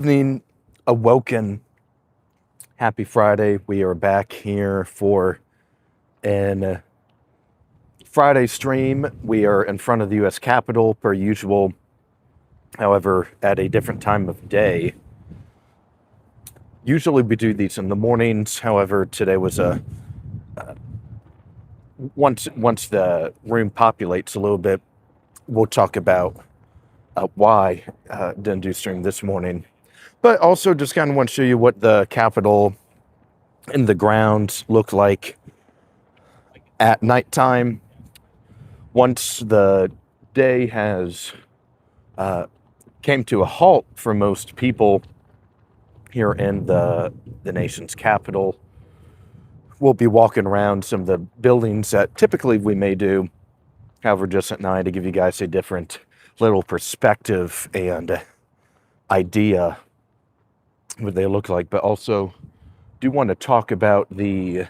Evening, Awoken. Happy Friday. We are back here for an Friday stream. We are in front of the U.S. Capitol per usual, however, at a different time of day. Usually we do these in the mornings. However, today was once the room populates a little bit, we'll talk about why didn't do stream this morning. But also just kind of want to show you what the Capitol and the grounds look like at nighttime. Once the day has came to a halt for most people here in the nation's capital, we'll be walking around some of the buildings that typically we may do, however, just at night to give you guys a different little perspective and idea what they look like. But also do want to talk about the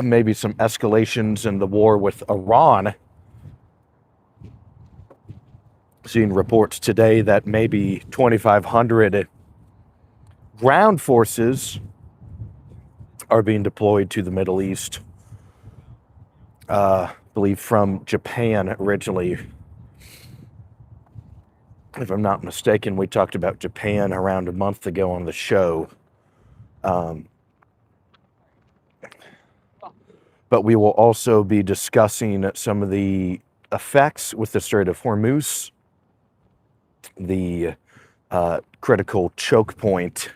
maybe some escalations in the war with Iran. Seeing reports today that maybe 2,500 ground forces are being deployed to the Middle East. I believe from Japan originally. If I'm not mistaken, we talked about Japan around a month ago on the show. But we will also be discussing some of the effects with the Strait of Hormuz, the critical choke point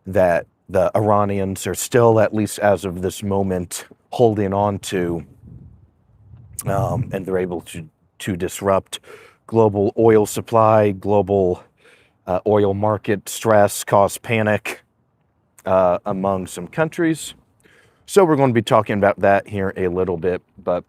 that the Iranians are still, at least as of this moment, holding on to, and they're able to disrupt global oil supply, global oil market stress, cause panic among some countries. So we're going to be talking about that here a little bit, but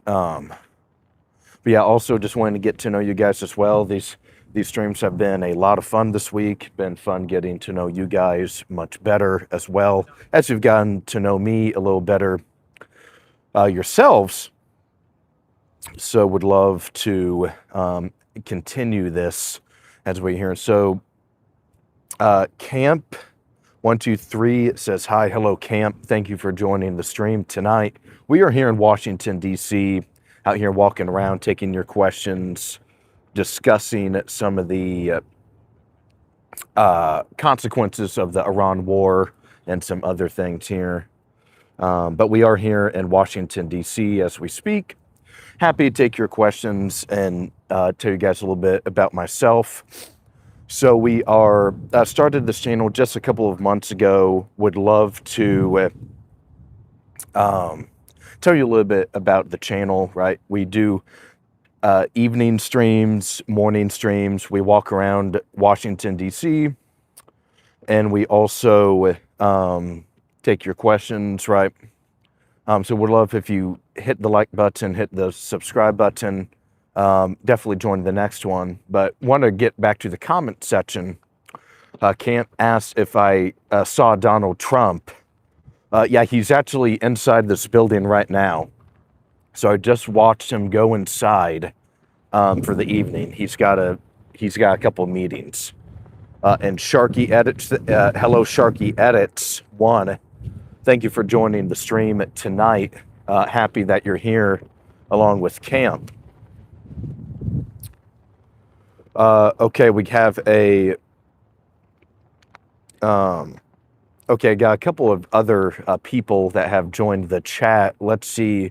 yeah, also just wanted to get to know you guys as well. These streams have been a lot of fun this week. Been fun getting to know you guys much better as well as you've gotten to know me a little better yourselves. So would love to continue this as we're here. So Camp 123 says, hi, hello, Camp. Thank you for joining the stream tonight. We are here in Washington, D.C., out here walking around, taking your questions, discussing some of the consequences of the Iran war and some other things here. But we are here in Washington, D.C. as we speak. Happy to take your questions and tell you guys a little bit about myself. So we are started this channel just a couple of months ago. Would love to tell you a little bit about the channel, right? We do evening streams, morning streams. We walk around Washington, D.C., and we also take your questions, right? So would love if you hit the like button, hit the subscribe button. Definitely join the next one, but want to get back to the comment section. Camp asked if I saw Donald Trump. Yeah, he's actually inside this building right now. So I just watched him go inside for the evening. He's got a couple meetings. And Sharky Edits, hello Sharky Edits 1. Thank you for joining the stream tonight. Happy that you're here along with Camp. Okay, we have a okay, got a couple of other people that have joined the chat. Let's see.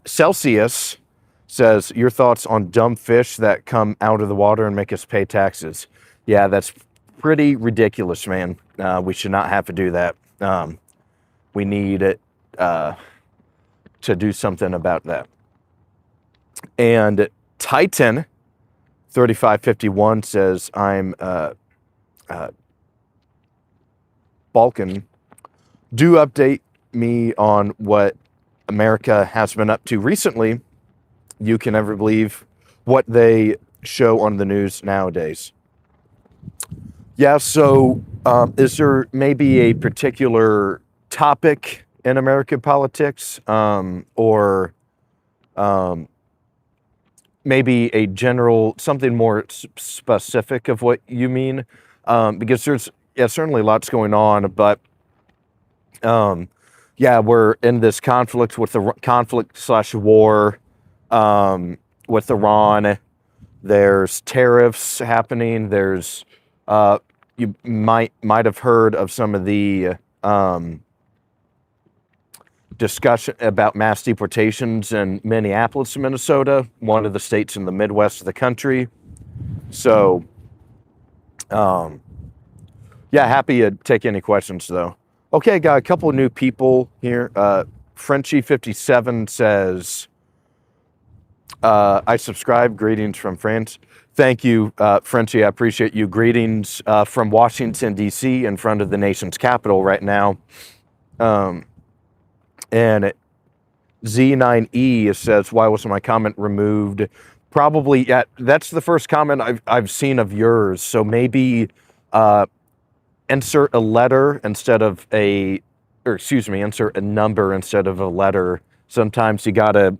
Celsius says, your thoughts on dumb fish that come out of the water and make us pay taxes. Yeah, that's pretty ridiculous, man. We should not have to do that. We need it to do something about that. And Titan 3551 says, I'm Balkan. Do update me on what America has been up to recently. You can never believe what they show on the news nowadays. Yeah, so is there maybe a particular topic in American politics or maybe a general, something more specific of what you mean, because there's certainly lots going on, but yeah, we're in this conflict with the conflict/war with Iran. There's tariffs happening. There's you might have heard of some of the discussion about mass deportations in Minneapolis, Minnesota, one of the states in the Midwest of the country. So, yeah, happy to take any questions though. Okay, got a couple of new people here. Frenchie57 says, I subscribe. Greetings from France. Thank you, Frenchie. I appreciate you. Greetings from Washington, D.C., in front of the nation's capital right now. And Z9E says, why was my comment removed? Probably, yeah, that's the first comment I've seen of yours. So maybe insert a letter instead of insert a number instead of a letter. Sometimes you gotta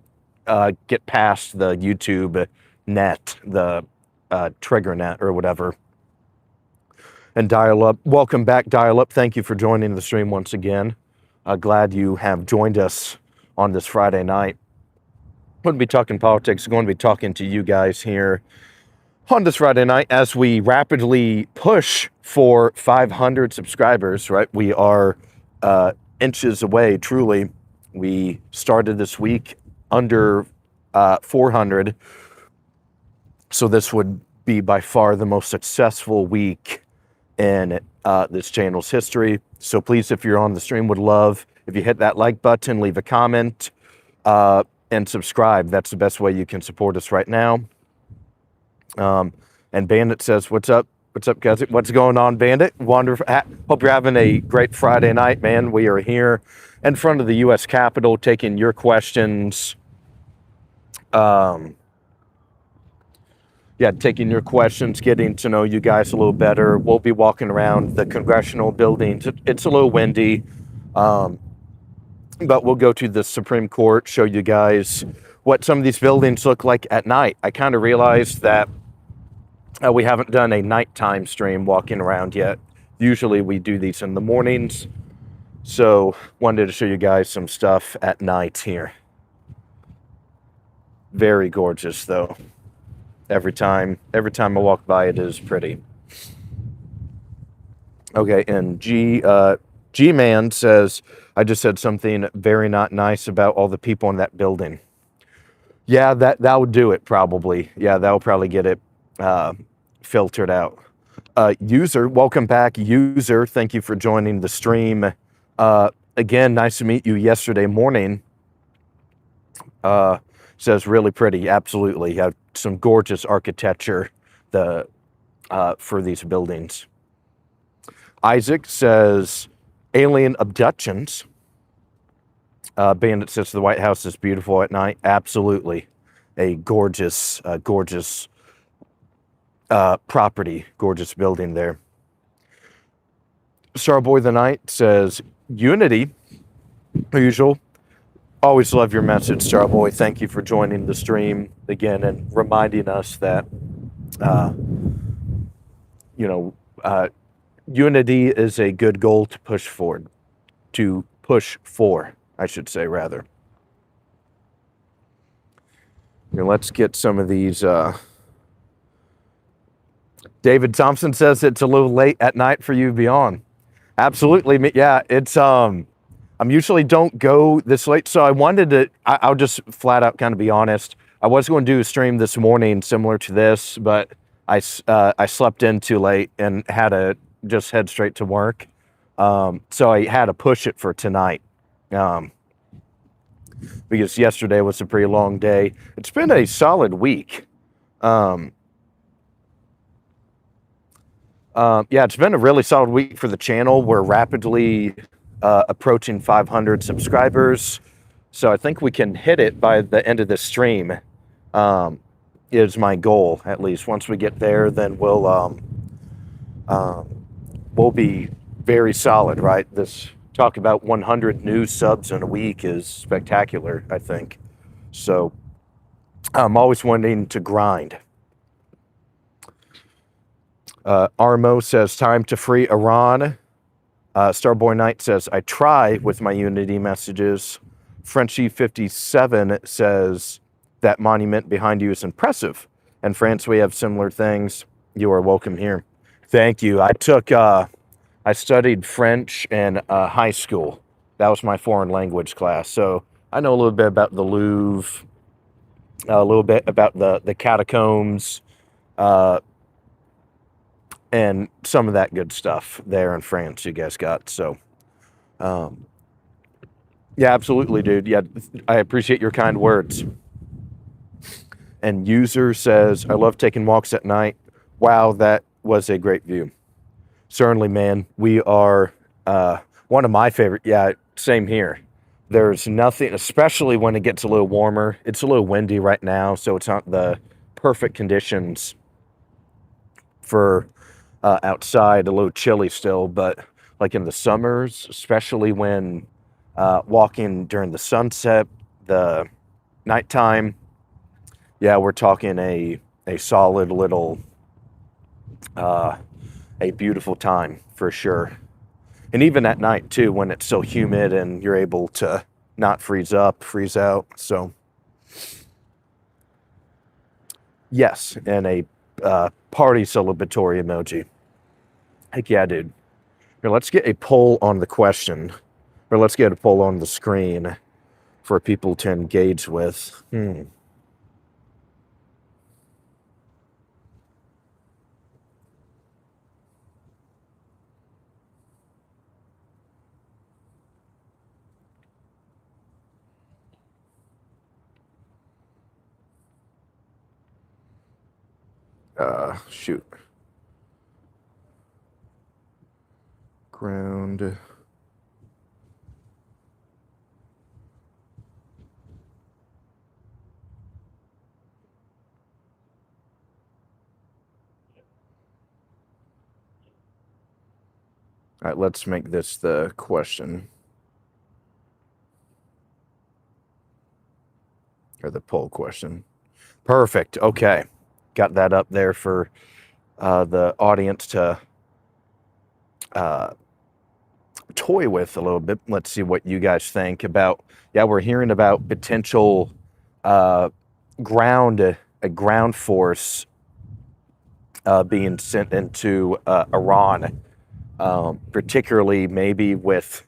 get past the YouTube net, the trigger net or whatever. And Dial Up, welcome back, Dial Up. Thank you for joining the stream once again. Glad you have joined us on this Friday night. I'm going to be talking politics. I'm going to be talking to you guys here on this Friday night as we rapidly push for 500 subscribers, right? We are inches away, truly. We started this week under 400. So this would be by far the most successful week in this channel's history. So please, if you're on the stream, would love if you hit that like button, leave a comment, and subscribe. That's the best way you can support us right now. And Bandit says, what's up? What's up, guys? What's going on, Bandit? Wonderful. Hope you're having a great Friday night, man. We are here in front of the U.S. Capitol taking your questions. Yeah, taking your questions, getting to know you guys a little better. We'll be walking around the congressional buildings. It's a little windy, but we'll go to the Supreme Court, show you guys what some of these buildings look like at night. I kind of realized that we haven't done a nighttime stream walking around yet. Usually we do these in the mornings. So wanted to show you guys some stuff at night here. Very gorgeous though. Every time I walk by, it is pretty. Okay, and G-Man says, I just said something very not nice about all the people in that building. Yeah, that would do it probably. Yeah, that will probably get it filtered out. User, welcome back, User. Thank you for joining the stream. Again, nice to meet you yesterday morning. Says really pretty, absolutely. You have some gorgeous architecture for these buildings. Isaac says, alien abductions. Bandit says the White House is beautiful at night. Absolutely. A gorgeous, gorgeous property, gorgeous building there. Starboy the Night says, Unity, per usual. Always love your message, Starboy. Thank you for joining the stream again and reminding us that, unity is a good goal to push forward. To push for, I should say, rather. Now let's get some of these. David Thompson says it's a little late at night for you to be on. Absolutely. Yeah, it's... I'm usually don't go this late, so I wanted to, I'll just flat out kind of be honest. I was going to do a stream this morning similar to this, but I slept in too late and had to just head straight to work. So I had to push it for tonight because yesterday was a pretty long day. It's been a solid week. Yeah, it's been a really solid week for the channel. We're rapidly approaching 500 subscribers, so I think we can hit it by the end of the stream. Is my goal, at least. Once we get there, then we'll be very solid, right? This talk about 100 new subs in a week is spectacular, I think. So I'm always wanting to grind. Armo says, time to free Iran. Starboy Knight says, I try with my Unity messages. Frenchie57 says, that monument behind you is impressive. And France, we have similar things. You are welcome here. Thank you. I studied French in high school. That was my foreign language class. So I know a little bit about the Louvre, a little bit about the catacombs, and some of that good stuff there in France you guys got. So, yeah, absolutely, dude. Yeah, I appreciate your kind words. And User says, I love taking walks at night. Wow, that was a great view. Certainly, man. We are one of my favorite. Yeah, same here. There's nothing, especially when it gets a little warmer. It's a little windy right now, so it's not the perfect conditions for outside. A little chilly still, but like in the summers, especially when walking during the sunset, the nighttime, yeah, we're talking a solid little, a beautiful time for sure. And even at night too, when it's so humid and you're able to not freeze up, freeze out. So yes, and a party celebratory emoji. Heck yeah, dude. Here, let's get a poll on the question, or let's get a poll on the screen for people to engage with. Shoot. Ground. All right, let's make this the question. Or the poll question. Perfect. Okay. Got that up there for the audience to toy with a little bit. Let's see what you guys think about. Yeah, we're hearing about potential a ground force being sent into Iran, particularly maybe with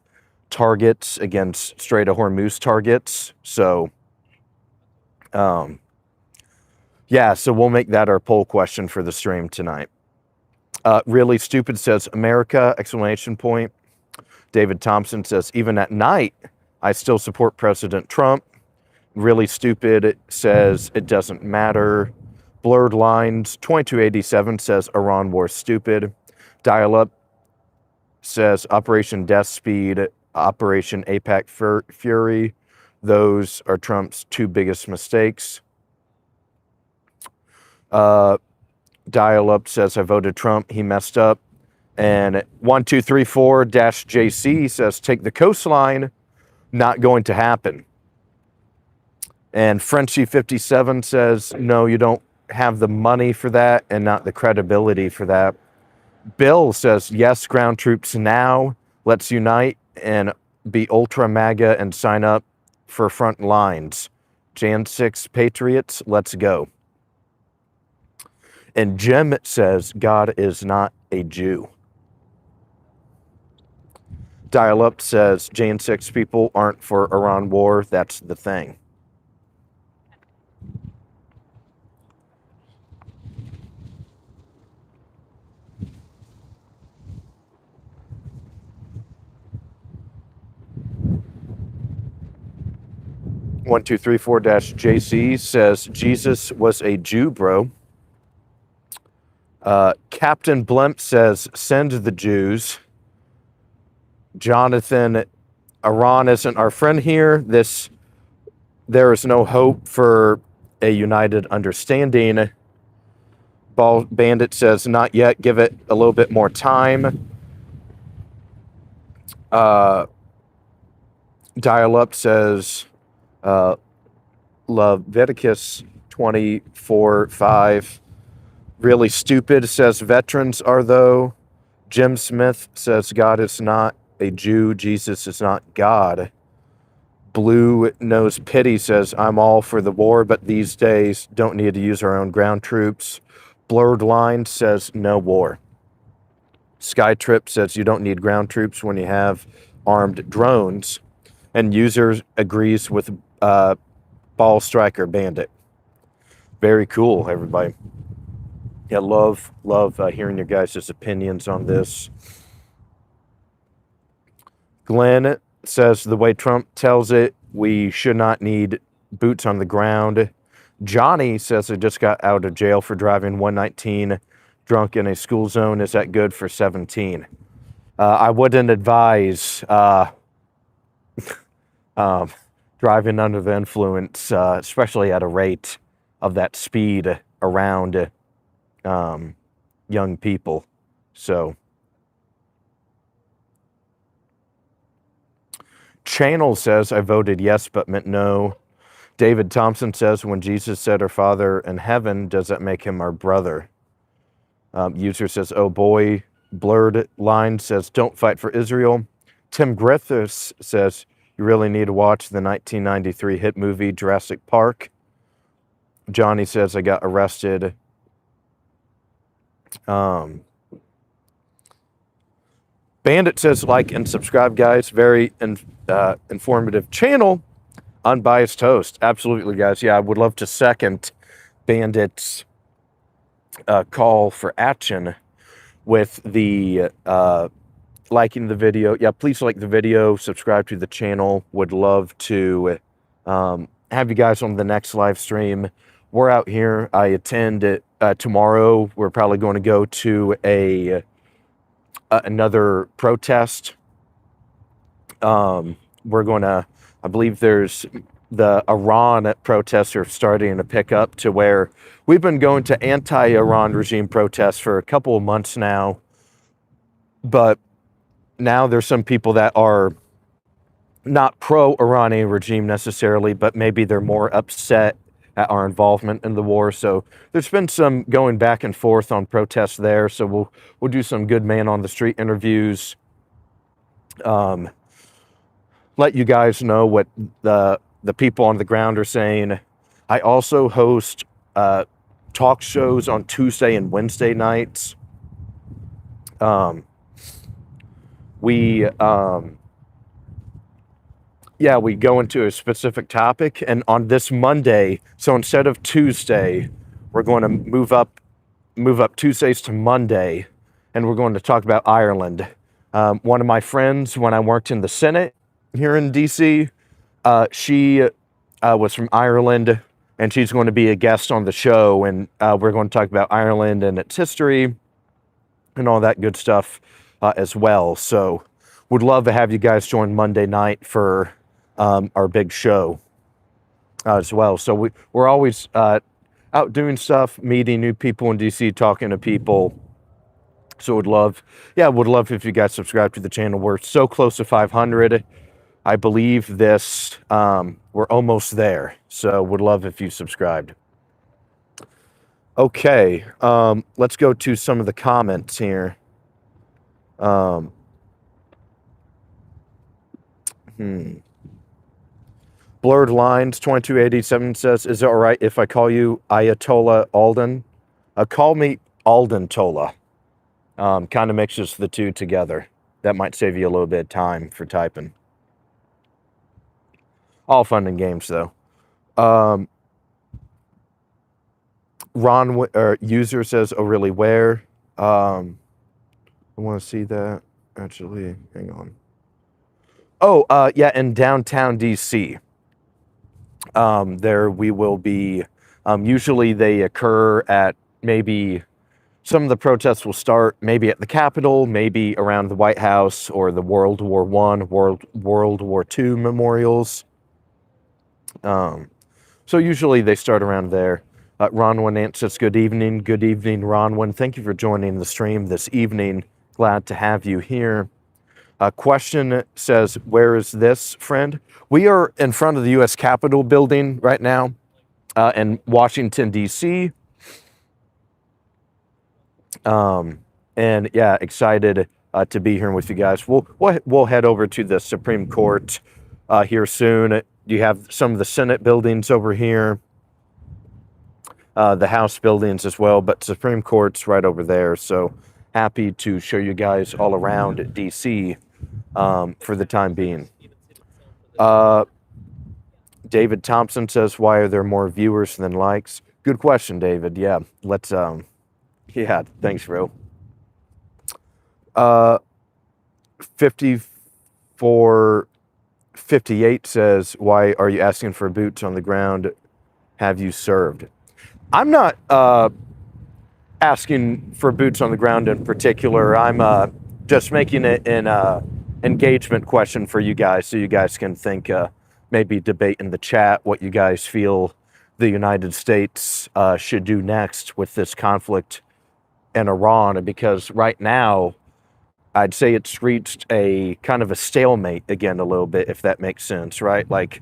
targets against Strait of Hormuz targets. So, yeah, so we'll make that our poll question for the stream tonight. Really Stupid says, America, exclamation point. David Thompson says, even at night, I still support President Trump. Really Stupid says, it doesn't matter. Blurred Lines 2287 says, Iran war stupid. Dial Up says, Operation Death Speed, Operation APAC Fury. Those are Trump's two biggest mistakes. Dial Up says, I voted Trump. He messed up. And 1234-JC says, take the coastline. Not going to happen. And Frenchie57 says, no, you don't have the money for that and not the credibility for that. Bill says, yes, ground troops now. Let's unite and be ultra MAGA and sign up for front lines. Jan 6 Patriots, let's go. And Jim says, God is not a Jew. Dial Up says, Jan 6 people aren't for Iran war. That's the thing. One, two, three, four JC says, Jesus was a Jew, bro. Captain Blimp says, send the Jews. Jonathan, Iran isn't our friend here. There is no hope for a united understanding. Ball Bandit says, not yet. Give it a little bit more time. Dial Up says, Leviticus 24/5. Really Stupid says veterans are, though. Jim Smith says God is not a Jew. Jesus is not God. Blue Nose Pity says, I'm all for the war, but these days don't need to use our own ground troops. Blurred Line says, no war. Skytrip says, you don't need ground troops when you have armed drones. And User agrees with Ball Striker Bandit. Very cool, everybody. Yeah, love hearing your guys' opinions on this. Glenn says, the way Trump tells it, we should not need boots on the ground. Johnny says, I just got out of jail for driving 119 drunk in a school zone. Is that good for 17? I wouldn't advise driving under the influence, especially at a rate of that speed around young people. So, Channel says, I voted yes, but meant no. David Thompson says, when Jesus said our Father in heaven, does that make him our brother? User says, oh boy. Blurred Line says, don't fight for Israel. Tim Griffiths says, you really need to watch the 1993 hit movie Jurassic Park. Johnny says, I got arrested. Bandit says, like and subscribe, guys. Very informative channel. Unbiased host. Absolutely, guys. Yeah, I would love to second Bandit's call for action with the liking the video. Yeah, please like the video. Subscribe to the channel. Would love to have you guys on the next live stream. We're out here. I attend it tomorrow. We're probably going to go to another protest. We're going to, I believe there's the Iran protests are starting to pick up to where we've been going to anti-Iran regime protests for a couple of months now. But now there's some people that are not pro-Iranian regime necessarily, but maybe they're more upset at our involvement in the war. So there's been some going back and forth on protests there. So we'll do some good man on the street interviews. Let you guys know what the people on the ground are saying. I also host talk shows on Tuesday and Wednesday nights. We go into a specific topic, and on this Monday, so instead of Tuesday, we're going to move up Tuesdays to Monday, and we're going to talk about Ireland. One of my friends, when I worked in the Senate here in DC, she was from Ireland, and she's going to be a guest on the show, and we're going to talk about Ireland and its history and all that good stuff as well. So would love to have you guys join Monday night for our big show as well. So we're always out doing stuff, meeting new people in DC, talking to people. So would love if you guys subscribe to the channel. We're so close to 500. I believe this, we're almost there. So would love if you subscribed. Okay, let's go to some of the comments here. Blurred Lines 2287 says, is it all right if I call you Ayatollah Aulden? Call me Aulden Tola. Kind of mixes the two together. That might save you a little bit of time for typing. All fun and games, though. User says, oh, really, where? I want to see that. Actually, hang on. Oh, yeah, in downtown DC. There we will be, usually they occur at maybe, some of the protests will start maybe at the Capitol, maybe around the White House or the World War I, World War II memorials. So usually they start around there. Ronwin Ant says, good evening. Good evening, Ronwin. Thank you for joining the stream this evening. Glad to have you here. Question says, where is this, friend? We are in front of the U.S. Capitol building right now. and Washington, D.C. And yeah, excited to be here with you guys. We'll head over to the Supreme Court here soon. You have some of the Senate buildings over here, the House buildings as well, but Supreme Court's right over there. So happy to show you guys all around DC for the time being. David Thompson says, "Why are there more viewers than likes?" Good question, David. Yeah, let's. Yeah, thanks, bro. 5458 says, "Why are you asking for boots on the ground? Have you served?" I'm not asking for boots on the ground in particular. I'm just making it an engagement question for you guys, so you guys can think, maybe debate in the chat what you guys feel the United States should do next with this conflict in Iran, because right now I'd say it's reached a kind of a stalemate again a little bit, if that makes sense, right? Like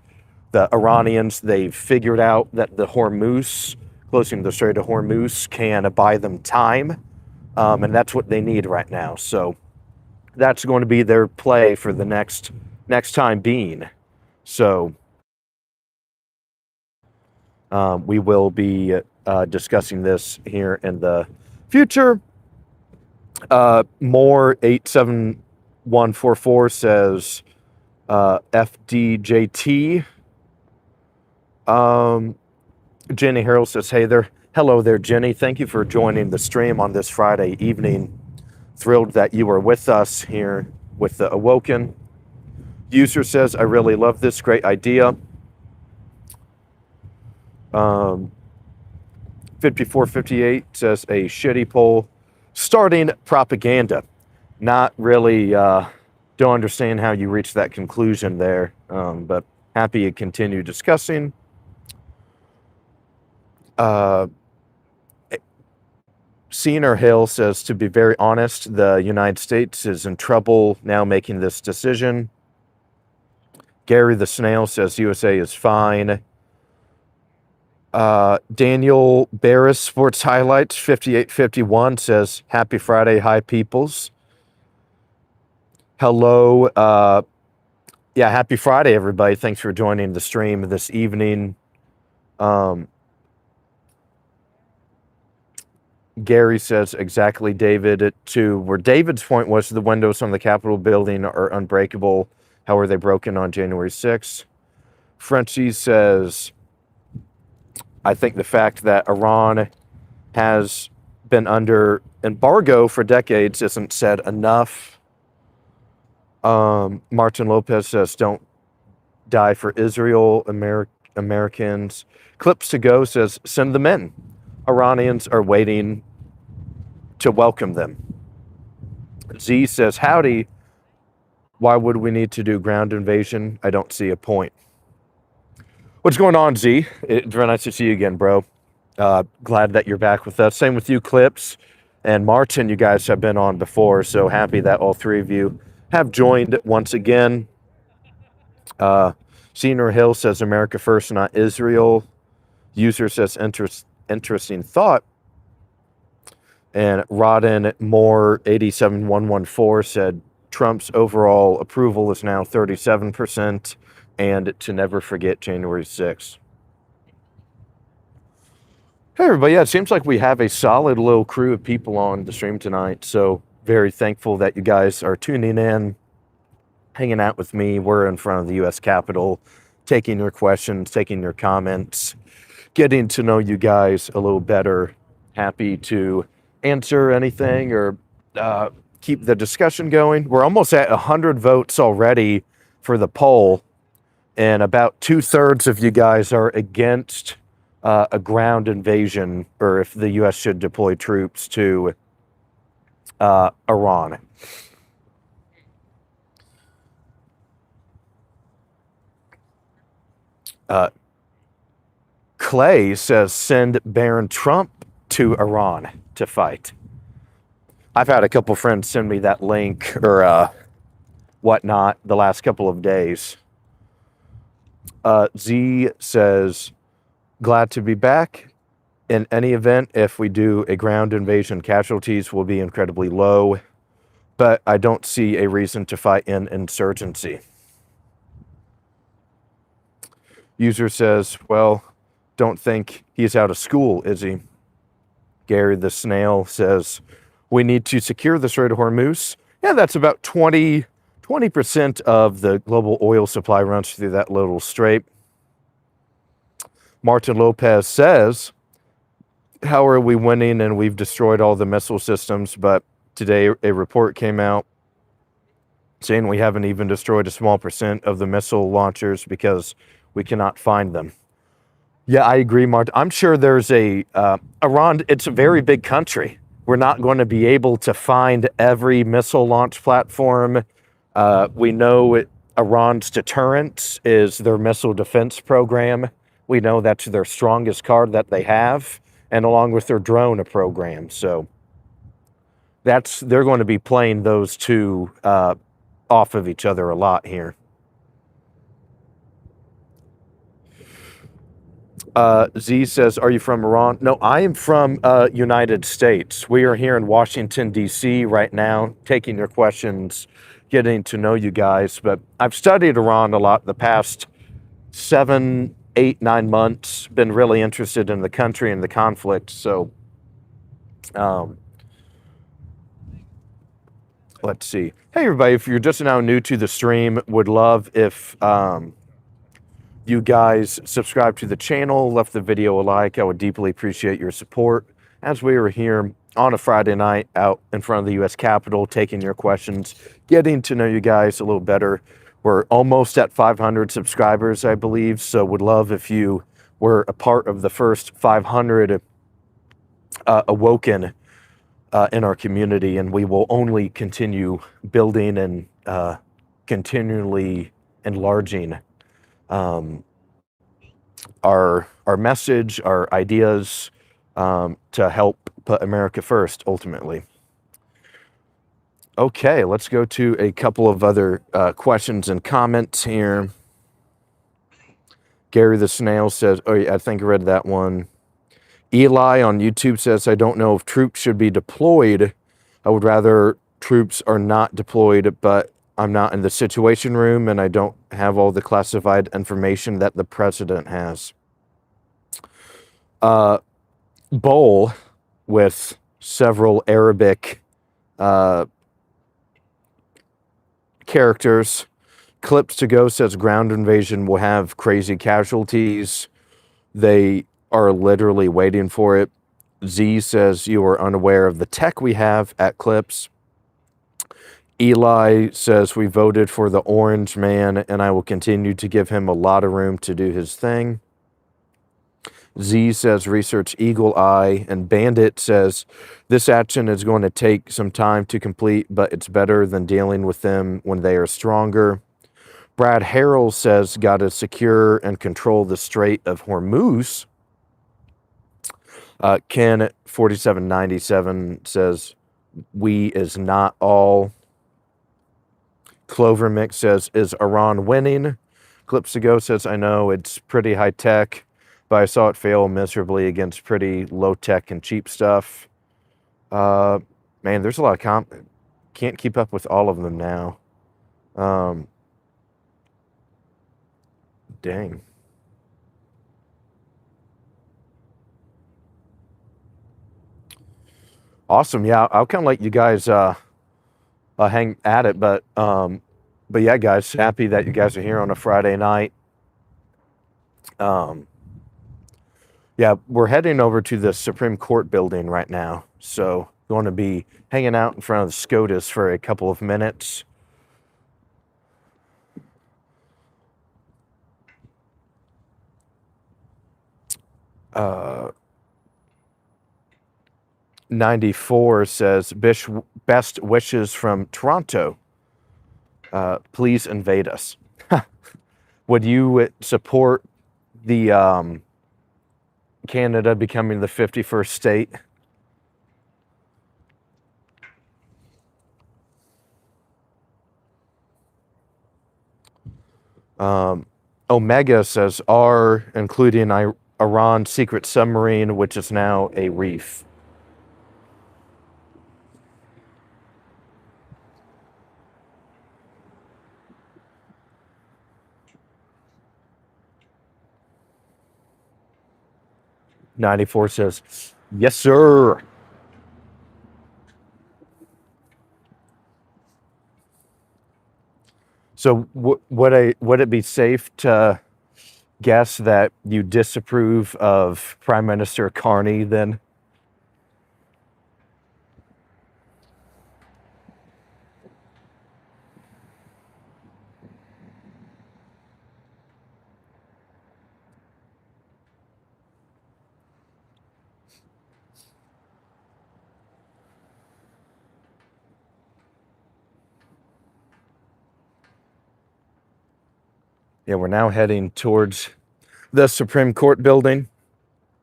the Iranians, they've figured out that the Hormuz, closing the Strait of Hormuz, can buy them time, and that's what they need right now. So that's going to be their play for the next time being. So we will be discussing this here in the future. More 87144 says FDJT. Jenny Harrell says, "Hey there, hello there, Jenny. Thank you for joining the stream on this Friday evening. Thrilled that you are with us here with the Awoken." User says, "I really love this, great idea." 5458 says, "A shitty poll starting propaganda." Not really, don't understand how you reached that conclusion there, but happy to continue discussing. Senior Hill says, "To be very honest, the United States is in trouble now making this decision." Gary the Snail says, "USA is fine." Daniel Barris Sports Highlights 5851 says, "Happy Friday, hi peoples." Hello. Yeah, happy Friday, everybody. Thanks for joining the stream this evening. Gary says, "Exactly, David." To where David's point was, the windows on the Capitol building are unbreakable. How are they broken on January 6th? Frenchie says, "I think the fact that Iran has been under embargo for decades isn't said enough." Martin Lopez says, "Don't die for Israel, Americans." Clips to Go says, "Send them in. Iranians are waiting to welcome them." Z says, "Howdy. Why would we need to do ground invasion? I don't see a point." What's going on, Z? It's very nice to see you again, bro. Glad that you're back with us. Same with you, Clips. And Martin, you guys have been on before, so happy that all three of you have joined once again. Senior Hill says, "America first, not Israel." User says, interesting thought. And Rodden Moore 87114 said, "Trump's overall approval is now 37%, and to never forget January 6th. Hey, everybody. Yeah, it seems like we have a solid little crew of people on the stream tonight. So very thankful that you guys are tuning in, hanging out with me. We're in front of the U.S. Capitol, taking your questions, taking your comments, getting to know you guys a little better. Happy to answer anything or keep the discussion going. We're almost at 100 votes already for the poll, and about 2/3 of you guys are against a ground invasion, or if the U.S. should deploy troops to Iran. Clay says, "Send Baron Trump to Iran to fight." I've had a couple friends send me that link or whatnot the last couple of days. Z says, Glad to be back. In any event, if we do a ground invasion, casualties will be incredibly low, but I don't see a reason to fight an insurgency. User says, well, don't think he's out of school, is he? Gary the Snail says, we need to secure the Strait of Hormuz. Yeah, that's about 20% of the global oil supply runs through that little strait. Martin Lopez says, how are we winning and we've destroyed all the missile systems? But today a report came out saying we haven't even destroyed a small percent of the missile launchers because we cannot find them. Yeah, I agree, Martin. I'm sure there's Iran, it's a very big country. We're not going to be able to find every missile launch platform. We know Iran's deterrence is their missile defense program. We know that's their strongest card that they have, and along with their drone program. So they're going to be playing those two off of each other a lot here. Z says, are you from Iran? No, I am from United States. We are here in Washington, D.C. right now, taking your questions, getting to know you guys. But I've studied Iran a lot the past 7, 8, 9 months, been really interested in the country and the conflict. So let's see. Hey, everybody, if you're just now new to the stream, would love if you guys subscribe to the channel, left the video a like. I would deeply appreciate your support as we are here on a Friday night out in front of the U.S. Capitol, taking your questions, getting to know you guys a little better. We're almost at 500 subscribers, I believe, so would love if you were a part of the first 500 Awoken in our community, and we will only continue building and continually enlarging our message, our ideas, to help put America first, ultimately. Okay, let's go to a couple of other questions and comments here. Gary the Snail says, oh, yeah, I think I read that one. Eli on YouTube says, I don't know if troops should be deployed. I would rather troops are not deployed, but I'm not in the Situation Room and I don't have all the classified information that the president has. Bowl with several Arabic characters. Clips to Go says ground invasion will have crazy casualties. They are literally waiting for it. Z says you are unaware of the tech we have at Clips. Eli says we voted for the orange man and I will continue to give him a lot of room to do his thing. Z says research Eagle Eye, and Bandit says this action is going to take some time to complete, but it's better than dealing with them when they are stronger. Brad Harrell says got to secure and control the Strait of Hormuz. Ken 4797 says we is not all. Clover Mix says, is Iran winning? Clips to Go says, I know it's pretty high tech, but I saw it fail miserably against pretty low tech and cheap stuff. Man, there's a lot of can't keep up with all of them now. Dang. Awesome. Yeah, I'll kind of let you guys hang at it, but yeah, guys, happy that you guys are here on a Friday night. Yeah, we're heading over to the Supreme Court building right now, so going to be hanging out in front of the SCOTUS for a couple of minutes. Uh, 94 says, best wishes from Toronto. Please invade us. Would you support the Canada becoming the 51st state? Omega says, are including Iran secret submarine, which is now a reef. '94 says, "Yes, sir." So, would it be safe to guess that you disapprove of Prime Minister Carney then? Yeah, we're now heading towards the Supreme Court building.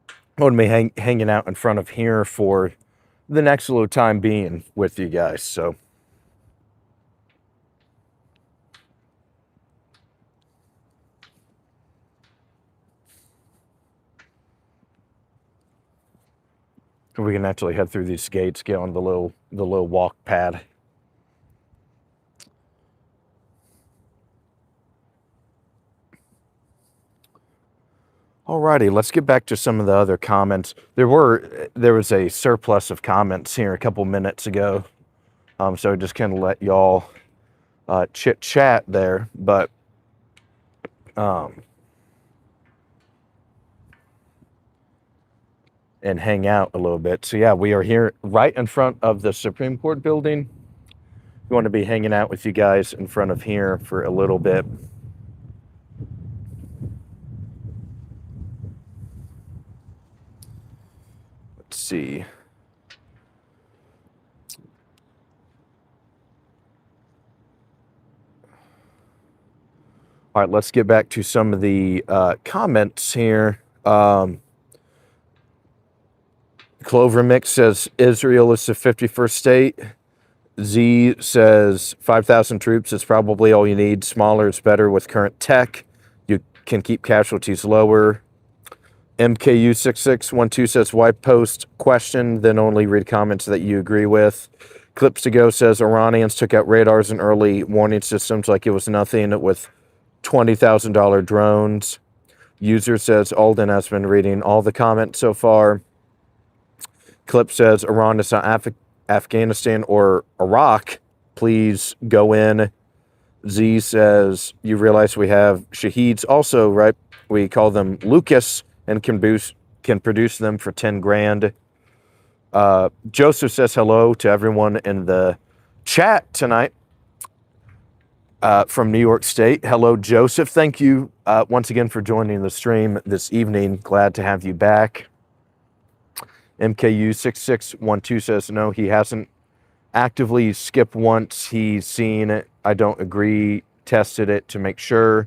I'm going to be hanging out in front of here for the next little time being with you guys. So, we can actually head through these gates, get on the little walk pad. Alrighty, let's get back to some of the other comments. There was a surplus of comments here a couple minutes ago, so just kind of let y'all chit chat there, but and hang out a little bit. So yeah, we are here right in front of the Supreme Court building. We want to be hanging out with you guys in front of here for a little bit. Let's see. All right, let's get back to some of the comments here. Clover Mix says Israel is the 51st state. Z says 5,000 troops is probably all you need. Smaller is better with current tech. You can keep casualties lower. MKU6612 says, why post question, then only read comments that you agree with. Clips to Go says, Iranians took out radars and early warning systems like it was nothing with $20,000 drones. User says, Aulden has been reading all the comments so far. Clip says, Iran is not Afghanistan or Iraq. Please go in. Z says, you realize we have Shaheeds also, right? We call them Lucas and can produce them for 10 grand. Joseph says hello to everyone in the chat tonight from New York State. Hello, Joseph. Thank you once again for joining the stream this evening. Glad to have you back. MKU6612 says, no, he hasn't actively skipped once. He's seen it. I don't agree. Tested it to make sure.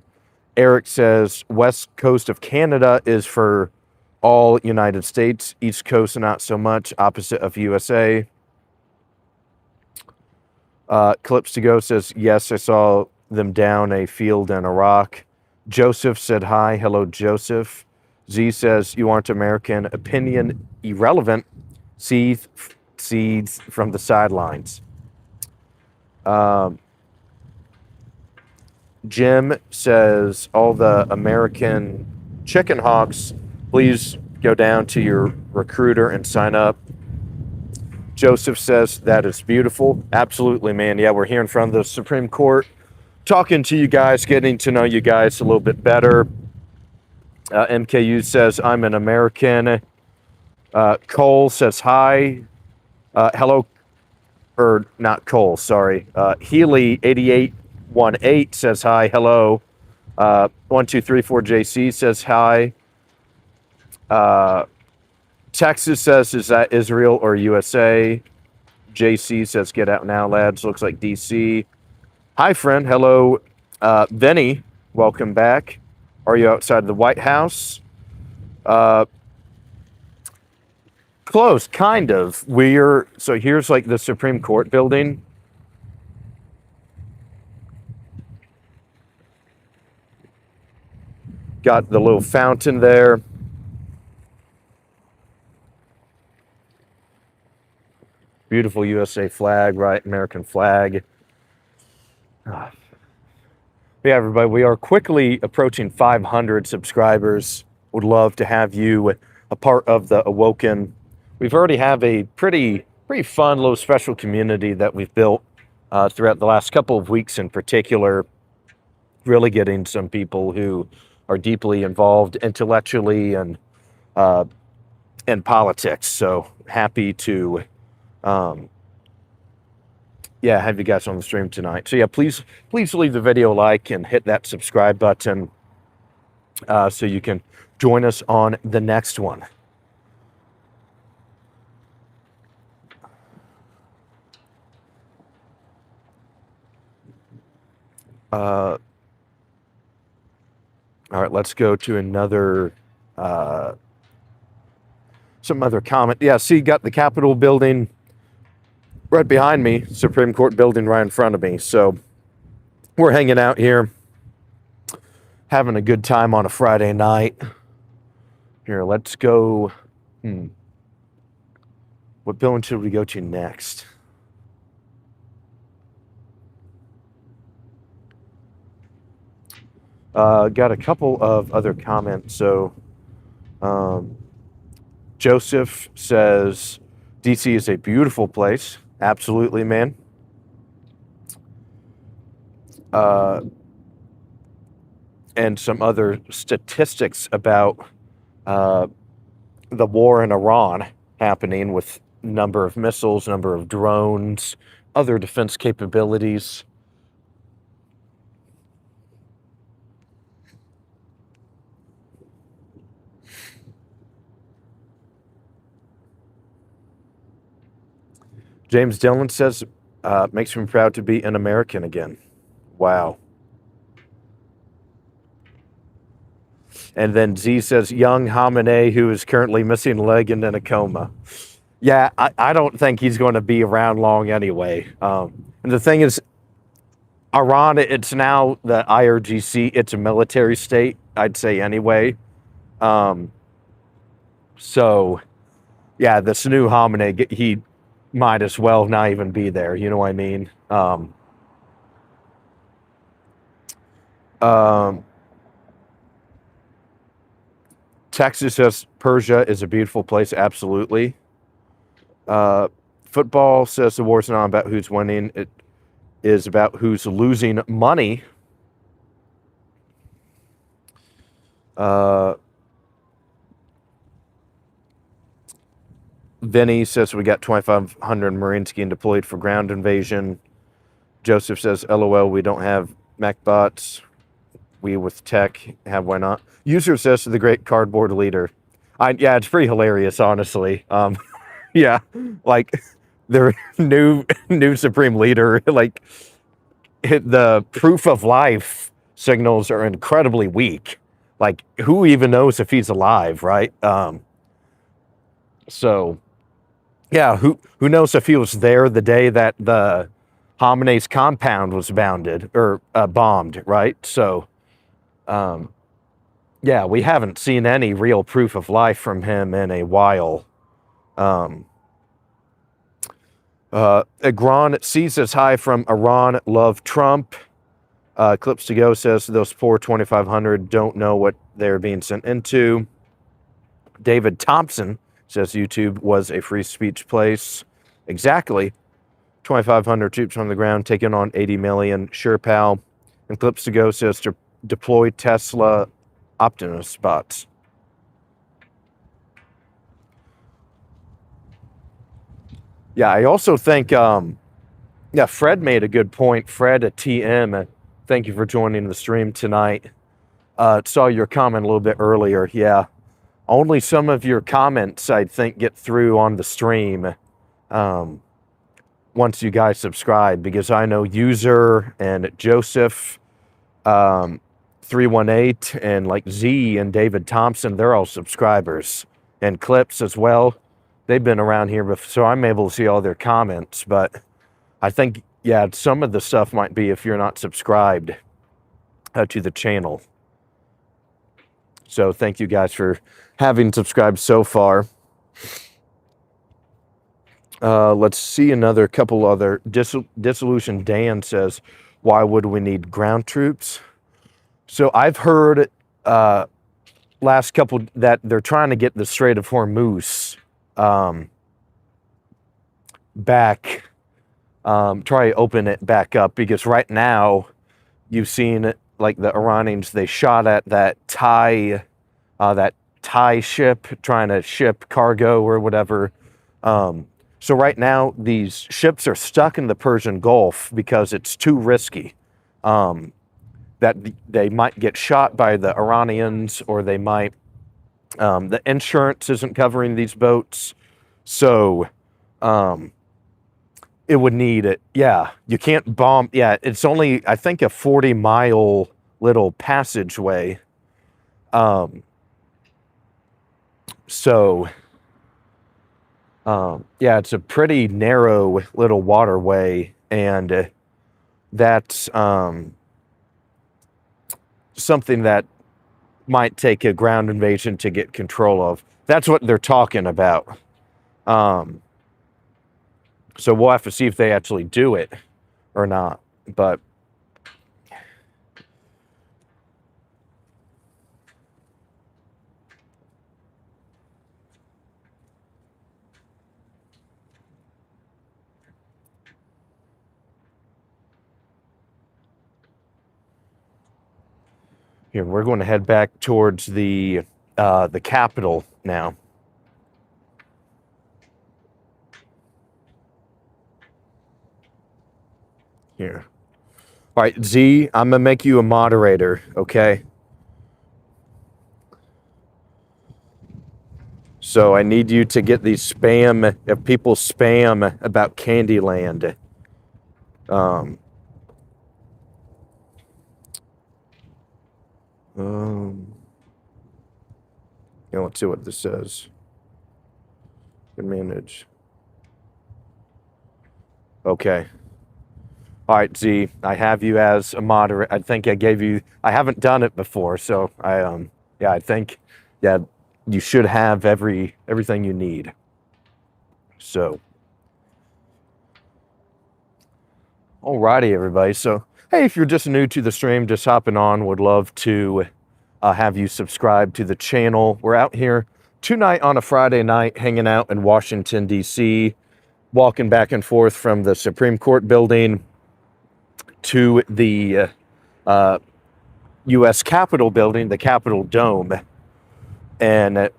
Eric says, west coast of Canada is for all United States. East coast, not so much. Opposite of USA. Clips to Go says, yes, I saw them down a field in Iraq. Joseph said hi. Hello, Joseph. Z says, you aren't American. Opinion irrelevant. Seeds from the sidelines. Jim says, all the American chicken hawks, please go down to your recruiter and sign up. Joseph says, that is beautiful. Absolutely, man. Yeah, we're here in front of the Supreme Court, talking to you guys, getting to know you guys a little bit better. MKU says, I'm an American. Cole says, hi. Hello, or not Cole, sorry. Healy8818 says, hi. Hello. 1234JC says, hi. Texas says, is that Israel or USA? JC says, get out now, lads. Looks like DC. Hi, friend. Hello. Vinny, welcome back. Are you outside the White House? Close, kind of. So here's like the Supreme Court building. Got the little fountain there. Beautiful USA flag, right? American flag. Ah. Yeah, everybody, we are quickly approaching 500 subscribers. Would love to have you a part of the Awoken. We've already have a pretty fun little special community that we've built throughout the last couple of weeks in particular, really getting some people who are deeply involved intellectually and in politics. So happy to have you guys on the stream tonight. So yeah, please leave the video a like and hit that subscribe button so you can join us on the next one. All right, let's go to another some other comment. Yeah, see, got the Capitol building right behind me, Supreme Court building right in front of me. So we're hanging out here, having a good time on a Friday night. Here, let's go. What building should we go to next? Got a couple of other comments. So Joseph says, DC is a beautiful place. Absolutely, man. And some other statistics about the war in Iran happening with number of missiles, number of drones, other defense capabilities. James Dillon says, makes me proud to be an American again. Wow. And then Z says, young Khamenei, who is currently missing a leg and in a coma. Yeah, I don't think he's going to be around long anyway. And the thing is, Iran, it's now the IRGC. It's a military state, I'd say anyway. So, yeah, this new Khamenei, he might as well not even be there. You know what I mean? Texas says Persia is a beautiful place. Absolutely. Football says the war's not about who's winning. It is about who's losing money. Vinny says we got 2,500 Marines getting deployed for ground invasion. Joseph says, LOL, we don't have MacBots. We with tech have, why not? User says the great cardboard leader. Yeah, it's pretty hilarious, honestly. Yeah, like their new supreme leader, like the proof of life signals are incredibly weak. Like, who even knows if he's alive, right? So, yeah, who knows if he was there the day that the Khamenei's compound was bombed, right? So, yeah, we haven't seen any real proof of life from him in a while. Agron C says hi from Iran, love Trump. Clips to Go says those poor 2,500 don't know what they're being sent into. David Thompson says YouTube was a free speech place. Exactly. 2,500 troops on the ground taking on 80 million. Sure, pal. And Clips to Go says to deploy Tesla Optimus bots. Yeah, I also think, Fred made a good point. Fred at TM, thank you for joining the stream tonight. Saw your comment a little bit earlier. Yeah, only some of your comments, I think, get through on the stream once you guys subscribe, because I know User and Joseph 318 and like Z and David Thompson, they're all subscribers, and Clips as well. They've been around here before, so I'm able to see all their comments. But I think, yeah, some of the stuff might be if you're not subscribed to the channel. So thank you guys for having subscribed so far. Let's see another couple other. Dissolution Dan says, why would we need ground troops? So I've heard last couple that they're trying to get the Strait of Hormuz back, try to open it back up, because right now you've seen like the Iranians, they shot at that Thai ship trying to ship cargo or whatever. So right now these ships are stuck in the Persian Gulf because it's too risky. That they might get shot by the Iranians, or they might, the insurance isn't covering these boats. So it would need it. Yeah, you can't bomb. Yeah, it's only, I think, a 40-mile little passageway. So yeah, it's a pretty narrow little waterway, and that's something that might take a ground invasion to get control of. That's what they're talking about. So we'll have to see if they actually do it or not. But here, we're going to head back towards the capital now. Here. All right, Z, I'm going to make you a moderator, okay? So I need you to get these spam, if people spam about Candyland. Yeah, let's see what this says. Manage. Okay. All right, Z, I have you as a moderator. I think I gave you, I haven't done it before, so yeah, I think, yeah, you should have everything you need. So, alrighty, everybody. So, hey, if you're just new to the stream, just hopping on, would love to have you subscribe to the channel. We're out here tonight on a Friday night, hanging out in Washington, D.C., walking back and forth from the Supreme Court building to the U.S. Capitol building, the Capitol Dome, and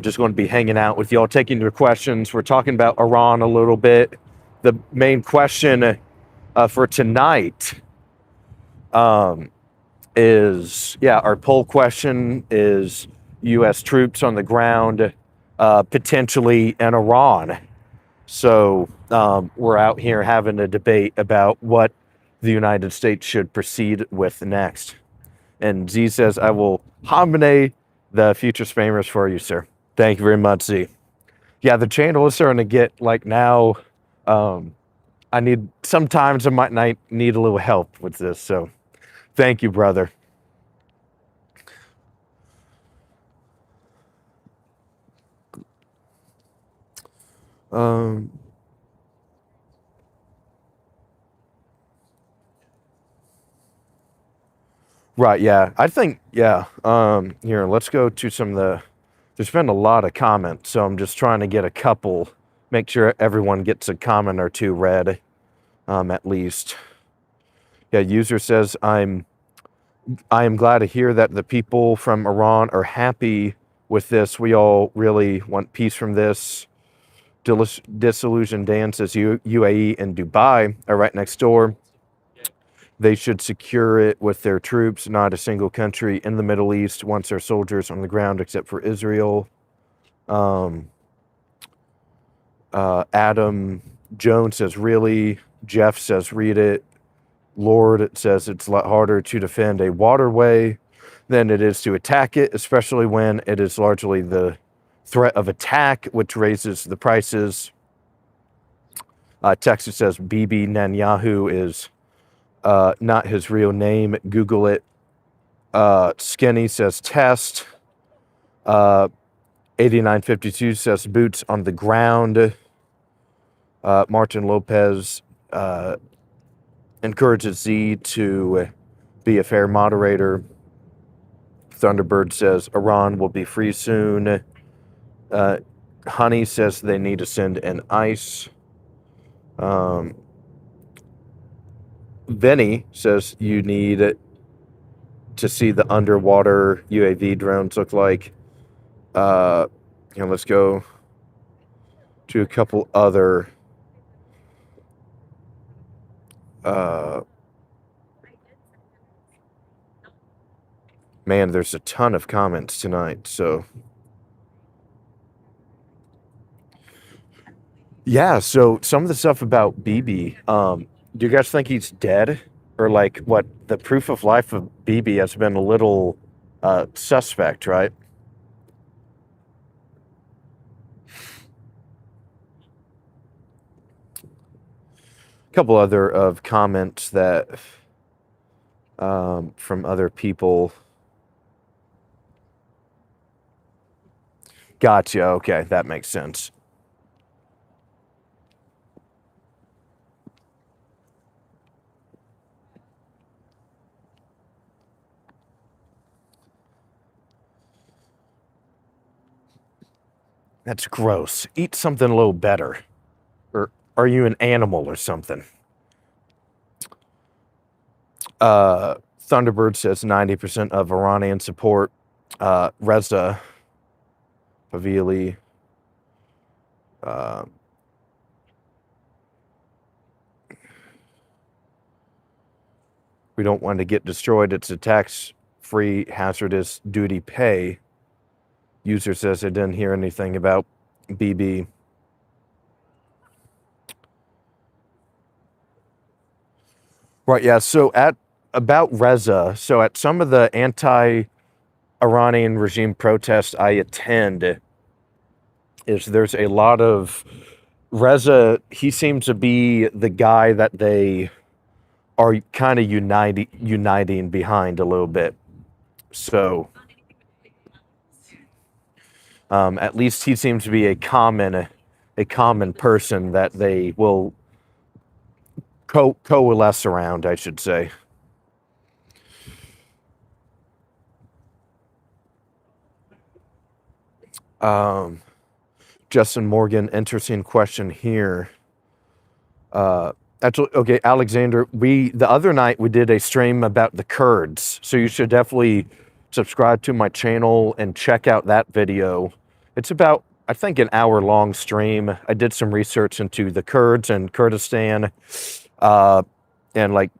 just going to be hanging out with y'all, taking your questions. We're talking about Iran a little bit. The main question for tonight is, yeah, our poll question is U.S. troops on the ground, potentially in Iran. So we're out here having a debate about what the United States should proceed with next. And Z says, I will homine the future spammers for you, sir. Thank you very much, Z. Yeah, the channel is starting to get, like, now, sometimes I might need a little help with this. So thank you, brother. Right, yeah. I think, yeah. Here, let's go to some of the, there's been a lot of comments, so I'm just trying to get a couple, make sure everyone gets a comment or two read, at least. Yeah, user says, I am glad to hear that the people from Iran are happy with this. We all really want peace from this. Disillusioned Dan says UAE and Dubai are right next door. They should secure it with their troops. Not a single country in the Middle East wants their soldiers on the ground except for Israel. Adam Jones says, really? Jeff says, read it. Lord, it says it's a lot harder to defend a waterway than it is to attack it, especially when it is largely the threat of attack, which raises the prices. Texas says Bibi Netanyahu is not his real name. Google it. Skinny says test. 8952 says boots on the ground. Martin Lopez encourages Z to be a fair moderator. Thunderbird says Iran will be free soon. Honey says they need to send an ice. Vinny says you need to see the underwater UAV drones look like. Let's go to a couple other man, there's a ton of comments tonight, so yeah, so some of the stuff about BB, do you guys think he's dead? Or like what the proof of life of BB has been a little suspect, right? A couple other of comments that from other people. Gotcha. Okay, that makes sense. That's gross. Eat something a little better. Or are you an animal or something? Thunderbird says 90% of Iranian support. Reza Pavili. We don't want to get destroyed. It's a tax-free hazardous duty pay. User says I didn't hear anything about BB. Right, yeah. So about Reza, so at some of the anti-Iranian regime protests I attend, there's a lot of Reza. He seems to be the guy that they are kind of uniting behind a little bit. So at least he seems to be a common person that they will coalesce around, I should say. Justin Morgan, interesting question here. Actually, okay, Alexander, the other night we did a stream about the Kurds, so you should definitely subscribe to my channel and check out that video. It's about, I think, an hour-long stream. I did some research into the Kurds and Kurdistan, and like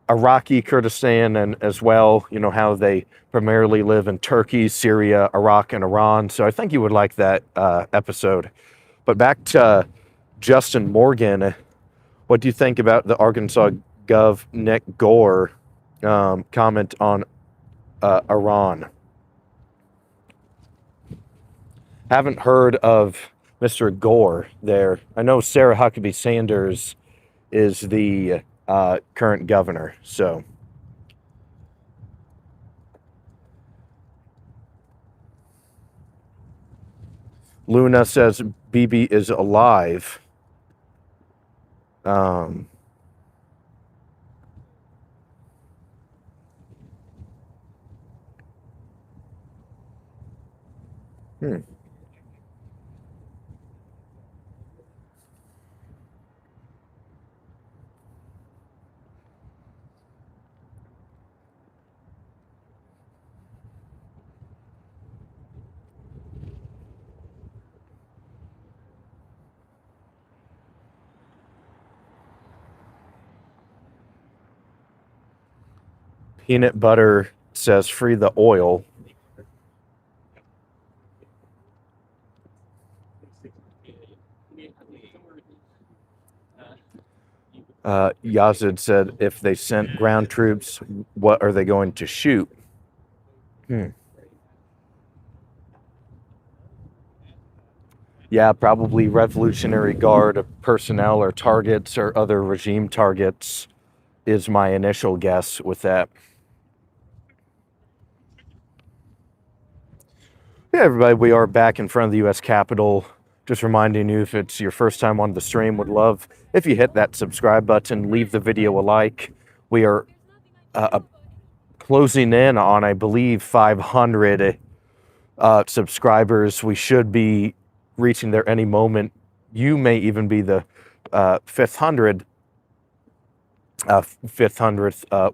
Iraqi Kurdistan, and as well, you know, how they primarily live in Turkey, Syria, Iraq, and Iran. So I think you would like that episode. But back to Justin Morgan, what do you think about the Arkansas Gov Nick Gore comment on Iran? Haven't heard of Mr. Gore there. I know Sarah Huckabee Sanders is the current governor, so. Luna says BB is alive. Peanut butter says free the oil. Yazid said if they sent ground troops, what are they going to shoot? Yeah, probably Revolutionary Guard personnel or targets or other regime targets is my initial guess with that. Hey everybody, we are back in front of the U.S. Capitol. Just reminding you, if it's your first time on the stream, would love if you hit that subscribe button, leave the video a like. We are closing in on, I believe, 500 subscribers. We should be reaching there any moment. You may even be the 500th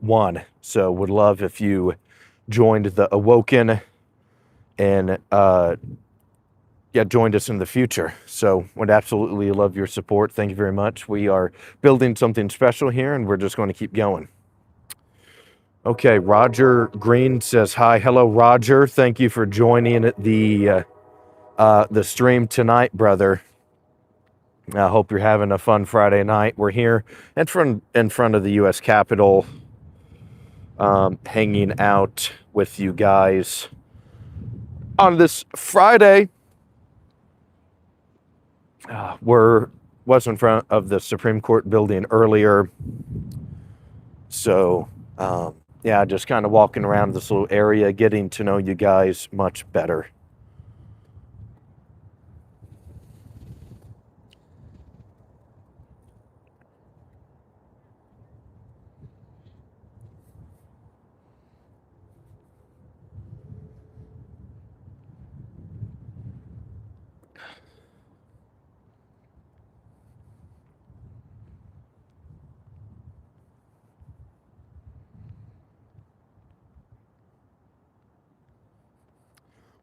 one. So would love if you joined the Awoken and joined us in the future. So would absolutely love your support. Thank you very much. We are building something special here, and we're just going to keep going. Okay, Roger Green says hi. Hello, Roger. Thank you for joining the stream tonight, brother. I hope you're having a fun Friday night. We're here in front of the U.S. Capitol, hanging out with you guys on this Friday. Was in front of the Supreme Court building earlier. So, just kind of walking around this little area, getting to know you guys much better.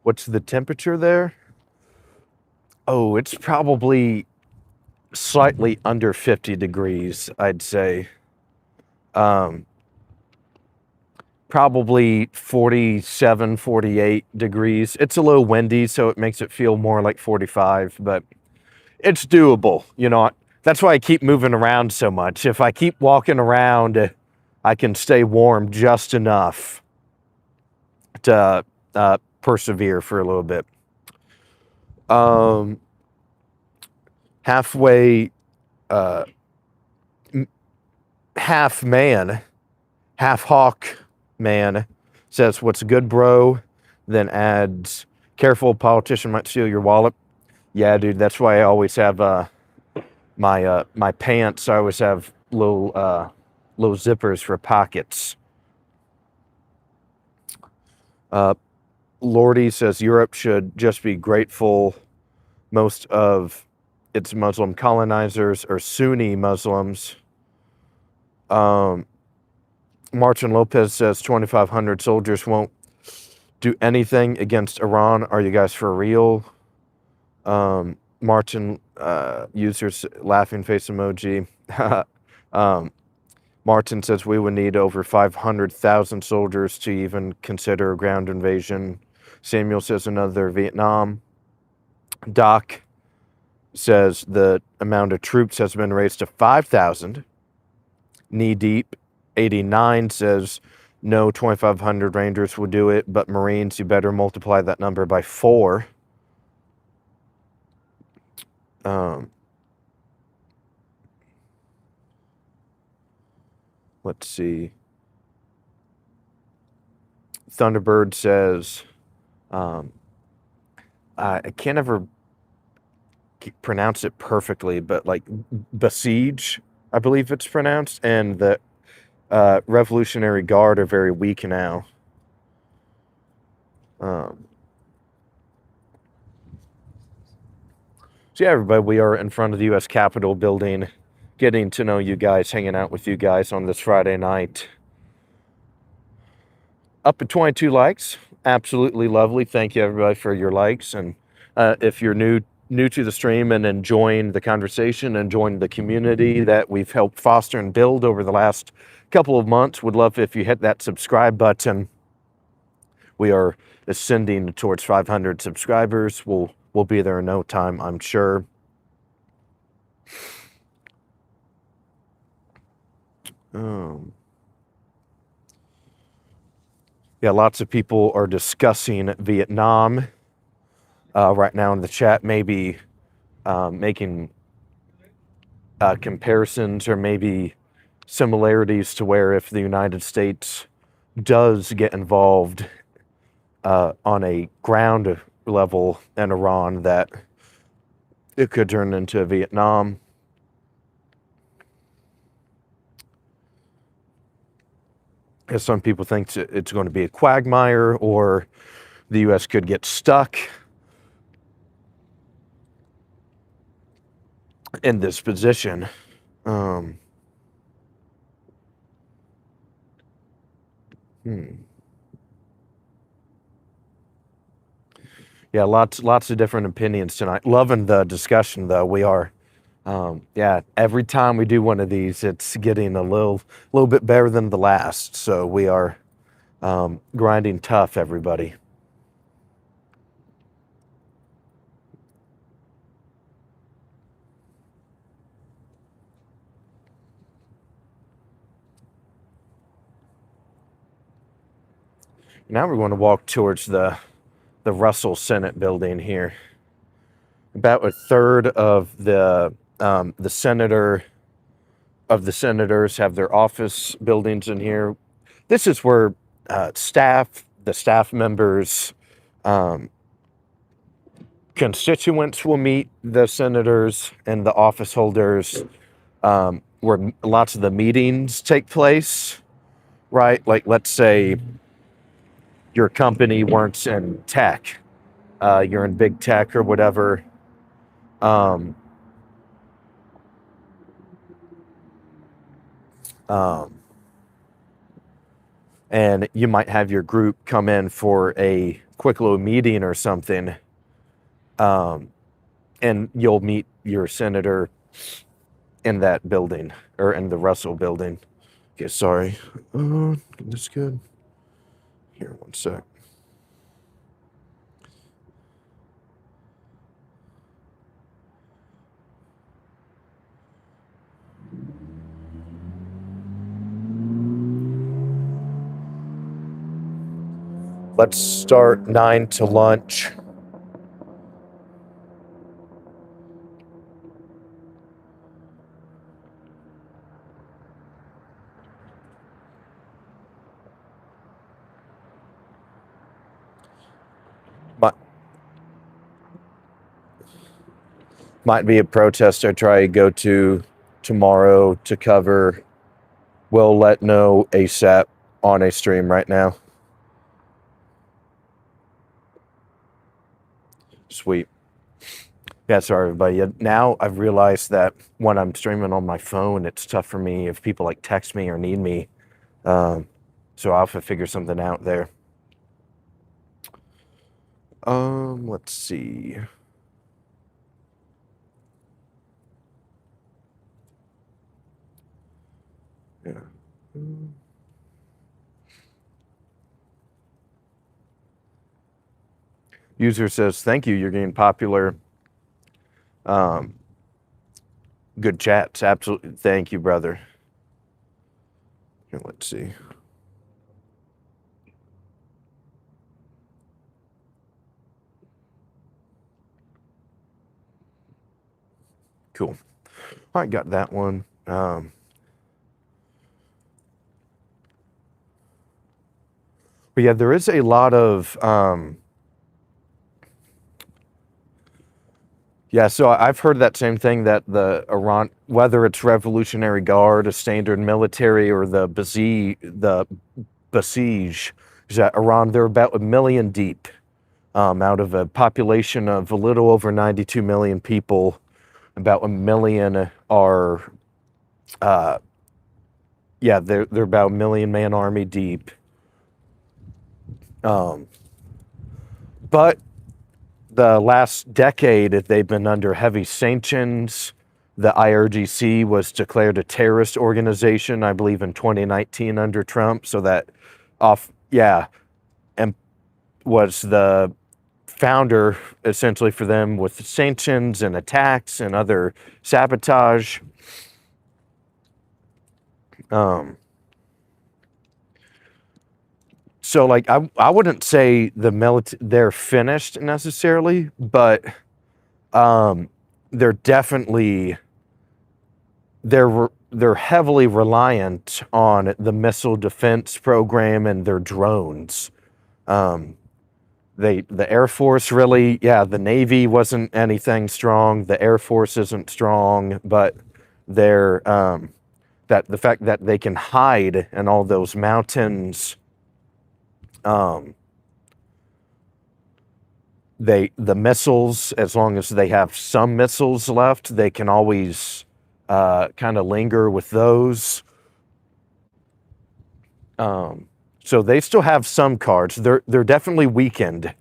What's the temperature there? Oh, it's probably slightly under 50 degrees, I'd say. Probably 47, 48 degrees. It's a little windy, so it makes it feel more like 45, but it's doable. You know, that's why I keep moving around so much. If I keep walking around, I can stay warm just enough to persevere for a little bit. Halfway, half man, half hawk man says, "What's good, bro?" Then adds, "Careful, politician might steal your wallet." Yeah, dude, that's why I always have my pants. I always have little zippers for pockets. Lordy says Europe should just be grateful. Most of its Muslim colonizers are Sunni Muslims. Martin Lopez says 2,500 soldiers won't do anything against Iran. Are you guys for real? Martin users laughing face emoji. Martin says we would need over 500,000 soldiers to even consider a ground invasion. Samuel says another Vietnam. Doc says the amount of troops has been raised to 5,000. Knee Deep 89 says no, 2,500 Rangers will do it, but Marines, you better multiply that number by 4. Let's see. Thunderbird says, I can't ever pronounce it perfectly, but like besiege, I believe it's pronounced, and the Revolutionary Guard are very weak now. So yeah, everybody, we are in front of the U.S. Capitol building, getting to know you guys, hanging out with you guys on this Friday night. Up at 22 likes. Absolutely lovely. Thank you, everybody, for your likes. And if you're new to the stream and enjoying the conversation, enjoying the community that we've helped foster and build over the last couple of months, would love if you hit that subscribe button. We are ascending towards 500 subscribers. We'll be there in no time, I'm sure. Yeah, lots of people are discussing Vietnam right now in the chat, maybe making comparisons or maybe similarities to where if the United States does get involved on a ground level in Iran that it could turn into Vietnam. As some people think it's going to be a quagmire, or the U.S. could get stuck in this position. Yeah, lots of different opinions tonight. Loving the discussion, though. We are. Yeah, every time we do one of these, it's getting a little bit better than the last. So we are grinding tough, everybody. Now we're going to walk towards the Russell Senate building here. About a third of the senators have their office buildings in here. This is where the staff members, constituents will meet the senators and the office holders, where lots of the meetings take place, right? Like, let's say your company works in tech, you're in big tech or whatever. And you might have your group come in for a quick little meeting or something, and you'll meet your senator in that building, or in the Russell building. Okay, sorry. That's good. Here, one sec. Let's start 9 to lunch. Might be a protest I try to go to tomorrow to cover. We'll let know ASAP on a stream right now. Sweet. Yeah, sorry, everybody. Now I've realized that when I'm streaming on my phone, it's tough for me if people like text me or need me. So I'll have to figure something out there. Let's see. Yeah. User says, thank you, you're getting popular. Good chats, absolutely. Thank you, brother. Here, let's see. Cool. All right, got that one. But yeah, there is a lot of yeah, so I've heard that same thing, that the Iran, whether it's Revolutionary Guard, a standard military, or the Basij, is that Iran, they're about 1 million deep, out of a population of a little over 92 million people. About 1 million are, yeah, they're about 1 million man army deep. But the last decade, they've been under heavy sanctions. The IRGC was declared a terrorist organization, I believe, in 2019 under Trump. So that and was the founder essentially for them with sanctions and attacks and other sabotage. So, like, I wouldn't say they're finished necessarily, but they're definitely they're heavily reliant on the missile defense program and their drones. the Air Force really, yeah, the Navy wasn't anything strong. The Air Force isn't strong, but they're that the fact that they can hide in all those mountains, um, the missiles, as long as they have some missiles left, they can always kind of linger with those. So they still have some cards. They're definitely weakened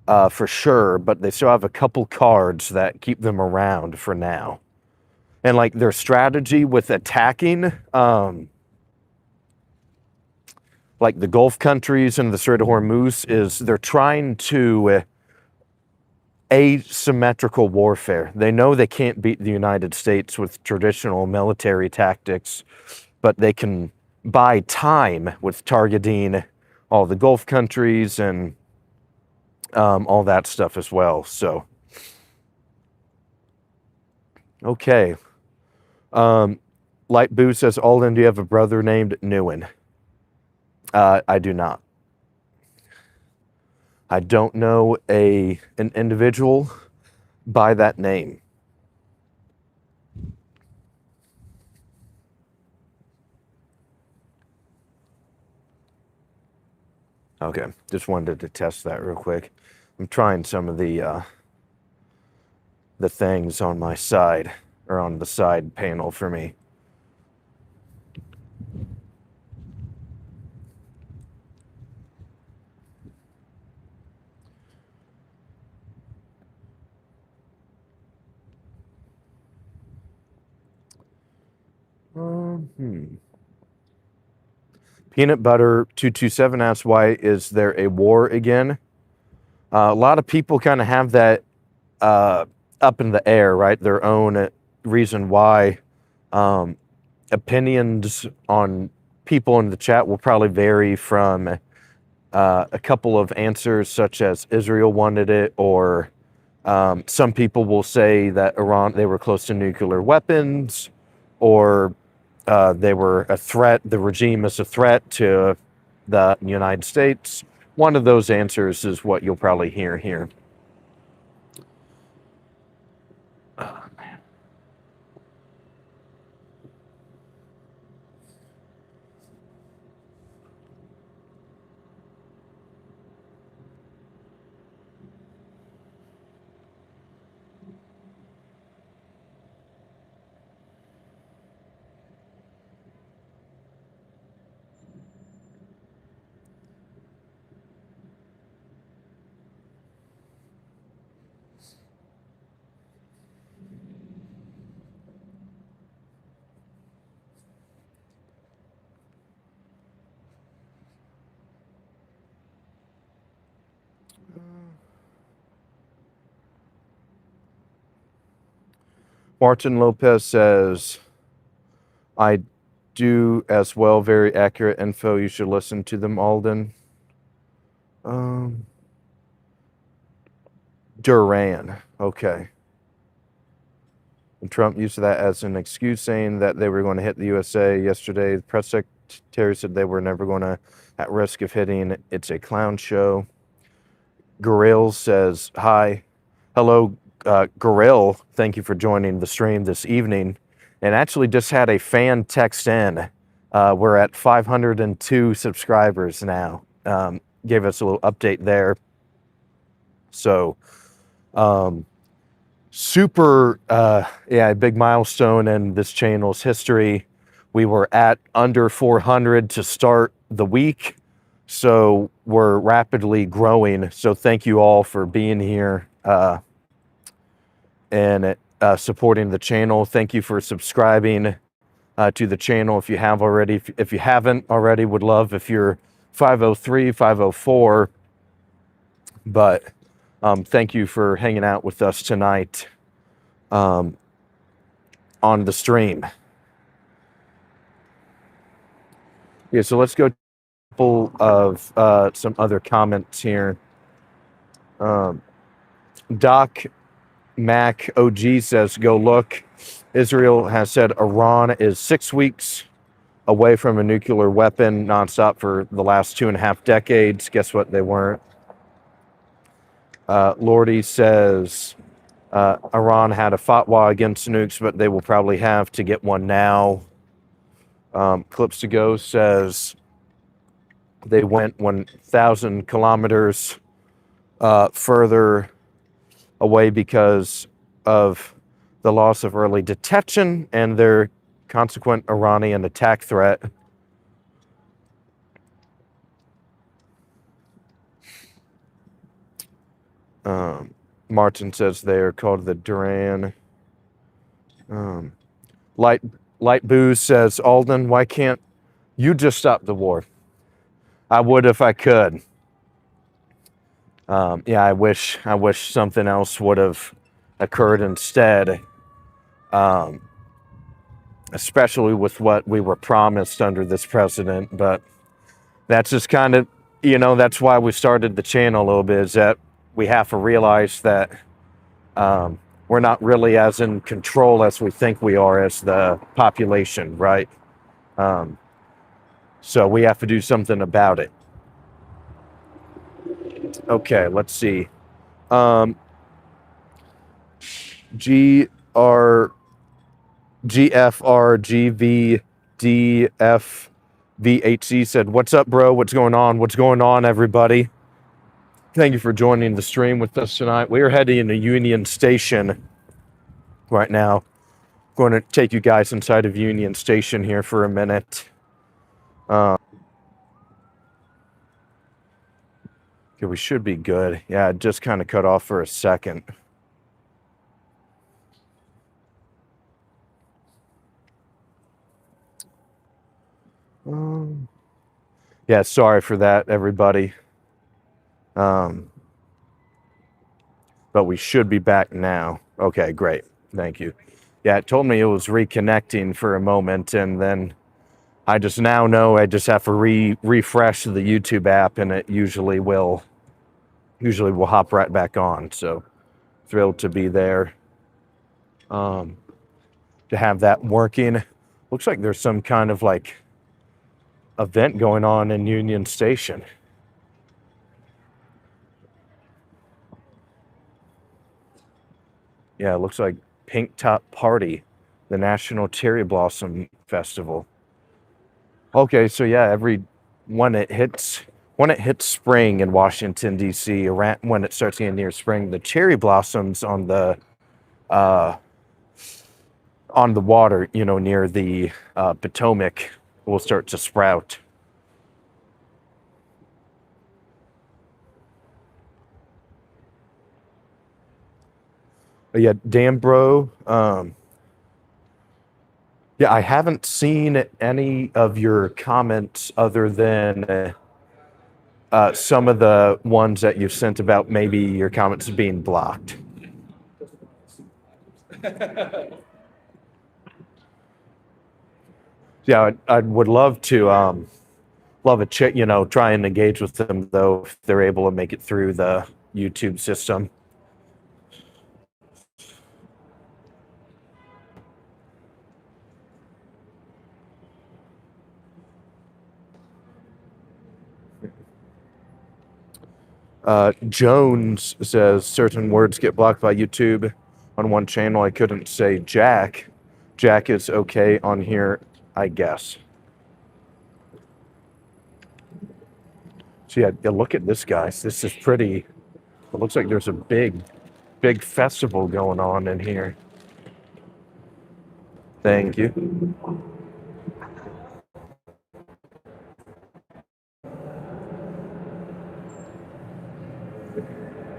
for sure, but they still have a couple cards that keep them around for now. And like their strategy with attacking, like the Gulf countries and the Strait of Hormuz, is they're trying to asymmetrical warfare. They know they can't beat the United States with traditional military tactics, but they can buy time with targeting all the Gulf countries and all that stuff as well. So, okay. Light Boo says, Aulden, do you have a brother named Newen? I do not. I don't know an individual by that name. Okay, just wanted to test that real quick. I'm trying some of the things on my side, or on the side panel for me. Peanut Butter 227 asks, why is there a war again? A lot of people kind of have that up in the air, right? Their own reason why. Opinions on people in the chat will probably vary from a couple of answers, such as Israel wanted it, or some people will say that Iran, they were close to nuclear weapons, or they were a threat, the regime is a threat to the United States. One of those answers is what you'll probably hear here. Martin Lopez says, I do as well. Very accurate info. You should listen to them, Aulden. Duran. Okay. And Trump used that as an excuse, saying that they were going to hit the USA yesterday. The press secretary said they were never going to, at risk of hitting. It's a clown show. Goril says, hi. Hello, Goril. Thank you for joining the stream this evening. And actually just had a fan text in. We're at 502 subscribers now. Gave us a little update there. So, super, yeah, big milestone in this channel's history. We were at under 400 to start the week. So we're rapidly growing. So thank you all for being here and supporting the channel. Thank you for subscribing to the channel if you have already. If you haven't already, would love if you're 503, 504. But thank you for hanging out with us tonight on the stream. Yeah, so let's go full of some other comments here. Doc Mac OG says, go look. Israel has said Iran is 6 weeks away from a nuclear weapon nonstop for the last 2.5 decades. Guess what? They weren't. Lordy says Iran had a fatwa against nukes, but they will probably have to get one now. Clips to Go says they went 1,000 kilometers further away because of the loss of early detection and their consequent Iranian attack threat. Martin says they're called the Duran. Light Booze says, Aulden, why can't you just stop the war? I would if I could. Yeah, I wish something else would have occurred instead. Especially with what we were promised under this president. But that's just kind of, that's why we started the channel a little bit, is that we have to realize that we're not really as in control as we think we are as the population, right? So we have to do something about it. Okay, let's see. GFRGVDFVHC said, what's up, bro? What's going on? What's going on, everybody? Thank you for joining the stream with us tonight. We are heading to Union Station right now. Going to take you guys inside of Union Station here for a minute. Okay, we should be good. Yeah, it just kind of cut off for a second. Yeah, sorry for that, everybody. But we should be back now. Okay, great. Thank you. Yeah, it told me it was reconnecting for a moment, and then I just now know I just have to refresh the YouTube app, and it usually will hop right back on. So thrilled to be there. To have that working. Looks like there's some kind of like event going on in Union Station. Yeah, it looks like Pink Top Party, the National Cherry Blossom Festival. Okay, so yeah, when it hits spring in Washington D.C., around when it starts getting near spring, the cherry blossoms on the water, near the Potomac, will start to sprout. But yeah, damn, bro. Yeah, I haven't seen any of your comments other than some of the ones that you've sent about maybe your comments being blocked. Yeah, I would love to try and engage with them, though, if they're able to make it through the YouTube system. Jones says certain words get blocked by YouTube. On one channel, I couldn't say Jack. Jack is okay on here, I guess. So yeah, look at this, guys. This is pretty. It looks like there's a big festival going on in here. Thank you.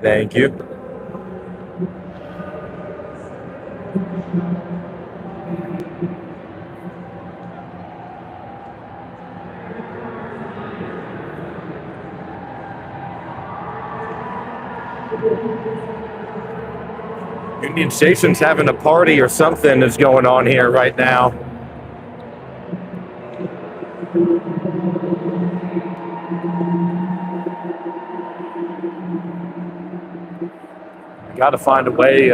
Thank you. Union Station's having a party or something is going on here right now. Gotta find a way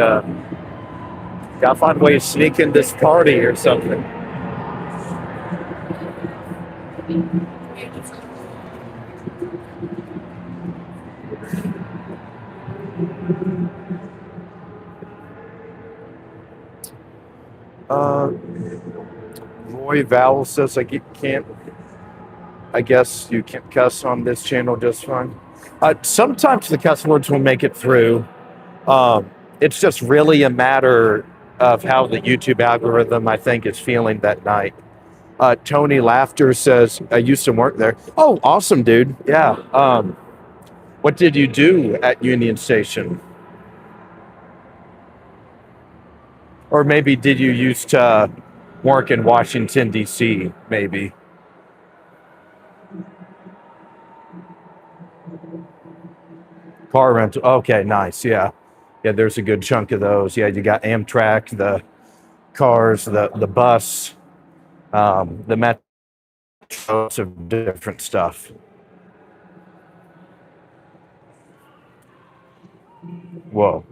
to sneak in this party or something. Uh, Roy Vowell says can't. I guess you can cuss on this channel just fine. Sometimes the cuss words will make it through. It's just really a matter of how the YouTube algorithm, I think, is feeling that night. Tony Laughter says, I used to work there. Oh, awesome, dude. Yeah. What did you do at Union Station? Or maybe did you used to work in Washington, D.C., maybe? Car rental. Okay, nice. Yeah. Yeah, there's a good chunk of those. Yeah, you got Amtrak, the cars, the bus, the metro, of different stuff. Whoa.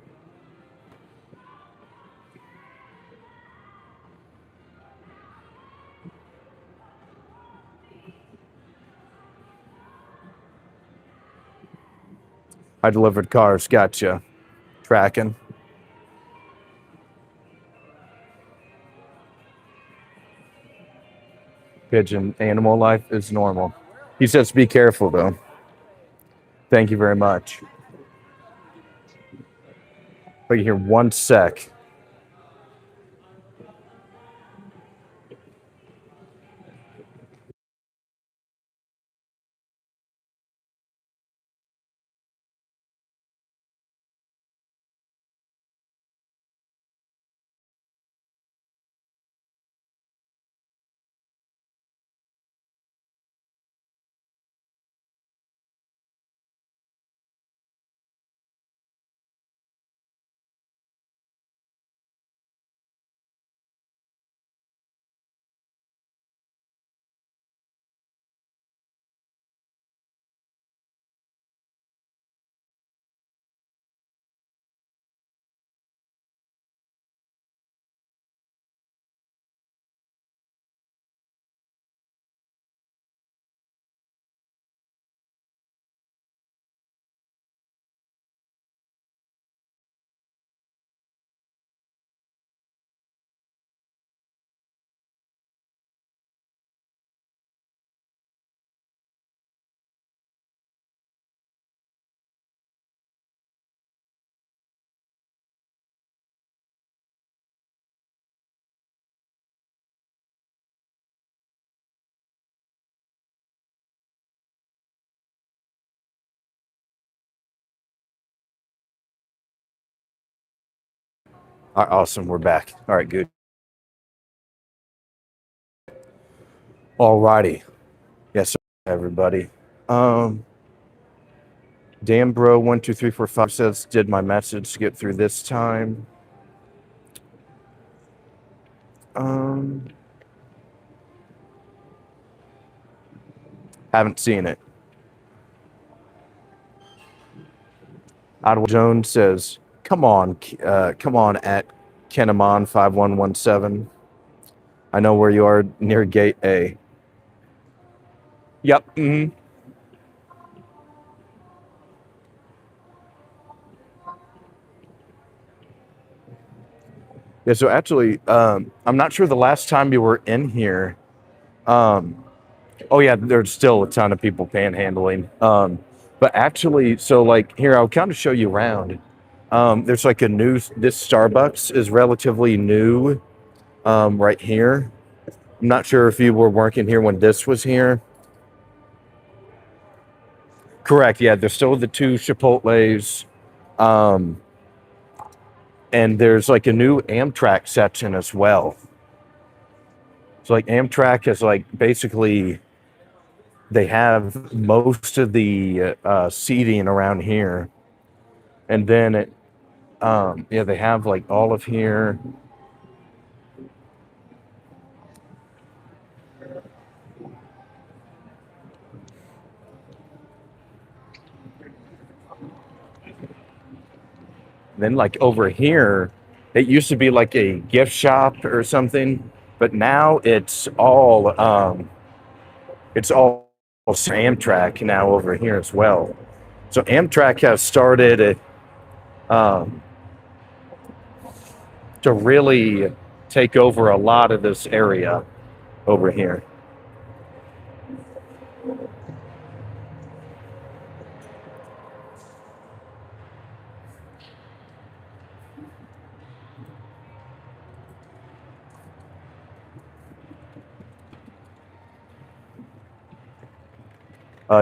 I delivered cars. Gotcha. Tracking. Pigeon animal life is normal. He says, be careful, though. Thank you very much. Wait here 1 sec. All right, awesome. We're back. All right, good. All righty. Yes, everybody. Dan Bro 12345 says, did my message get through this time? Haven't seen it. Ottawa Jones says, come on at Kenamon 5117. I know where you are near gate A. Yep. Mm-hmm. Yeah, so actually, I'm not sure the last time you were in here. Oh yeah, there's still a ton of people panhandling. But actually, so like here, I'll kind of show you around. There's like this Starbucks is relatively new, right here. I'm not sure if you were working here when this was here. Correct. Yeah, there's still the two Chipotles. Um, and there's like a new Amtrak section as well. So like Amtrak is like basically they have most of the seating around here, and then yeah, they have like all of here. Then like over here, it used to be like a gift shop or something, but now it's all Amtrak now over here as well. So Amtrak has started um, to really take over a lot of this area over here.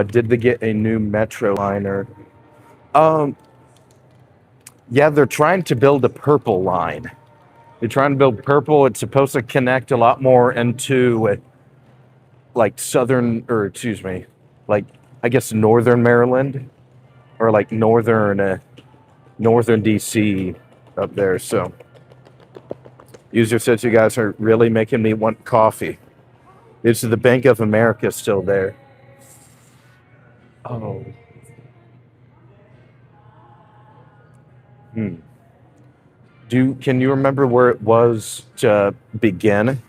Did they get a new metro liner? Um, yeah, they're trying to build a purple line. They're trying to build purple. It's supposed to connect a lot more into like southern, or excuse me, like I guess northern Maryland, or like northern DC up there. So, user says you guys are really making me want coffee. Is the Bank of America still there? Oh. Hmm. Can you remember where it was to begin?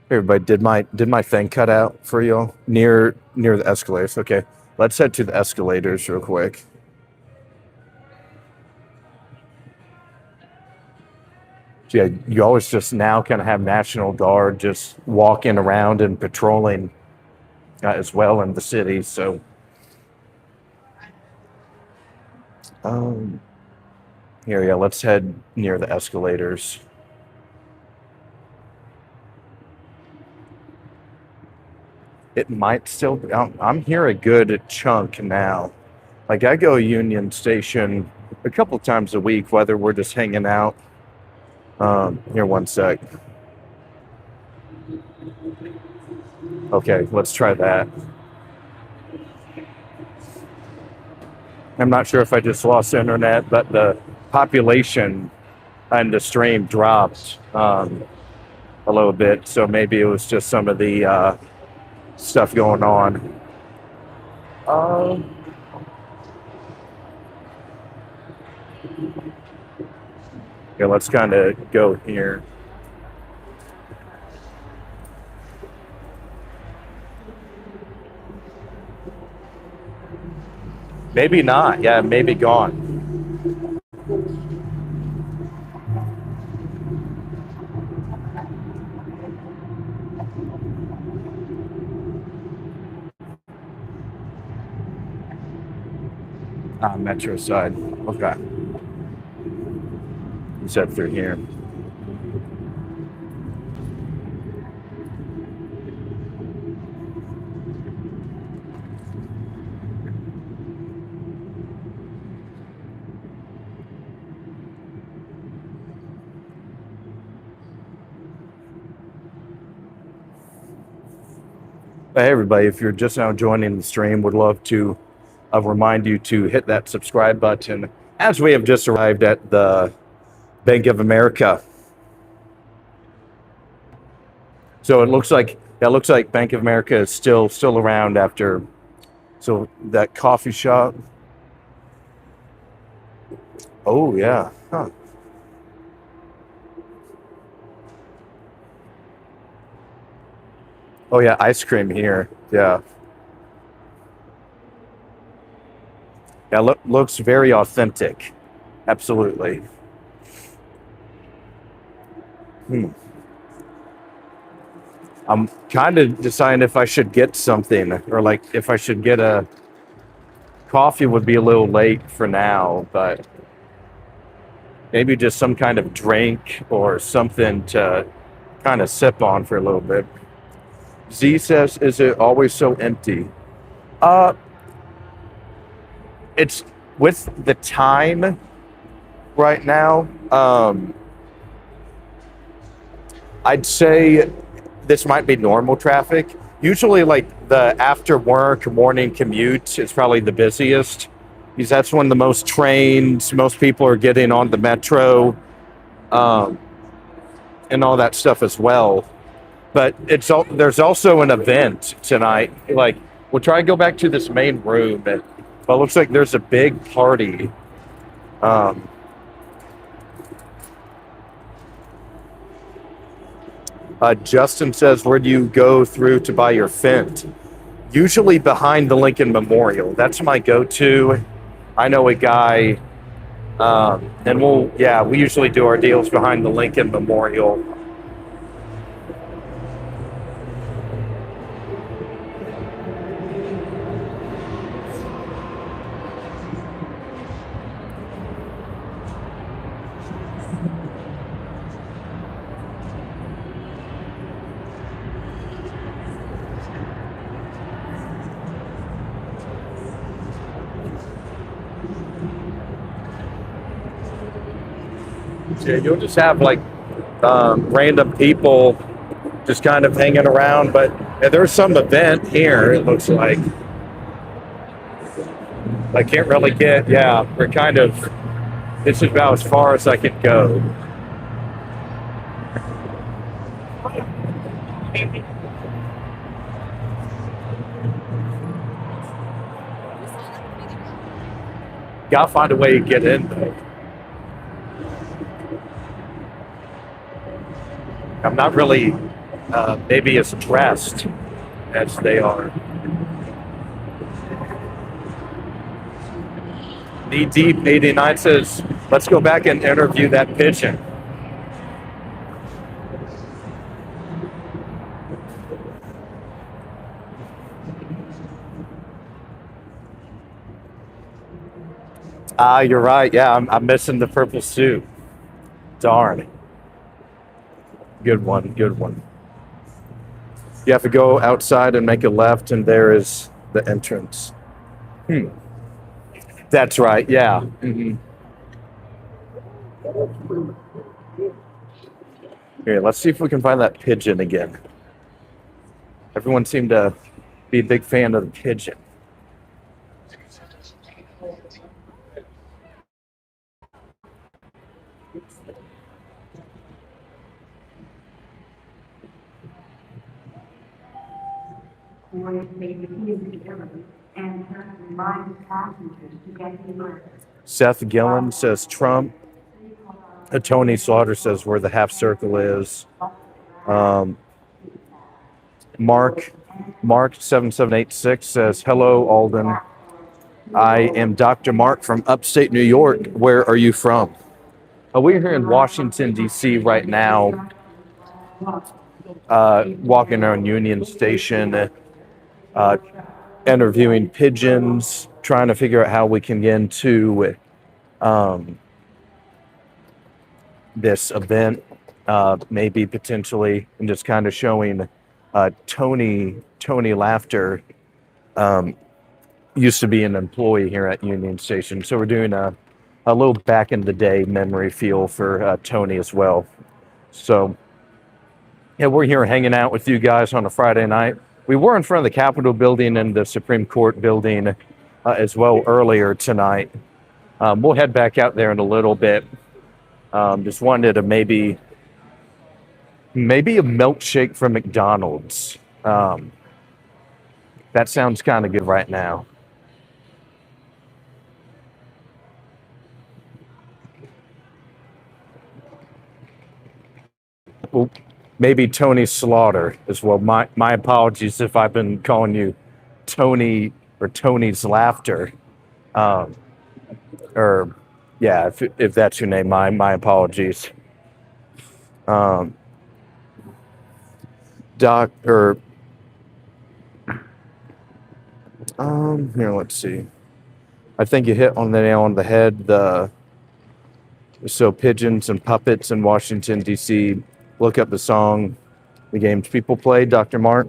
Hey, everybody, did my thing cut out for y'all near the escalators? Okay, let's head to the escalators real quick. So yeah, you always just now kind of have National Guard just walking around and patrolling as well in the city. So, here, yeah, let's head near the escalators. It might still be, I'm here a good chunk now. Like I go Union Station a couple times a week, whether we're just hanging out. Here, one sec. Okay, let's try that. I'm not sure if I just lost internet, but the population and the stream dropped a little bit. So maybe it was just some of the stuff going on. Yeah, let's kind of go here. Maybe not. Yeah, maybe gone. Metro side. Okay. You said through here. Hey everybody, if you're just now joining the stream, would love to remind you to hit that subscribe button as we have just arrived at the Bank of America. So it looks like Bank of America is still around after. So that coffee shop. Oh yeah. Huh. Oh yeah, ice cream here. Yeah. Yeah, looks very authentic. Absolutely. I'm kind of deciding if I should get something, or like if I should get a coffee. Would be a little late for now, but maybe just some kind of drink or something to kind of sip on for a little bit. Z says, is it always so empty? It's with the time right now. I'd say this might be normal traffic. Usually, like the after work morning commute is probably the busiest, because that's when the most trains, most people are getting on the metro, and all that stuff as well. But there's also an event tonight. Like, we'll try to go back to this main room, but it looks like there's a big party. Justin says, where do you go through to buy your Fent? Usually behind the Lincoln Memorial. That's my go-to. I know a guy, and we usually do our deals behind the Lincoln Memorial. Yeah, you'll just have like random people just kind of hanging around, but there's some event here, it looks like. I can't really get, we're kind of, this is about as far as I can go. Gotta find a way to get in though. I'm not really maybe as dressed as they are. Knee Deep 89 says, let's go back and interview that pigeon. You're right. Yeah, I'm missing the purple suit. Darn. Good one. Good one. You have to go outside and make a left, and there is the entrance. That's right. Yeah. Mm-hmm. Here, let's see if we can find that pigeon again. Everyone seemed to be a big fan of the pigeon. Seth Gillen says Trump. Tony Slaughter says where the half circle is. Mark 7786 says hello Aulden. I am Dr. Mark from upstate New York. Where are you from? We're here in Washington D.C. right now. Walking around Union Station, interviewing pigeons, trying to figure out how we can get into this event, maybe potentially, and just kind of showing Tony Laughter used to be an employee here at Union Station, so we're doing a little back in the day memory feel for Tony as well. So yeah, we're here hanging out with you guys on a Friday night. We were in front of the Capitol building and the Supreme Court building as well earlier tonight. We'll head back out there in a little bit. Just wanted to maybe a milkshake from McDonald's. That sounds kind of good right now. Well, maybe Tony Slaughter as well. My apologies if I've been calling you Tony or Tony's Laughter. If that's your name, my apologies. Here, let's see. I think you hit on the nail on the head. So pigeons and puppets in Washington, D.C. Look up the song, the games people play, Dr. Mark.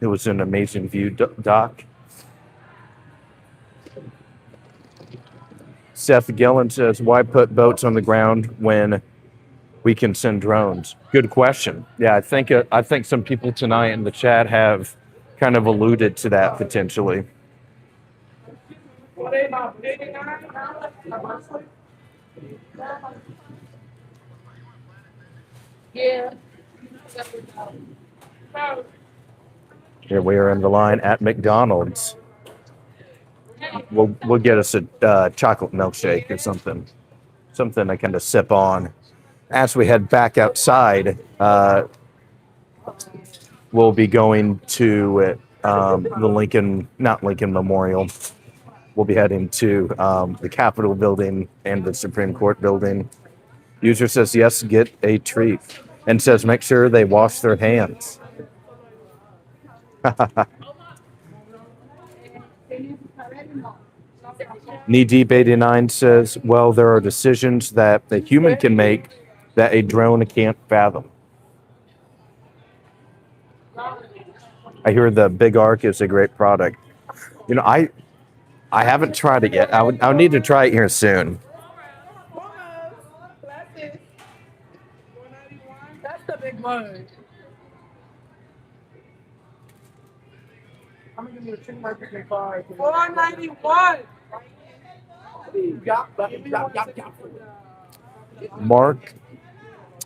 It was an amazing view, Doc. Seth Gillen says, why put boats on the ground when we can send drones? Good question. Yeah, I think some people tonight in the chat have kind of alluded to that potentially. Yeah. Here we are in the line at McDonald's. We'll get us a chocolate milkshake or something to kind of sip on as we head back outside we'll be going to the not Lincoln Memorial. We'll be heading to the Capitol building and the Supreme Court building. User says, yes, get a treat. And says, make sure they wash their hands. Knee Deep 89 says, well, there are decisions that a human can make that a drone can't fathom. I hear the Big Arc is a great product. You know, I haven't tried it yet. I would need to try it here soon. That's the big one. I'm gonna give you a chicken market in $4.91.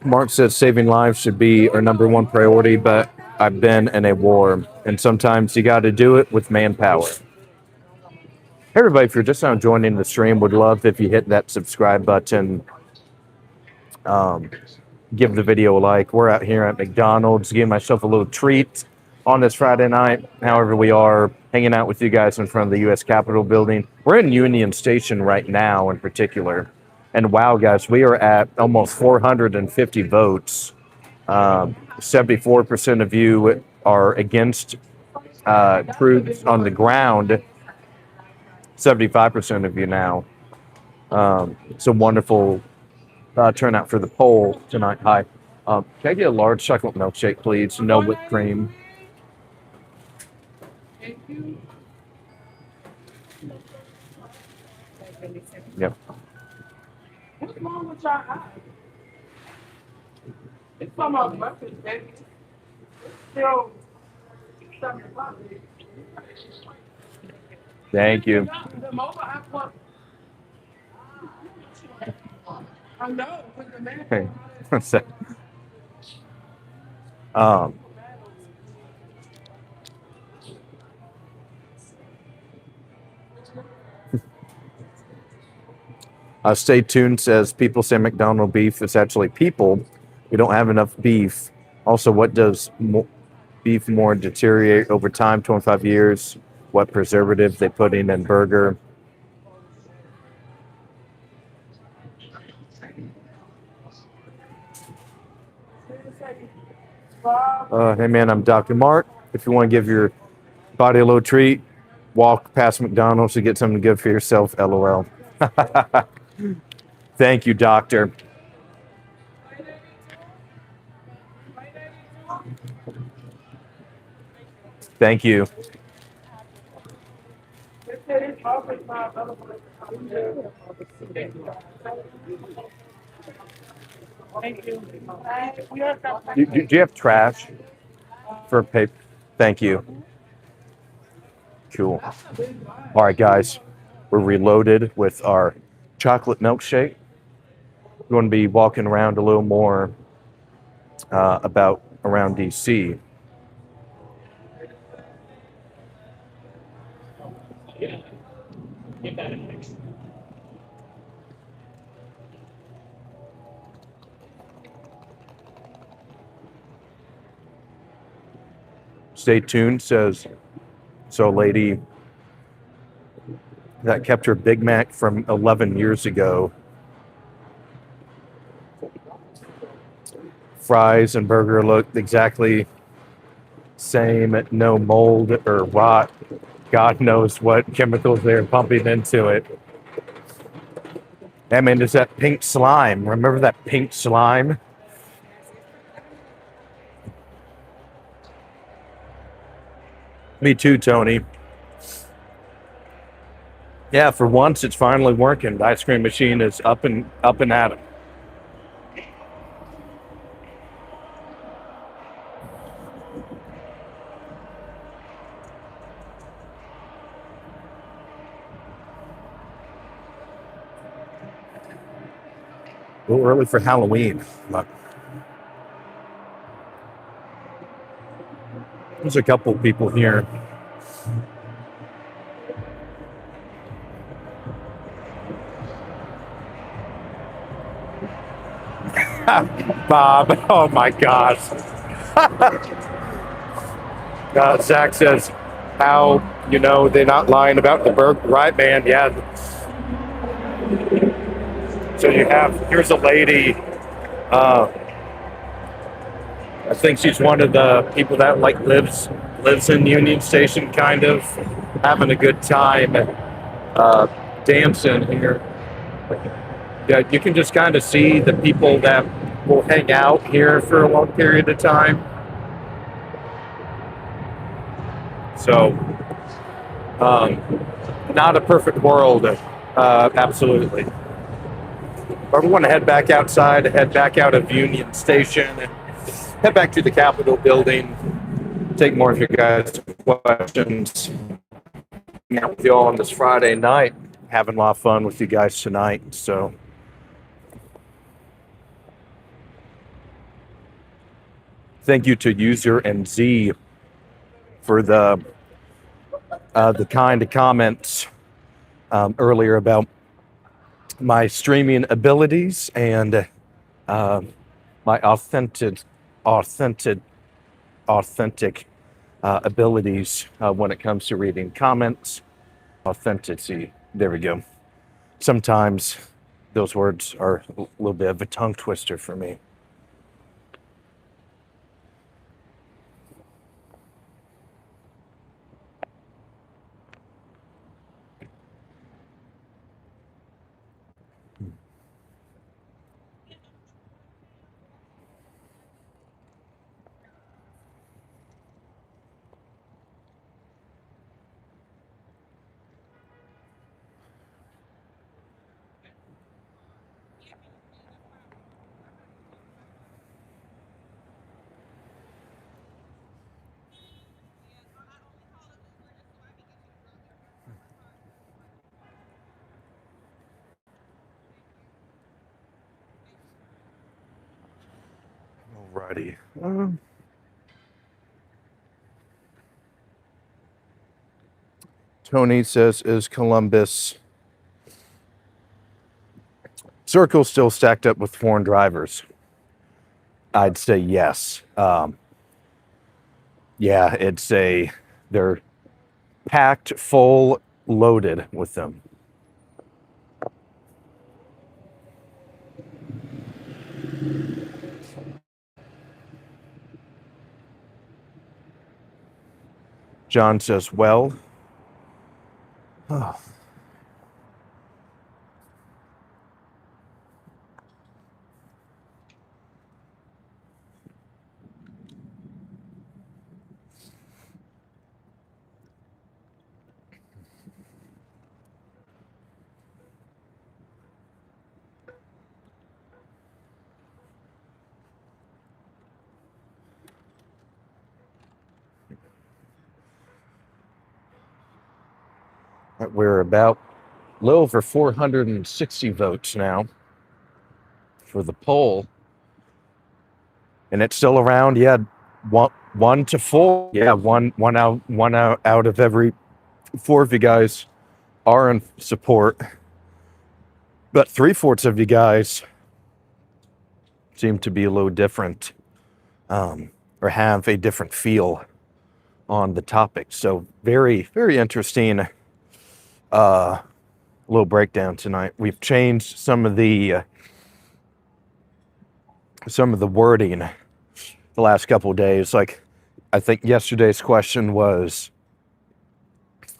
Mark says saving lives should be our number one priority, but I've been in a war, and sometimes you got to do it with manpower. Hey everybody, if you're just now joining the stream, would love if you hit that subscribe button. Give the video a like. We're out here at McDonald's, giving myself a little treat on this Friday night. However, we are hanging out with you guys in front of the U.S. Capitol building. We're in Union Station right now in particular. And wow, guys, we are at almost 450 votes. 74% of you are against troops on the ground. 75% of you now. It's a wonderful turnout for the poll tonight. Hi. Can I get a large chocolate milkshake, please? No whipped cream. Thank you. Yep. What's wrong with your eye? It's from our breakfast, baby. It's still 7 o'clock. Thank you. The mobile app was. I know, because the man. Hey, one sec. Stay tuned says people say McDonald beef is actually people. We don't have enough beef. Also, what does beef more deteriorate over time? 25 years. What preservative they put in burger? Hey man, I'm Dr. Mark. If you want to give your body a little treat, walk past McDonald's to get something good for yourself. LOL. Thank you, doctor. Thank you. Do you have trash for paper? Thank you. Cool. All right, guys. We're reloaded with our chocolate milkshake. We're going to be walking around a little more around DC. Stay tuned says, so a lady that kept her Big Mac from 11 years ago. Fries and burger look exactly same, no mold or rot. God knows what chemicals they're pumping into it. I mean, there's that pink slime. Remember that pink slime? Me too, Tony. Yeah, for once it's finally working. The ice cream machine is up and at 'em. A little early for Halloween, but there's a couple people here. Bob, oh my gosh. Zach says, how, they're not lying about the burger. Right, man, yeah. So here's a lady, I think she's one of the people that lives in Union Station, kind of having a good time dancing here. Yeah, you can just kind of see the people that will hang out here for a long period of time. So, not a perfect world, absolutely. But we want to head back outside, head back out of Union Station, and head back to the Capitol building, take more of your guys' questions. Hang out with you all on this Friday night, having a lot of fun with you guys tonight. So, thank you to User and Z for the kind of comments earlier about my streaming abilities and my authentic abilities when it comes to reading comments. Authenticity. There we go. Sometimes those words are a little bit of a tongue twister for me. Alrighty. Tony says, is Columbus Circle still stacked up with foreign drivers? I'd say yes. Yeah, they're packed, full, loaded with them. John says, well, we're about a little over 460 votes now for the poll. And it's still around, one to four. Yeah, one out of every four of you guys are in support. But 3/4 of you guys seem to be a little different, or have a different feel on the topic. So very, very interesting little breakdown tonight. We've changed some of the wording the last couple of days. Like, I think yesterday's question was,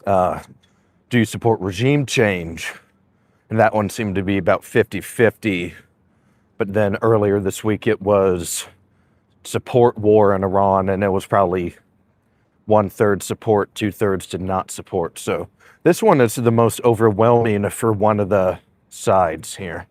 do you support regime change? And that one seemed to be about 50-50. But then earlier this week it was support war in Iran, and it was probably 1/3 support, 2/3 did not support. So this one is the most overwhelming for one of the sides here.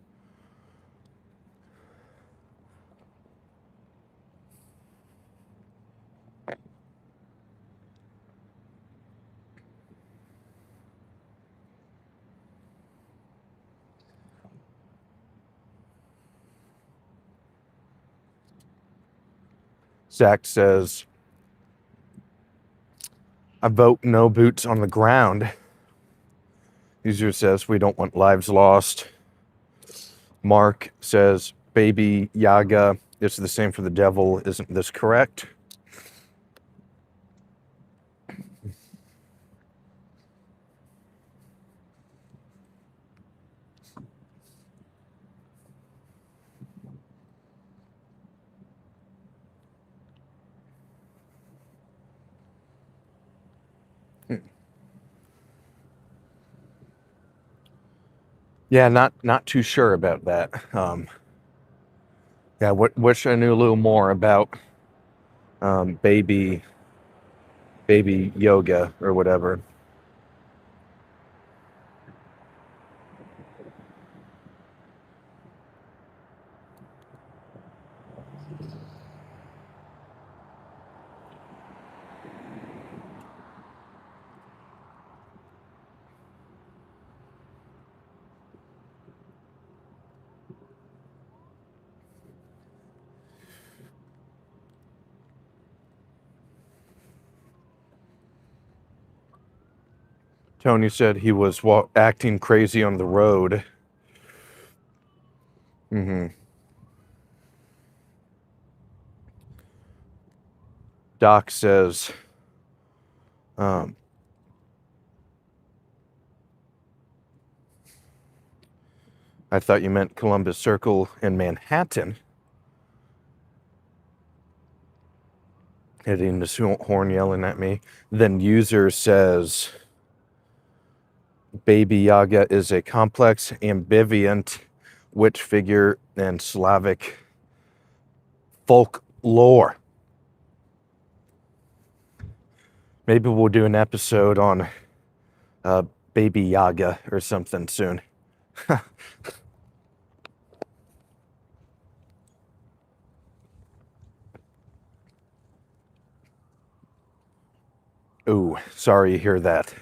Zach says, I vote no boots on the ground. User says, we don't want lives lost. Mark says, Baby Yaga is the same for the devil. Isn't this correct? Yeah, not too sure about that. Yeah, wish I knew a little more about baby yoga or whatever. Tony said he was acting crazy on the road. Hmm. Doc says, um, I thought you meant Columbus Circle in Manhattan. Hitting the horn, yelling at me. Then user says, Baby Yaga is a complex, ambivalent witch figure in Slavic folklore. Maybe we'll do an episode on Baby Yaga or something soon. Ooh, sorry you hear that.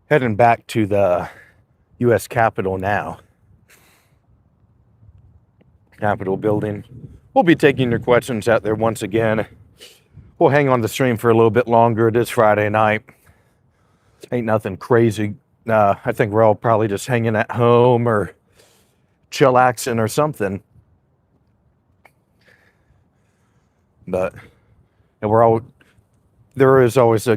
Heading back to the U.S. Capitol now. Capitol building. We'll be taking your questions out there once again. We'll hang on the stream for a little bit longer. It is Friday night. Ain't nothing crazy. I think we're all probably just hanging at home or chillaxing or something. But there is always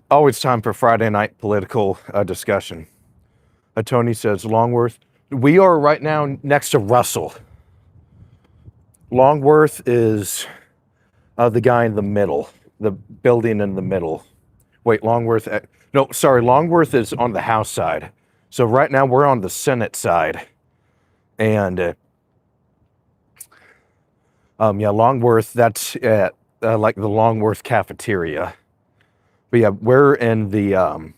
always time for Friday night political discussion. Tony says Longworth. We are right now next to Russell. Longworth is the guy in the middle, the building in the middle. Wait, Longworth. No, sorry, Longworth is on the House side. So right now we're on the Senate side, and yeah, Longworth. That's at like the Longworth cafeteria. But yeah, we're in the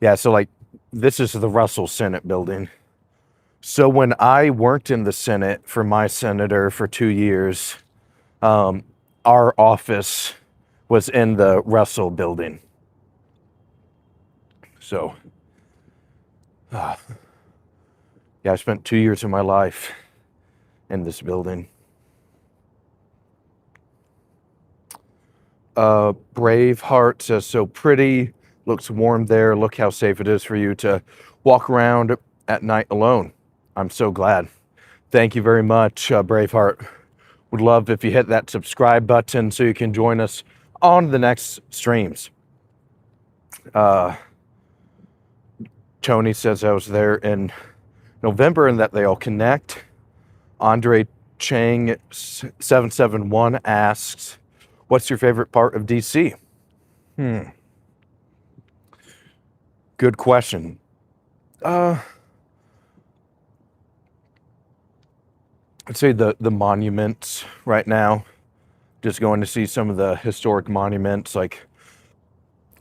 yeah. So like this is the Russell Senate building. So when I worked in the Senate for my senator for 2 years, our office was in the Russell building. So, yeah, I spent 2 years of my life in this building. Braveheart says, so pretty, looks warm there. Look how safe it is for you to walk around at night alone. I'm so glad. Thank you very much, Braveheart. Would love if you hit that subscribe button so you can join us on the next streams. Tony says I was there in November and that they all connect. Andre Chang 771 asks, what's your favorite part of DC? Good question. I'd say the monuments right now. Just going to see some of the historic monuments like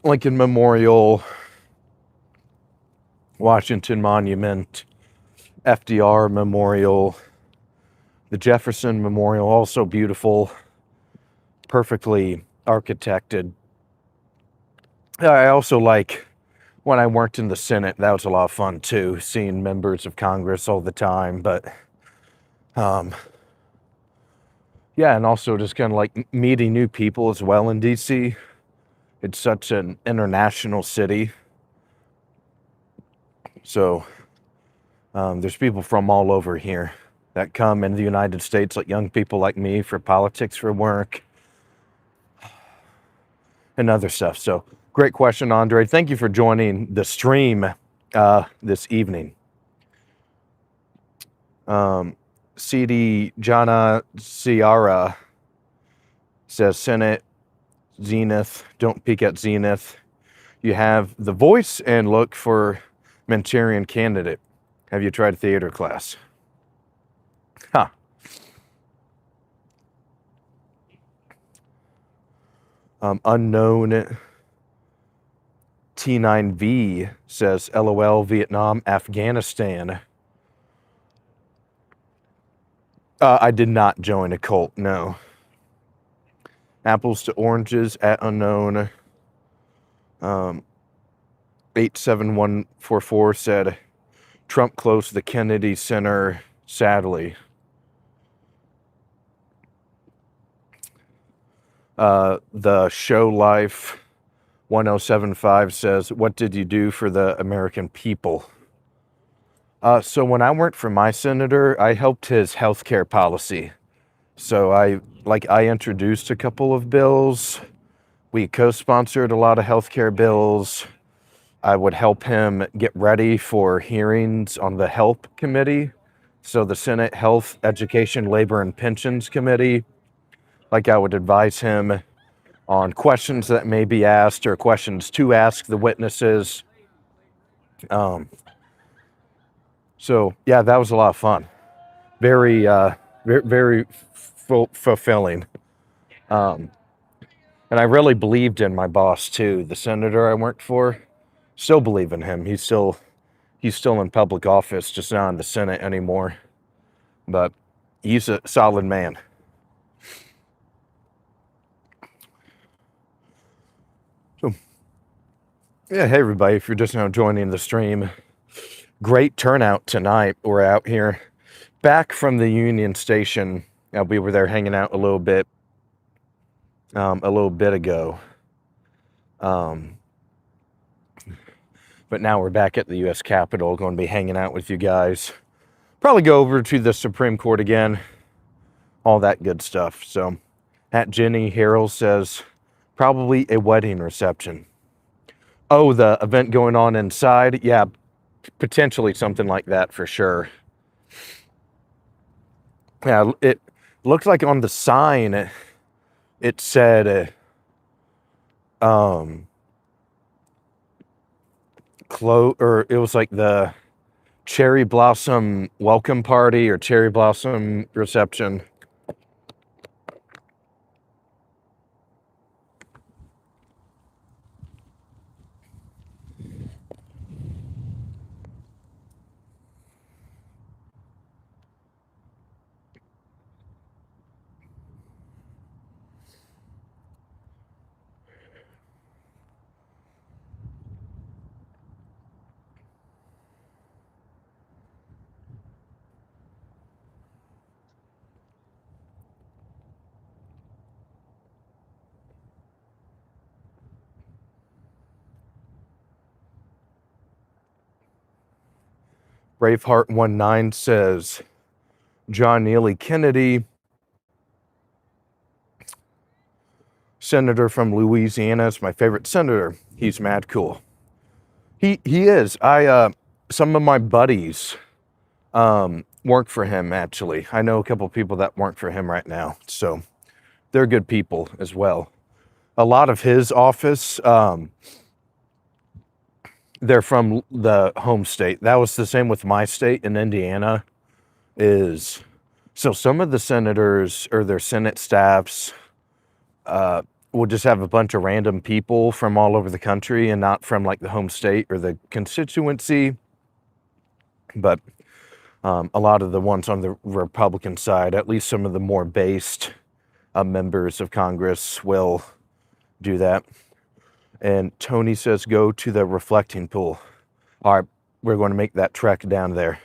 Lincoln Memorial, Washington Monument, FDR Memorial, the Jefferson Memorial, also beautiful, perfectly architected. I also like when I worked in the Senate, that was a lot of fun too, seeing members of Congress all the time. But yeah, and also just kind of like meeting new people as well in DC. It's such an international city. So there's people from all over here that come in the United States, like young people like me, for politics, for work, and other stuff. So Great question, Andre. Thank you for joining the stream this evening. CD Jana Ciara says Senate, Zenith, don't peek at Zenith. You have the voice and look for Manchurian Candidate. Have you tried theater class? Huh. Unknown T9V says LOL Vietnam, Afghanistan. I did not join a cult, no. Apples to oranges at unknown. 87144 said Trump closed the Kennedy Center, sadly. The show life 1075 says, what did you do for the American people? So when I worked for my senator, I helped his healthcare policy. So I introduced a couple of bills. We co-sponsored a lot of healthcare bills. I would help him get ready for hearings on the HELP committee. So the Senate Health, Education, Labor, and Pensions Committee. Like I would advise him on questions that may be asked or questions to ask the witnesses. So yeah, that was a lot of fun. Very fulfilling. And I really believed in my boss too, the senator I worked for. Still believe in him. He's still in public office, just not in the Senate anymore. But he's a solid man. So, yeah, hey everybody, if you're just now joining the stream, great turnout tonight. We're out here back from the Union Station. We were there hanging out a little bit ago. But now we're back at the U.S. Capitol, going to be hanging out with you guys. Probably go over to the Supreme Court again. All that good stuff. So, at Jenny Harrell says, probably a wedding reception. Oh, the event going on inside? Yeah, potentially something like that for sure. Yeah, it looked like on the sign it said or it was like the cherry blossom welcome party or cherry blossom reception. Braveheart 19 says John Neely Kennedy, senator from Louisiana, is my favorite senator. He's mad cool. He is. Some of my buddies work for him, actually. I know a couple of people that work for him right now, so they're good people as well. A lot of his office, they're from the home state. That was the same with my state in Indiana. So some of the senators or their Senate staffs will just have a bunch of random people from all over the country and not from like the home state or the constituency. But a lot of the ones on the Republican side, at least some of the more based members of Congress will do that. And Tony says, go to the reflecting pool. All right, we're going to make that trek down there.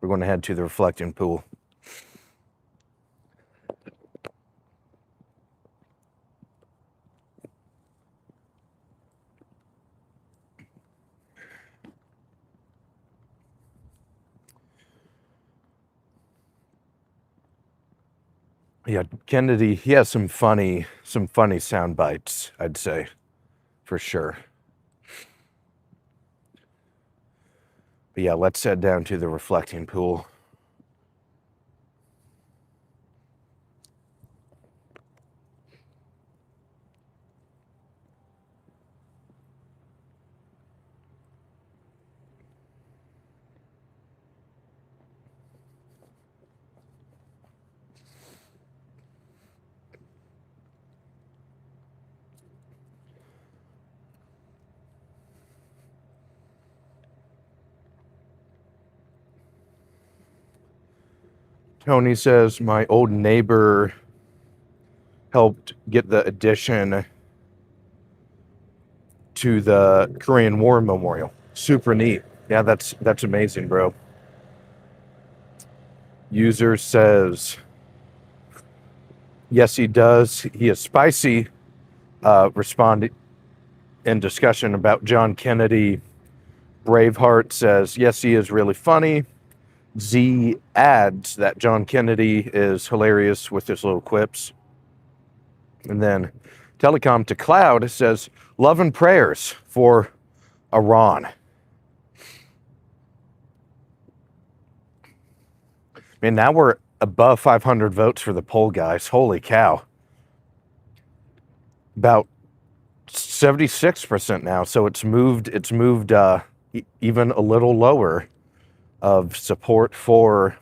We're going to head to the reflecting pool. Yeah, Kennedy, he has some funny sound bites, I'd say. for sure. But yeah, let's head down to the reflecting pool. Tony says my old neighbor helped get the addition to the Korean War Memorial. Super neat. Yeah, that's amazing, bro. User says, yes, he does. He is spicy. Responding in discussion about John Kennedy. Braveheart says, yes, he is really funny. Z adds that John Kennedy is hilarious with his little quips. And then Telecom to Cloud says, love and prayers for Iran. Man, now we're above 500 votes for the poll, guys. Holy cow. About 76% now. So it's moved even a little lower of support for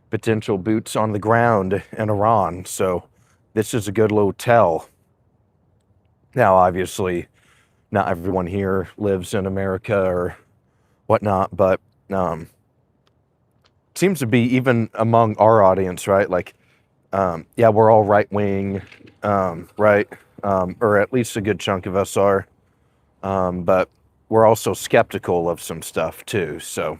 potential boots on the ground in Iran. So this is a good little tell. Now, obviously, not everyone here lives in America or whatnot, but it seems to be even among our audience, right? Like, yeah, we're all right wing, right? Or at least a good chunk of us are. But we're also skeptical of some stuff too. So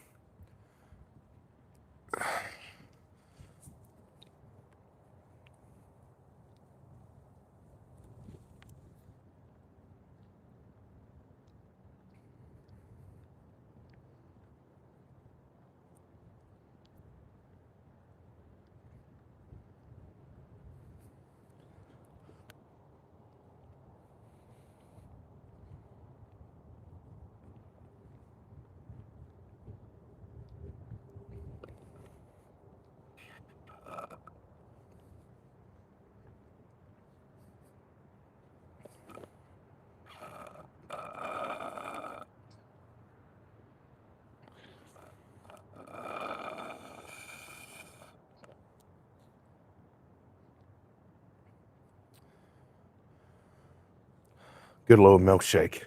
good little milkshake.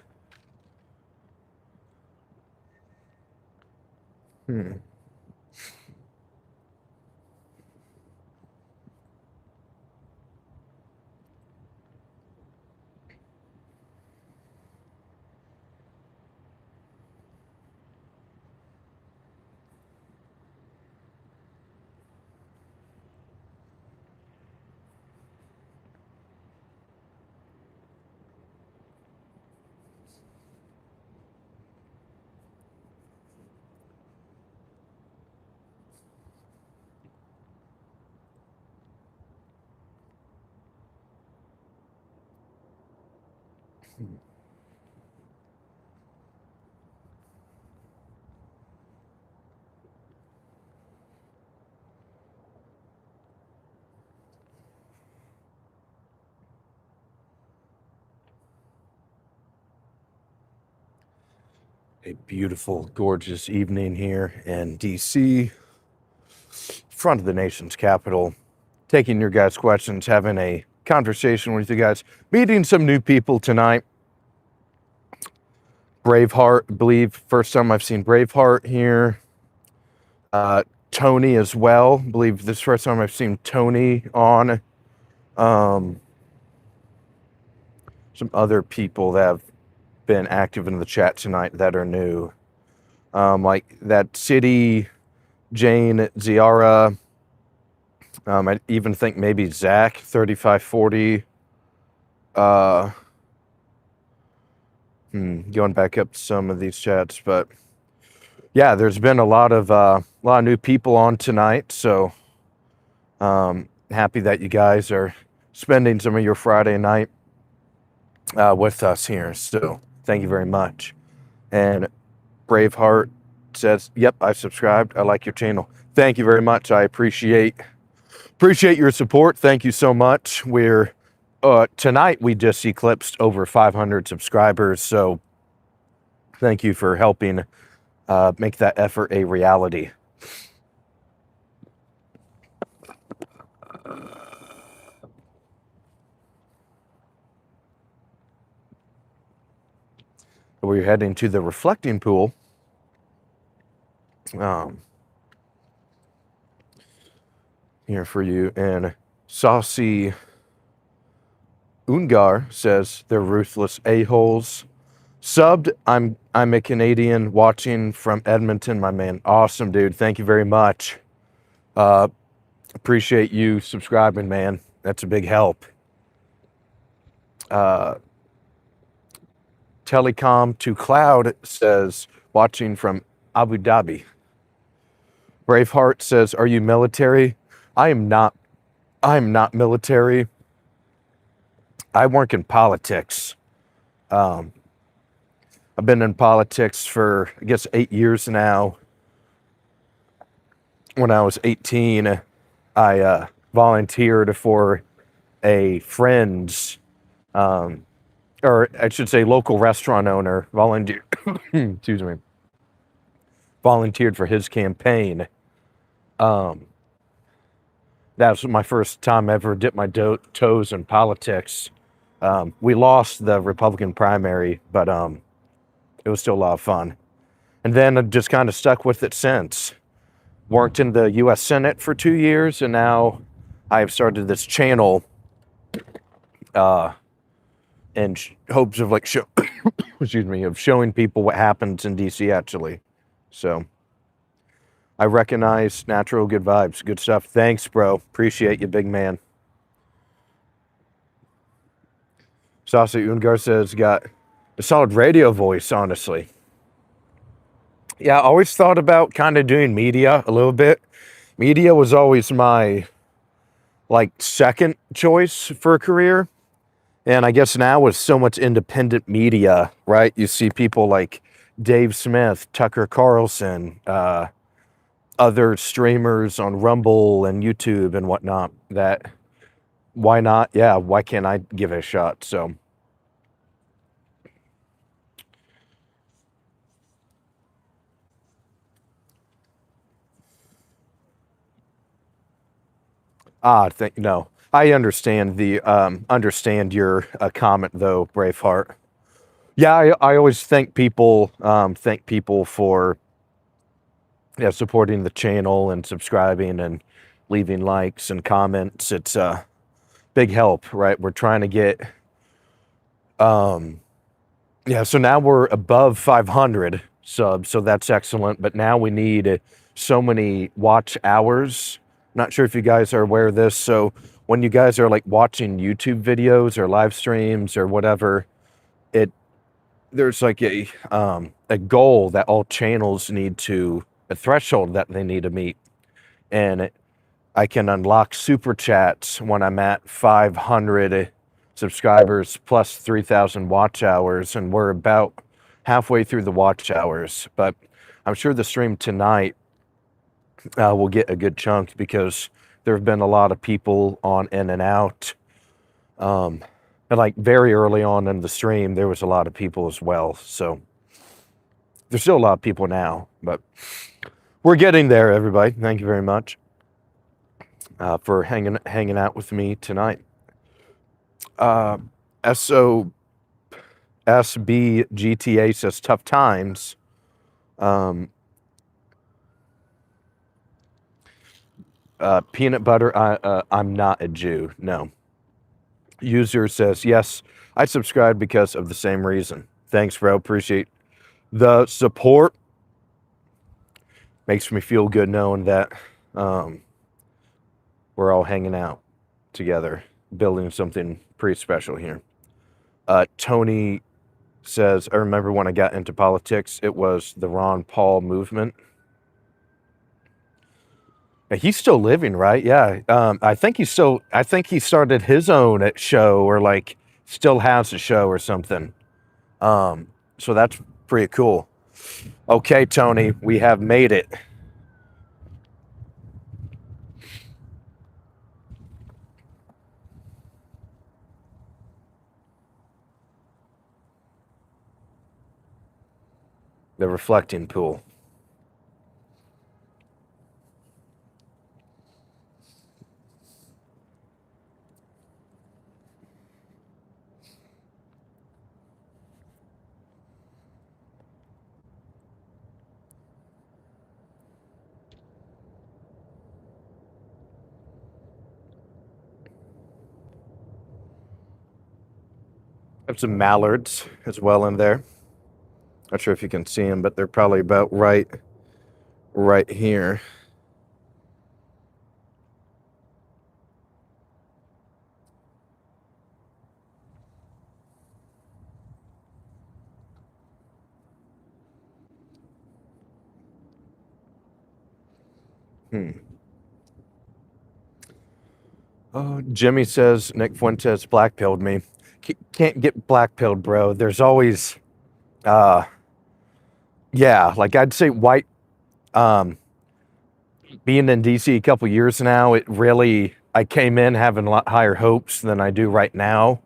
A beautiful, gorgeous evening here in DC, front of the nation's capital, taking your guys' questions, having a conversation with you guys, meeting some new people tonight. Braveheart, I believe, first time I've seen Braveheart here. Tony as well, I believe this first time I've seen Tony on. Some other people that have been active in the chat tonight that are new. Like that City, Jane, Ziara. I even think maybe Zach, 3540. Going back up to some of these chats, but yeah, there's been a lot of new people on tonight. So happy that you guys are spending some of your Friday night with us here. So thank you very much. And Braveheart says, "Yep, I subscribed. I like your channel. Thank you very much. I appreciate your support. Thank you so much. We're tonight we just eclipsed over 500 subscribers. So thank you for helping make that effort a reality." We're heading to the reflecting pool. Here for you. And Saucy Ungar says they're ruthless a-holes. Subbed. I'm a Canadian watching from Edmonton, my man. Awesome, dude. Thank you very much. Appreciate you subscribing, man. That's a big help. Telecom to Cloud says watching from Abu Dhabi. Braveheart says, "Are you military?" I am not military. I work in politics. I've been in politics for, I guess, 8 years now. When I was 18, I volunteered for a friend's, or I should say local restaurant owner, excuse me, volunteered for his campaign. That was my first time ever dipped my toes in politics. We lost the Republican primary, but it was still a lot of fun. And then I just kind of stuck with it since. Worked in the U.S. Senate for 2 years, and now I've started this channel in hopes of excuse me, of showing people what happens in D.C. actually. So I recognize natural good vibes, good stuff. Thanks, bro. Appreciate you, big man. Saucy Ungar says, got a solid radio voice, honestly. Yeah, I always thought about kind of doing media a little bit. Media was always my second choice for a career. And I guess now with so much independent media, right? You see people like Dave Smith, Tucker Carlson, other streamers on Rumble and YouTube and whatnot, that why not? Yeah, why can't I give it a shot? So no. I understand understand your comment though, Braveheart. Yeah, I always thank people for supporting the channel and subscribing and leaving likes and comments. It's a big help, right? We're trying to get so now we're above 500 subs, so that's excellent. But now we need so many watch hours. Not sure if you guys are aware of this. So when you guys are watching YouTube videos or live streams or whatever, there's a goal that all channels need to, a threshold that they need to meet. And I can unlock super chats when I'm at 500 subscribers plus 3,000 watch hours, and we're about halfway through the watch hours. But I'm sure the stream tonight will get a good chunk because there have been a lot of people on in and out. And very early on in the stream, there was a lot of people as well. So there's still a lot of people now, but we're getting there, everybody. Thank you very much for hanging out with me tonight. SBGTA says tough times. Peanut butter. I'm not a Jew. No. User says, yes, I subscribed because of the same reason. Thanks, bro. Appreciate the support. Makes me feel good knowing that we're all hanging out together, building something pretty special here. Tony says, I remember when I got into politics, it was the Ron Paul movement. He's still living, right? Yeah. I think he started his own show or still has a show or something. So that's pretty cool. Okay, Tony, we have made it. The reflecting pool. Have some mallards as well in there. Not sure if you can see them, but they're probably about right here. Oh, Jimmy says Nick Fuentes blackpilled me. Can't get blackpilled, bro. There's always, yeah, like I'd say white. Being in DC a couple years now, I came in having a lot higher hopes than I do right now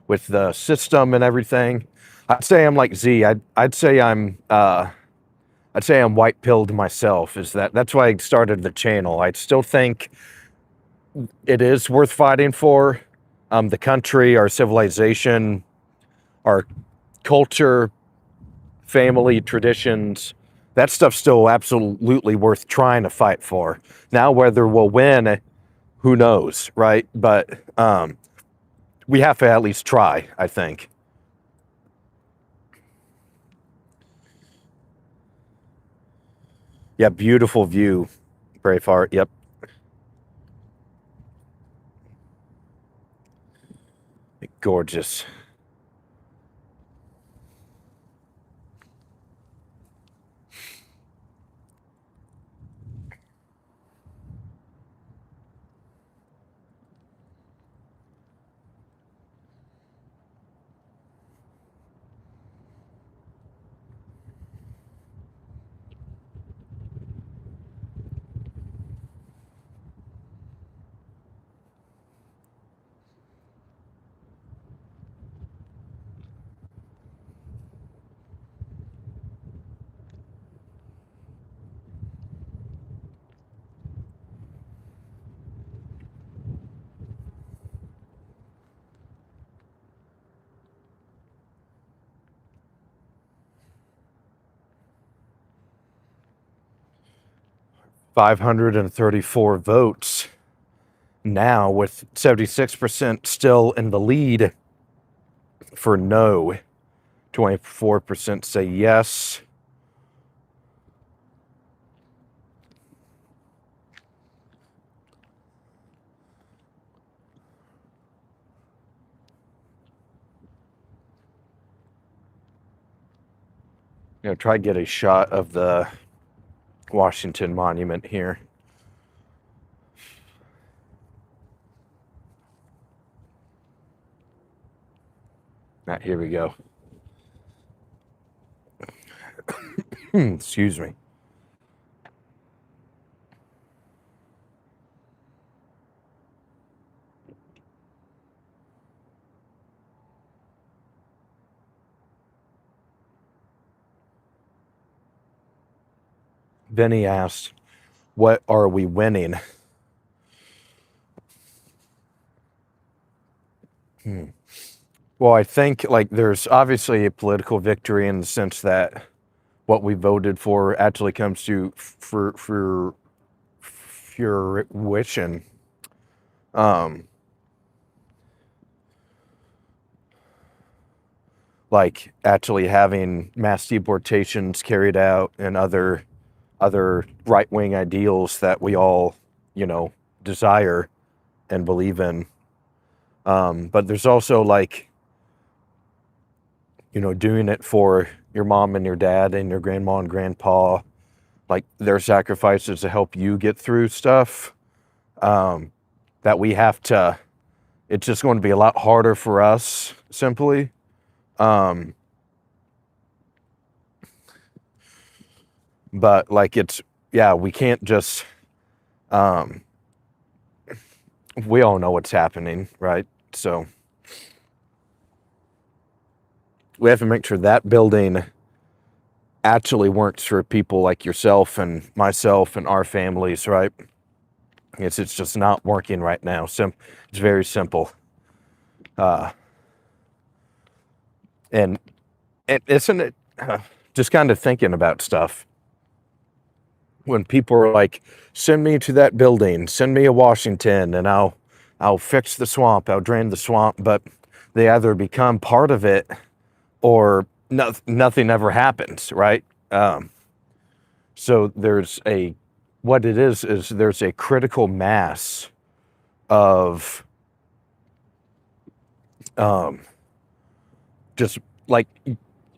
with the system and everything. I'd say I'm like Z. I'd say I'm white pilled myself. That's why I started the channel. I still think it is worth fighting for. The country, our civilization, our culture, family, traditions. That stuff's still absolutely worth trying to fight for. Now, whether we'll win, who knows, right? But we have to at least try, I think. Yeah, beautiful view, Braveheart. Yep. Gorgeous. $534 votes now, with 76% still in the lead for no. 24% say yes. Try to get a shot of the Washington Monument here. Here we go. Excuse me. Vinny asked, what are we winning? Well, I think like there's obviously a political victory in the sense that what we voted for actually comes to fruition. Like actually having mass deportations carried out and other right-wing ideals that we all, desire and believe in. But there's also like, doing it for your mom and your dad and your grandma and grandpa, like their sacrifices to help you get through stuff that we have to it's just going to be a lot harder for us, simply. But like we can't just, we all know what's happening, right? So we have to make sure that building actually works for people like yourself and myself and our families, right? It's just not working right now. So it's very simple. And isn't it just kind of thinking about stuff when people are like, send me to that building, send me a Washington, and I'll fix the swamp, I'll drain the swamp, but they either become part of it or nothing ever happens, right? So there's there's a critical mass of just like,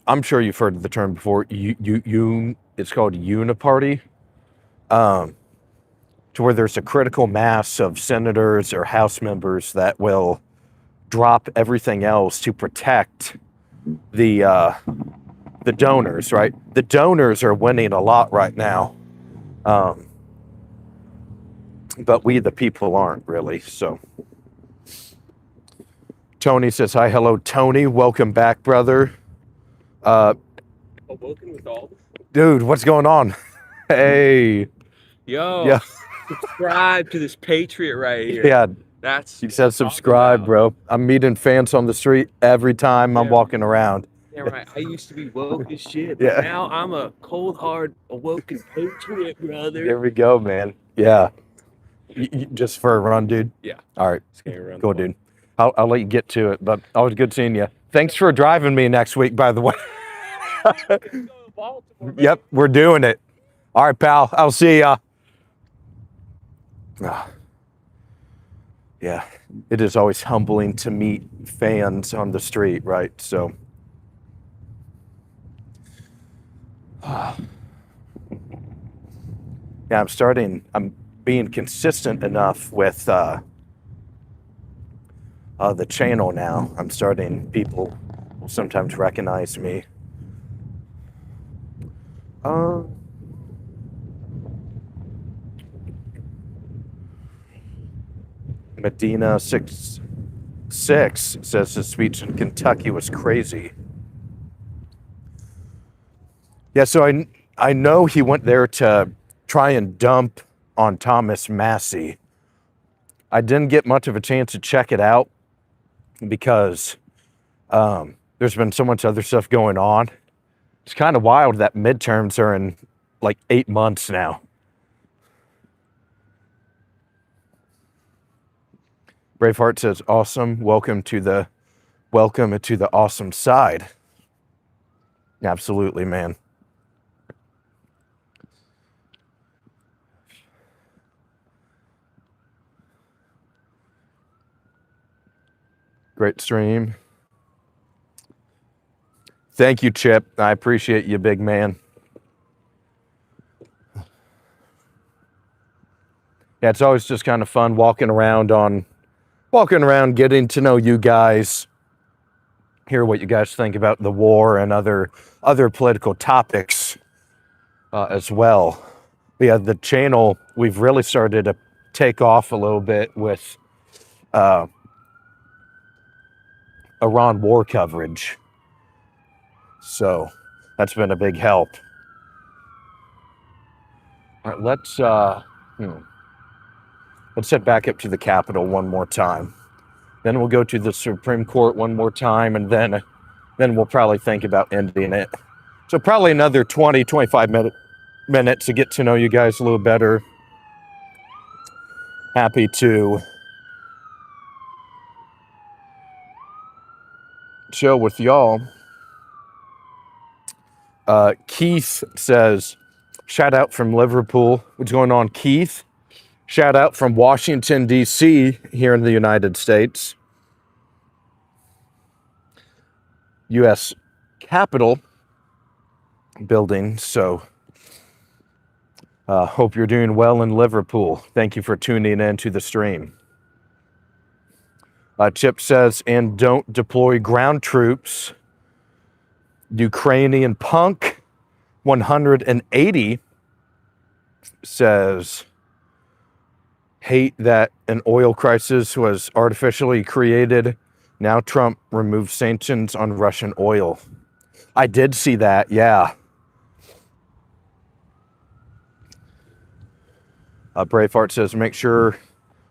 I'm sure you've heard the term before, it's called uniparty, to where there's a critical mass of senators or House members that will drop everything else to protect the donors, right? The donors are winning a lot right now, but we the people aren't really. So Tony says hi. Hello, Tony. Welcome back, brother. Awoken with Aulden. Dude, what's going on? Hey. Yo, Yeah. subscribe to this patriot right here. Yeah. That's He says subscribe, bro. I'm meeting fans on the street every time I'm walking around. Yeah, right. I used to be woke as shit, but Yeah. now I'm a cold hard awoken patriot, brother. There we go, man. Yeah. Just for a run, dude? Yeah. All right. Just gonna run Go, the dude. I'll let you get to it, but always good seeing you. Thanks for driving me next week, by the way. Yep, we're doing it. All right, pal. I'll see ya. Yeah, it is always humbling to meet fans on the street, right? So, yeah, I'm being consistent enough with the channel now. People will sometimes recognize me. Medina 66 says his speech in Kentucky was crazy. Yeah, so I know he went there to try and dump on Thomas Massey. I didn't get much of a chance to check it out because there's been so much other stuff going on. It's kind of wild that midterms are in like 8 months now. Braveheart says, awesome. Welcome to the awesome side. Absolutely, man. Great stream. Thank you, Chip. I appreciate you, big man. Yeah, it's always just kind of fun walking around, getting to know you guys, hear what you guys think about the war and other political topics as well. But yeah, the channel, we've really started to take off a little bit with Iran war coverage. So that's been a big help. All right, let's head back up to the Capitol one more time. Then we'll go to the Supreme Court one more time, and then we'll probably think about ending it. So probably another 20, 25 minutes to get to know you guys a little better. Happy to chill with y'all. Keith says, shout out from Liverpool. What's going on, Keith? Shout out from Washington, D.C. here in the United States. U.S. Capitol building. So hope you're doing well in Liverpool. Thank you for tuning in to the stream. Chip says, and don't deploy ground troops. Ukrainian punk 180 says, hate that an oil crisis was artificially created. Now Trump removed sanctions on Russian oil. I did see that, yeah. Braveheart says, make sure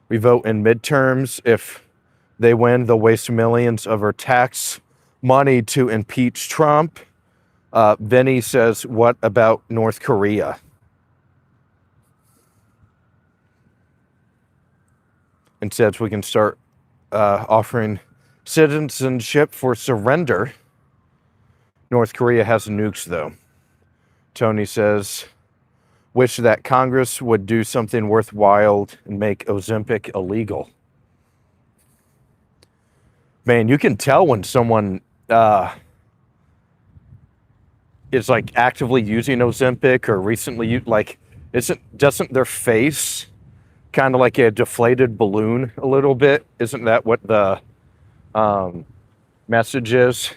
we vote in midterms. If they win, they'll waste millions of our tax money to impeach Trump. Vinny says, what about North Korea? And says we can start offering citizenship for surrender. North Korea has nukes, though. Tony says, wish that Congress would do something worthwhile and make Ozempic illegal. Man, you can tell when someone is like actively using Ozempic or recently, like, doesn't their face kind of like a deflated balloon a little bit? Isn't that what the message is?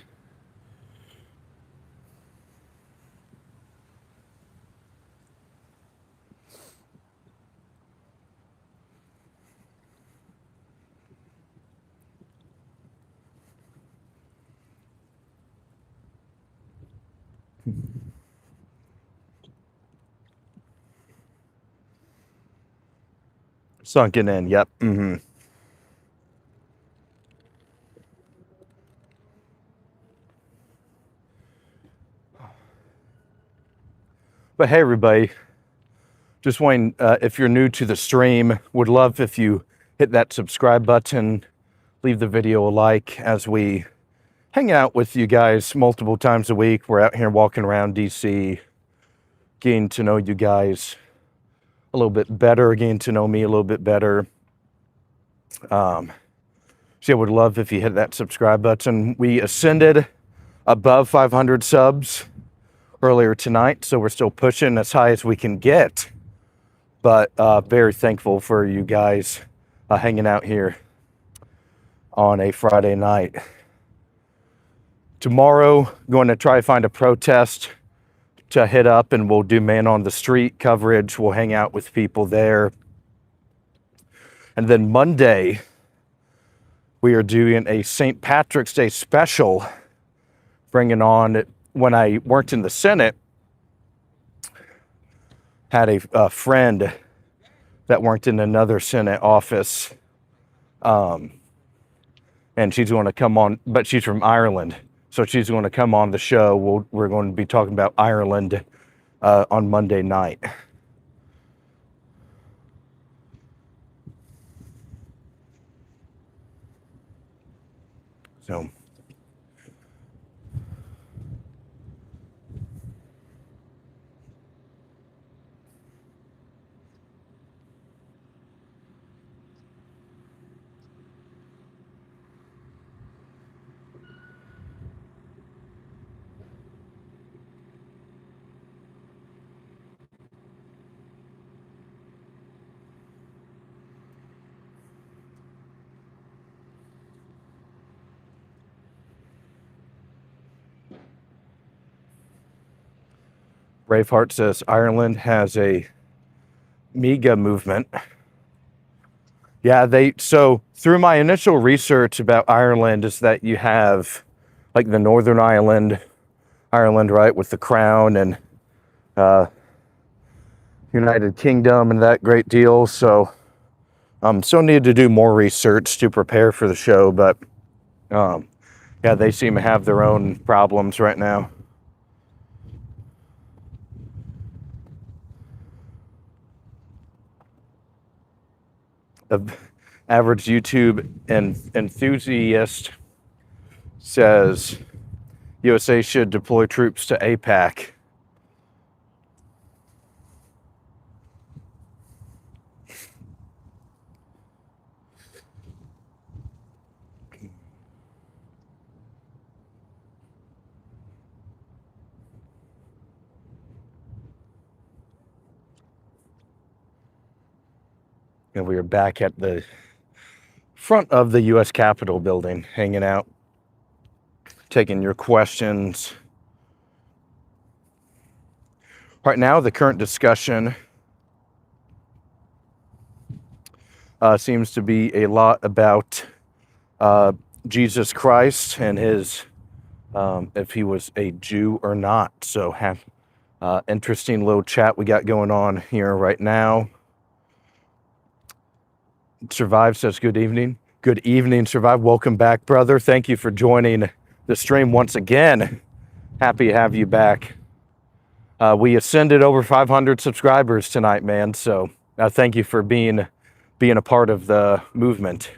Sunken in, yep. Mm-hmm. But hey, everybody, just wanting, if you're new to the stream, would love if you hit that subscribe button, leave the video a like as we hang out with you guys multiple times a week. We're out here walking around DC, getting to know you guys a little bit better, getting to know me a little bit better. So I would love if you hit that subscribe button. We ascended above 500 subs earlier tonight, so we're still pushing as high as we can get. But very thankful for you guys hanging out here on a Friday night. Tomorrow, going to try to find a protest to hit up, and we'll do man on the street coverage. We'll hang out with people there. And then Monday, we are doing a St. Patrick's Day special, bringing on, when I worked in the Senate, had a friend that worked in another Senate office, and she's going to come on, but she's from Ireland, so she's going to come on the show. We're going to be talking about Ireland on Monday night. So Braveheart says Ireland has a MEGA movement. Yeah, so through my initial research about Ireland is that you have like the Northern Ireland, right, with the Crown and United Kingdom and that great deal. So still need to do more research to prepare for the show, but yeah, they seem to have their own problems right now. The average YouTube enthusiast says USA should deploy troops to APAC. And we are back at the front of the U.S. Capitol building, hanging out, taking your questions. Right now, the current discussion seems to be a lot about Jesus Christ and his, if he was a Jew or not. So, interesting little chat we got going on here right now. Survive says good evening. Good evening, Survive. Welcome back, brother. Thank you for joining the stream once again. Happy to have you back. We ascended over 500 subscribers tonight, man. So thank you for being a part of the movement.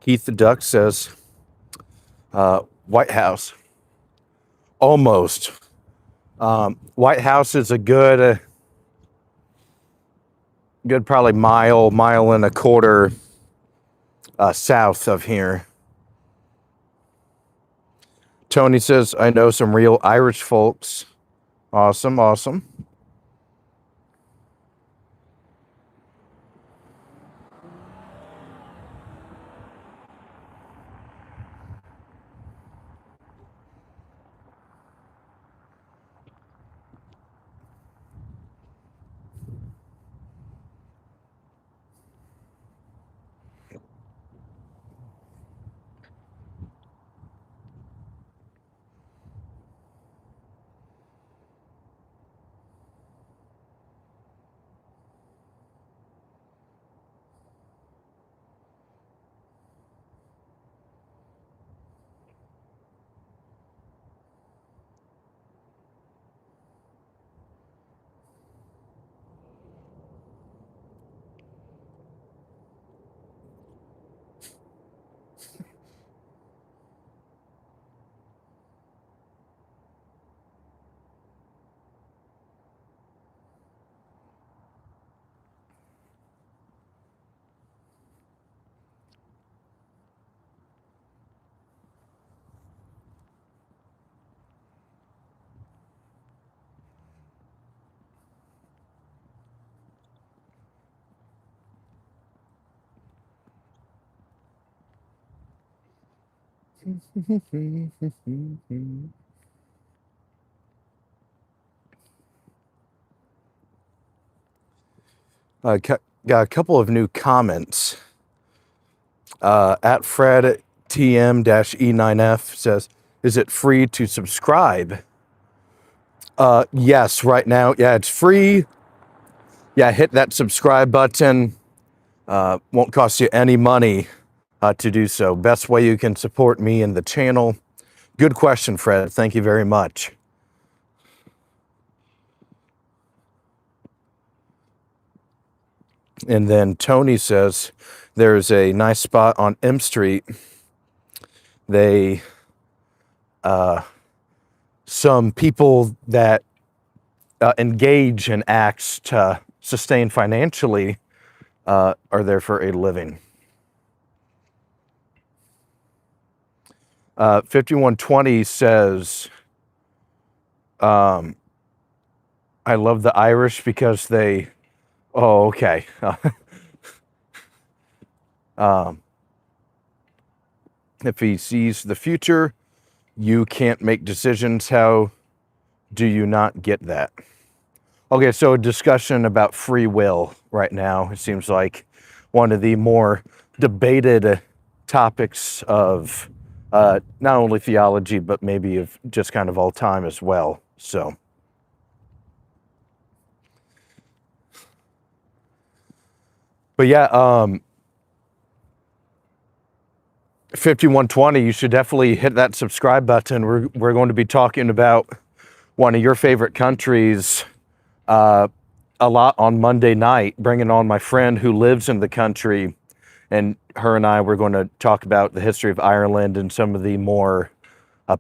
Keith the Duck says, White House. Almost. White House is a good probably mile and a quarter south of here. Tony says, I know some real Irish folks. Awesome, awesome. Got a couple of new comments. At Fred TM-E9F says, is it free to subscribe? Yes, right now. Yeah, it's free. Yeah, hit that subscribe button. Won't cost you any money to do so. Best way you can support me and the channel. Good question, Fred. Thank you very much. And then Tony says, there's a nice spot on M Street. They, some people that engage in acts to sustain financially are there for a living. 5120 says, I love the Irish because they, oh, okay. If he sees the future, you can't make decisions. How do you not get that? Okay, so a discussion about free will right now. It seems like one of the more debated topics of not only theology, but maybe of just kind of all time as well. So, but yeah, 5120, you should definitely hit that subscribe button. We're going to be talking about one of your favorite countries a lot on Monday night, bringing on my friend who lives in the country, and her and I, we're going to talk about the history of Ireland and some of the more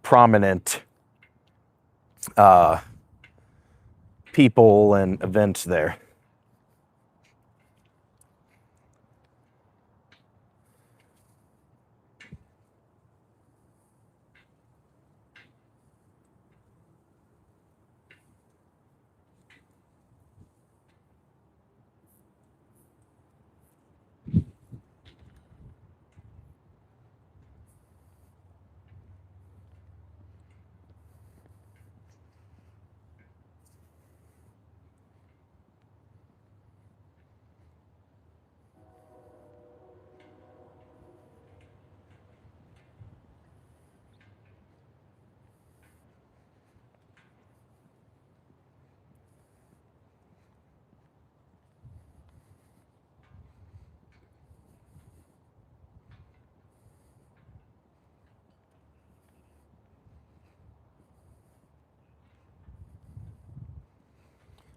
prominent people and events there.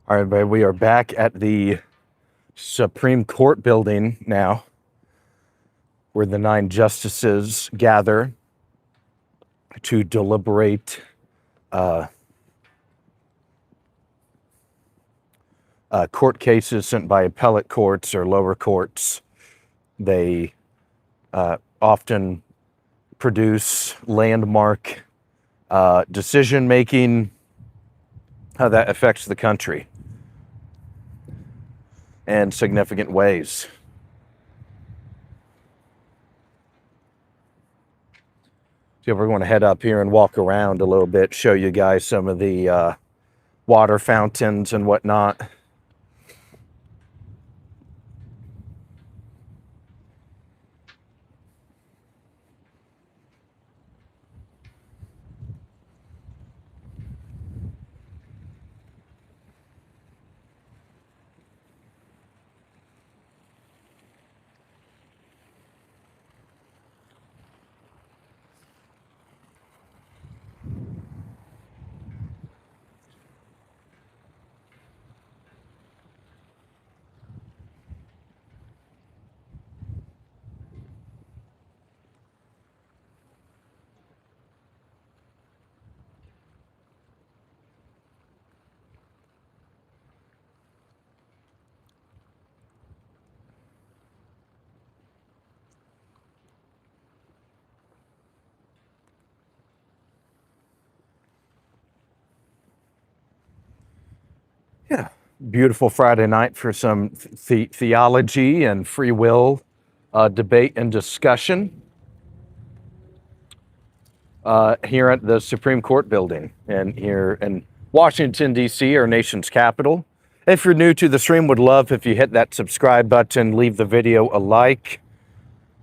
All right, everybody, we are back at the Supreme Court building now, where the 9 justices gather to deliberate court cases sent by appellate courts or lower courts. They often produce landmark decision making, how that affects the country in significant ways. So we're going to head up here and walk around a little bit, show you guys some of the water fountains and whatnot. Yeah, beautiful Friday night for some theology and free will debate and discussion here at the Supreme Court building and here in Washington, D.C., our nation's capital. If you're new to the stream, would love if you hit that subscribe button, leave the video a like.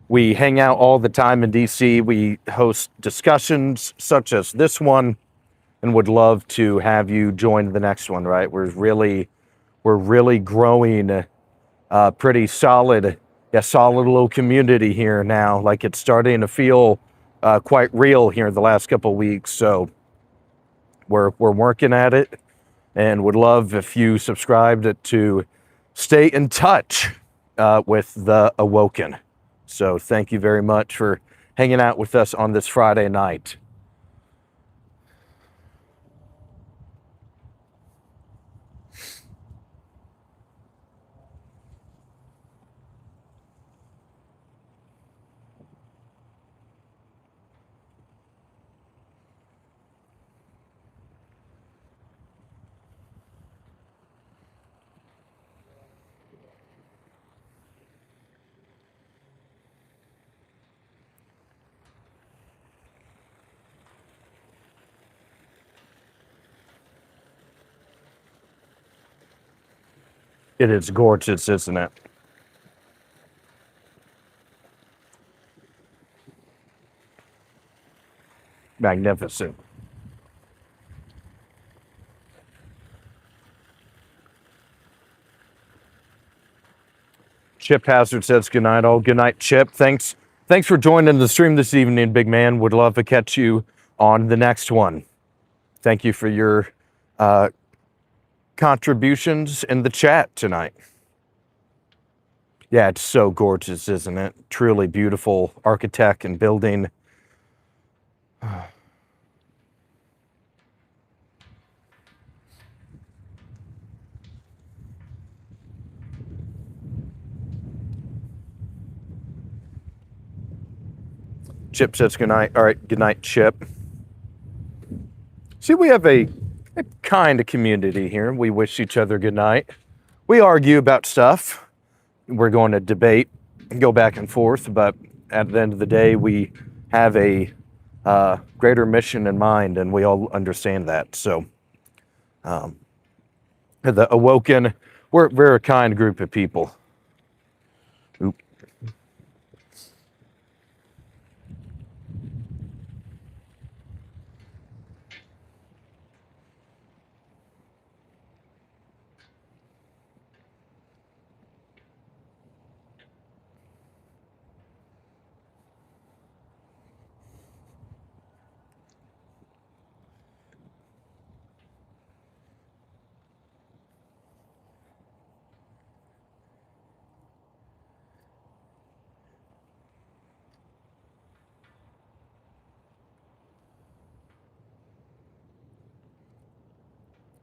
We hang out all the time in D.C. We host discussions such as this one and would love to have you join the next one, right? We're really growing pretty solid little community here now. Like it's starting to feel quite real here in the last couple of weeks. So we're working at it and would love if you subscribed to stay in touch with the Awoken. So thank you very much for hanging out with us on this Friday night. It is gorgeous, isn't it? magnificent. Chip Hazard says good night, all. Good night, Chip. Thanks for joining the stream this evening, big man. Would love to catch you on the next one. Thank you for your contributions in the chat tonight. Yeah, it's so gorgeous, isn't it? Truly beautiful architect and building. Chip says good night. All right, good night, Chip. See, we have a kind of community here. We wish each other good night. We argue about stuff. We're going to debate, go back and forth, but at the end of the day, we have a greater mission in mind, and we all understand that. So, the Awoken, we're a kind group of people. Oop.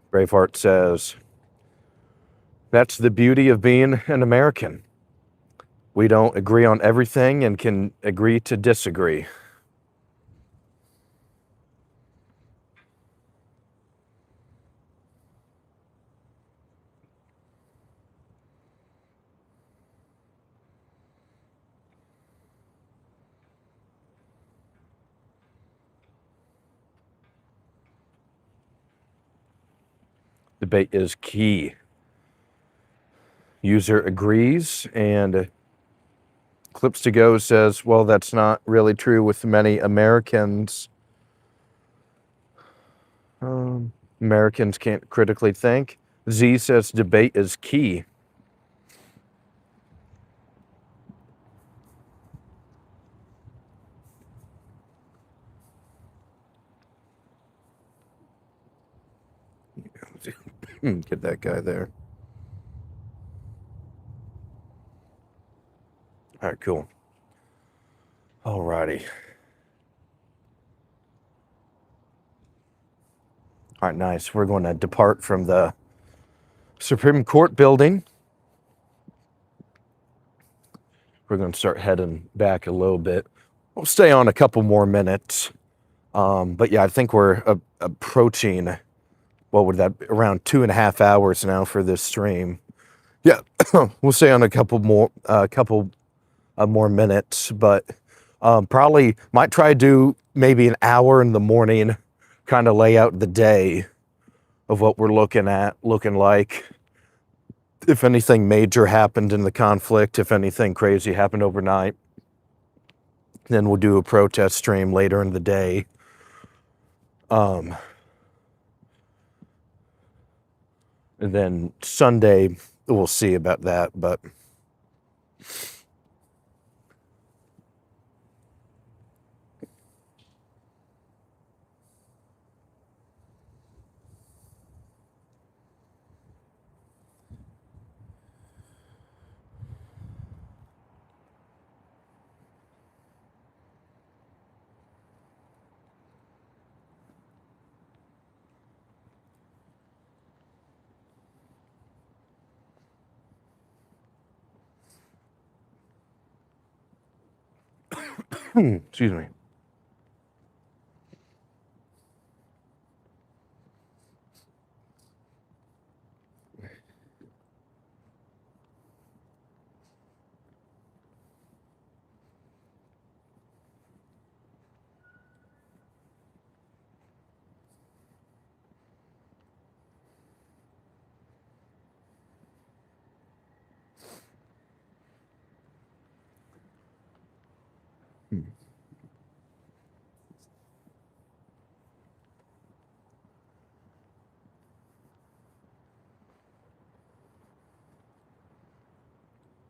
Braveheart says, that's the beauty of being an American. We don't agree on everything and can agree to disagree. Debate is key. User agrees, and Clips to Go says, well, that's not really true with many Americans. Americans can't critically think. Z says debate is key. Get that guy there. All right, cool. All righty. All right, nice. We're going to depart from the Supreme Court building. We're going to start heading back a little bit. We'll stay on a couple more minutes. But yeah, I think we're approaching, what would that be, around 2.5 hours now for this stream. Yeah, we'll stay on a couple more minutes, but probably might try to do maybe an hour in the morning, kind of lay out the day of what we're looking like. If anything major happened in the conflict, if anything crazy happened overnight, then we'll do a protest stream later in the day. And then Sunday, we'll see about that, but excuse me.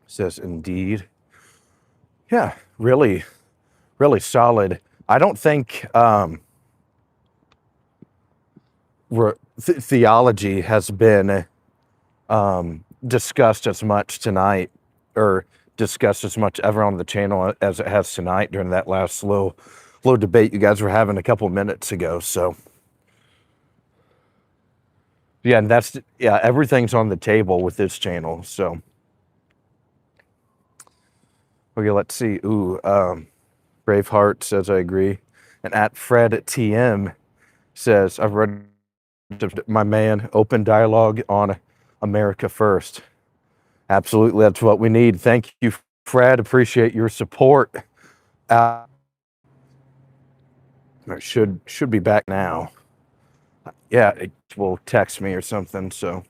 Says indeed. Yeah, really, really solid. I don't think theology has been discussed as much tonight, or discussed as much ever on the channel as it has tonight during that last little debate you guys were having a couple minutes ago. So yeah, and everything's on the table with this channel. So okay, let's see. Ooh, Braveheart says I agree, and at Fred TM says I've read my man, open dialogue on America first. Absolutely, that's what we need. Thank you, Fred. Appreciate your support. I should be back now. Yeah, it will text me or something. So,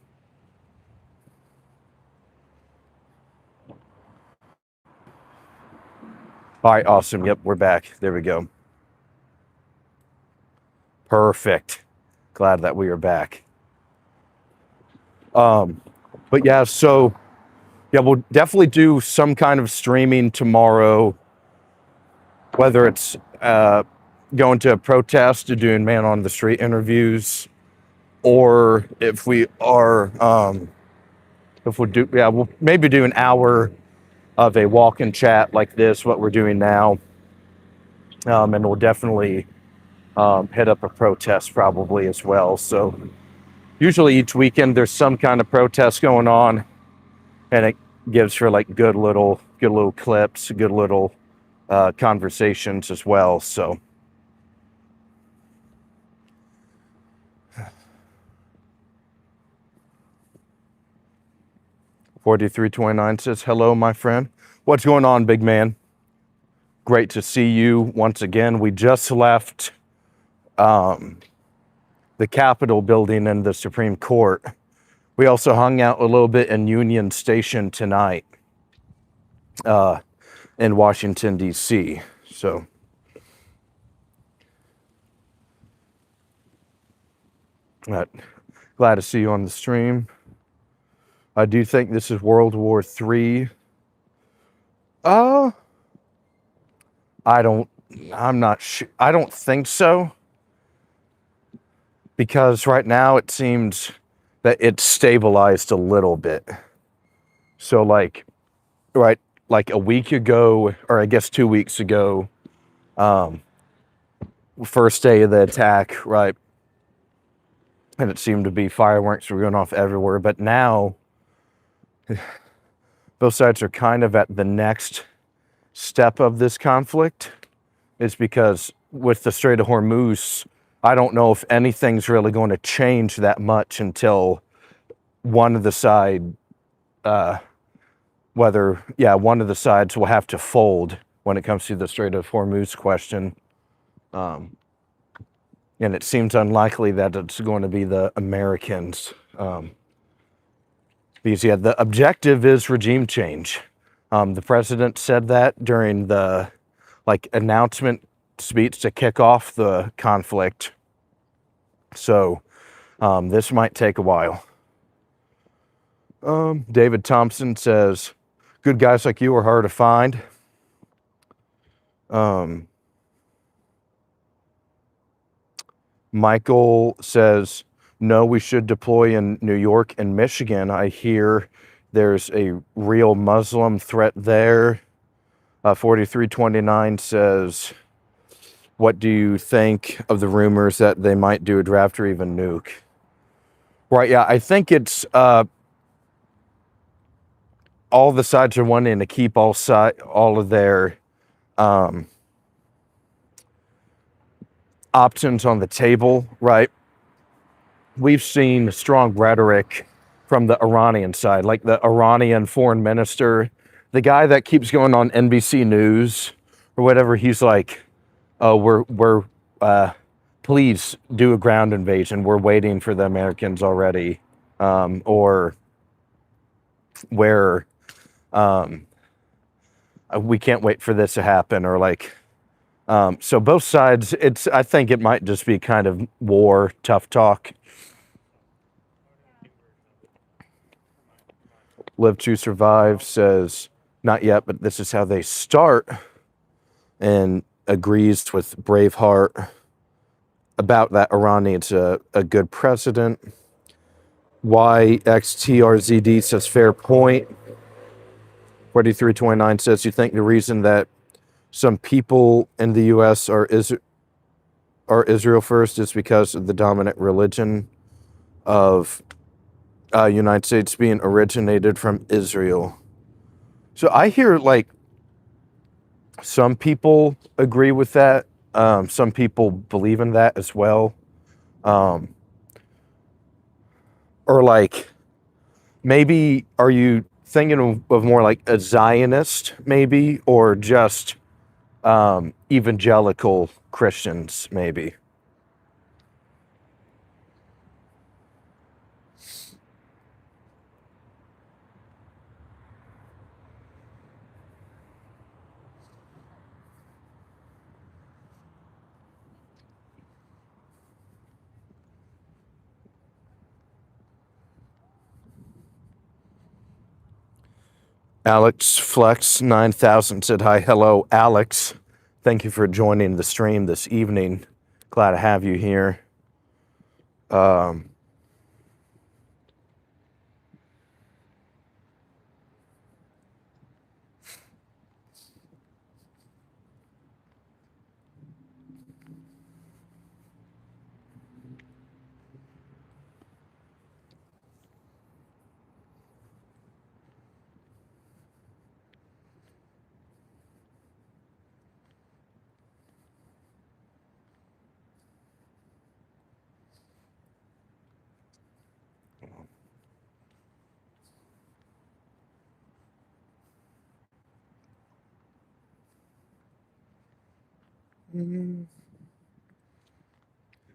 all right, awesome. Yep, we're back. There we go. Perfect. Glad that we are back. But yeah, so yeah, we'll definitely do some kind of streaming tomorrow, whether it's going to a protest or doing man on the street interviews, or if we are we'll maybe do an hour of a walk and chat like this, what we're doing now, and we'll definitely hit up a protest probably as well. So usually each weekend there's some kind of protest going on, and it gives for like good little clips, good little conversations as well. So 4329 says hello, my friend. What's going on, big man? Great to see you once again. We just left the Capitol building and the Supreme Court. We also hung out a little bit in Union Station tonight in Washington, D.C. So glad to see you on the stream. I do think this is World War III. I'm not sure. I don't think so. Because right now it seems that it's stabilized a little bit. So like a week ago, or I guess 2 weeks ago, first day of the attack, right? And it seemed to be fireworks were going off everywhere. But now both sides are kind of at the next step of this conflict. Is because with the Strait of Hormuz, I don't know if anything's really going to change that much until one of the sides will have to fold when it comes to the Strait of Hormuz question. And it seems unlikely that it's going to be the Americans. Because the objective is regime change. The president said that during the announcement speech to kick off the conflict. So this might take a while. David Thompson says, good guys like you are hard to find. Michael says, no, we should deploy in New York and Michigan. I hear there's a real Muslim threat there. 4329 says, what do you think of the rumors that they might do a draft or even nuke? Right, yeah, I think it's all the sides are wanting to keep all of their options on the table, right? We've seen strong rhetoric from the Iranian side, like the Iranian foreign minister, the guy that keeps going on NBC News or whatever. He's like, "Oh, we're please do a ground invasion. We're waiting for the Americans already," or where we can't wait for this to happen, or like. So both sides, I think it might just be kind of war, tough talk. Live to Survive says, not yet, but this is how they start, and agrees with Braveheart about that Iran needs a good president. YXTRZD says, fair point. 4329 says, you think the reason that some people in the U.S. are Israel first is because of the dominant religion of United States being originated from Israel. So I hear like some people agree with that. Some people believe in that as well. Or like maybe are you thinking of more like a Zionist maybe, or just evangelical Christians maybe? Alex Flex 9000 said hi. Hello, Alex. Thank you for joining the stream this evening. Glad to have you here.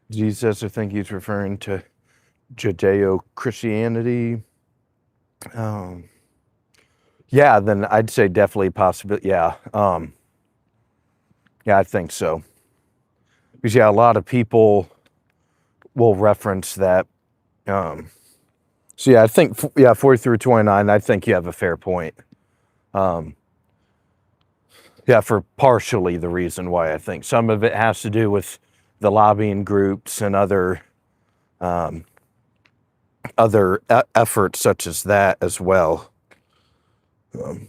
Jesus, I think he's referring to Judeo-Christianity. Yeah, then I'd say definitely possible. Yeah. Yeah, I think so. Because yeah, a lot of people will reference that. So yeah, I think 4329. I think you have a fair point. Yeah, for partially the reason why I think some of it has to do with the lobbying groups and other efforts such as that as well. Let's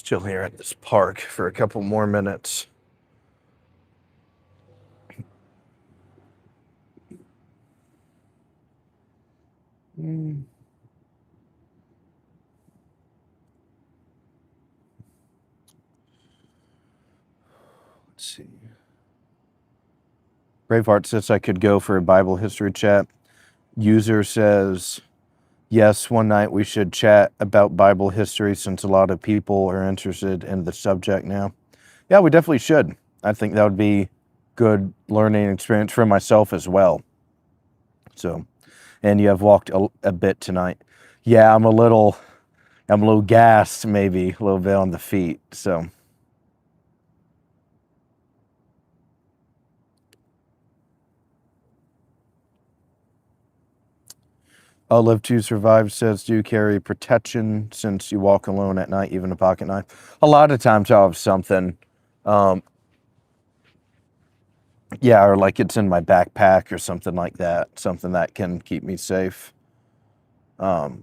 chill here at this park for a couple more minutes. Let's see. Braveheart says I could go for a Bible history chat. User says, yes, one night we should chat about Bible history since a lot of people are interested in the subject now. Yeah, we definitely should. I think that would be good learning experience for myself as well. So, and you have walked a bit tonight. Yeah, I'm a little gassed, maybe a little bit on the feet. So, Live to Survive says, do you carry protection since you walk alone at night, even a pocket knife? A lot of times I'll have something. Yeah, or like it's in my backpack or something like that. Something that can keep me safe. So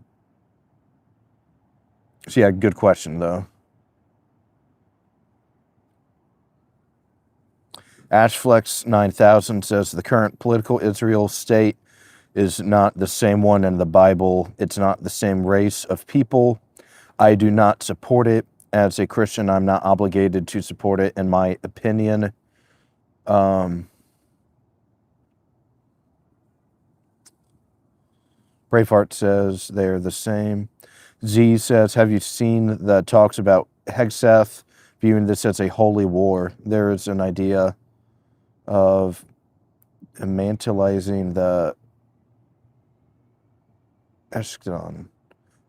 yeah, good question though. Ashflex 9000 says the current political Israel state is not the same one in the Bible. It's not the same race of people. I do not support it. As a Christian, I'm not obligated to support it, in my opinion. Braveheart says they're the same. Z says, have you seen the talks about Hegseth viewing this as a holy war? There is an idea of imantalizing the escalate.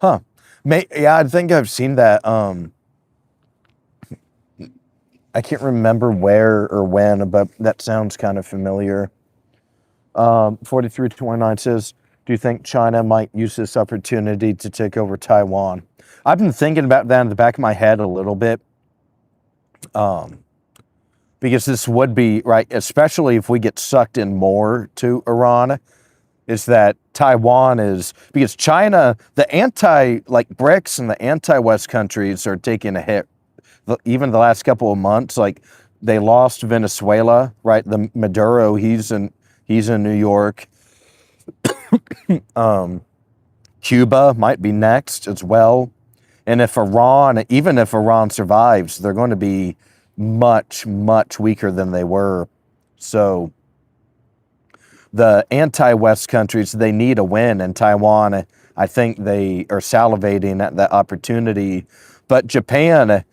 Huh. Yeah, I think I've seen that. I can't remember where or when, but that sounds kind of familiar. 4329 says, do you think China might use this opportunity to take over Taiwan? I've been thinking about that in the back of my head a little bit. Because this would be, right, especially if we get sucked in more to Iran, is that Taiwan is, because China, the BRICS and the anti-West countries are taking a hit. Even the last couple of months, like they lost Venezuela, right? The Maduro, he's in New York. Cuba might be next as well. And even if Iran survives, they're going to be much, much weaker than they were. So the anti-West countries, they need a win. And Taiwan, I think they are salivating at that opportunity. But Japan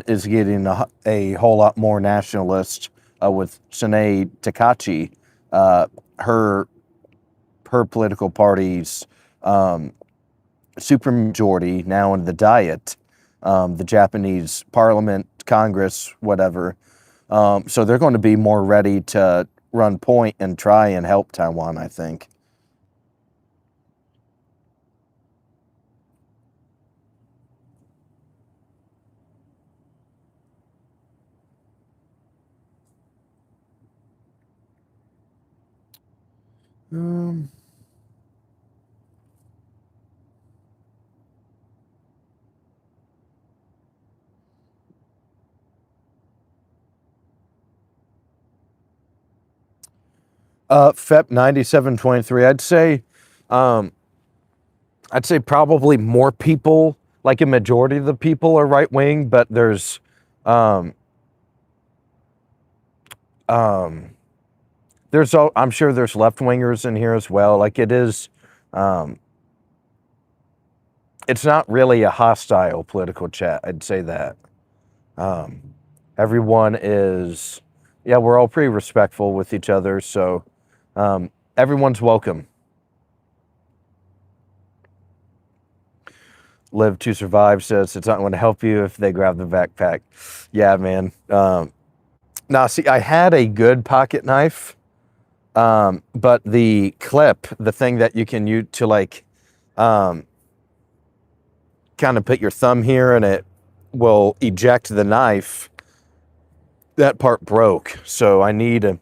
is getting a whole lot more nationalist with Sanae Takachi. Her political party's supermajority now in the Diet, the Japanese Parliament, Congress, whatever. So they're going to be more ready to run point and try and help Taiwan, I think. Um, FEP 9723. I'd say probably more people, like a majority of the people are right wing, but I'm sure there's left wingers in here as well. Like it is, it's not really a hostile political chat. I'd say that. Everyone is, yeah, we're all pretty respectful with each other. So, everyone's welcome. Live to Survive says it's not going to help you if they grab the backpack. Yeah, man. Now, see, I had a good pocket knife, but the clip, the thing that you can use to like kind of put your thumb here and it will eject the knife, that part broke. So I need a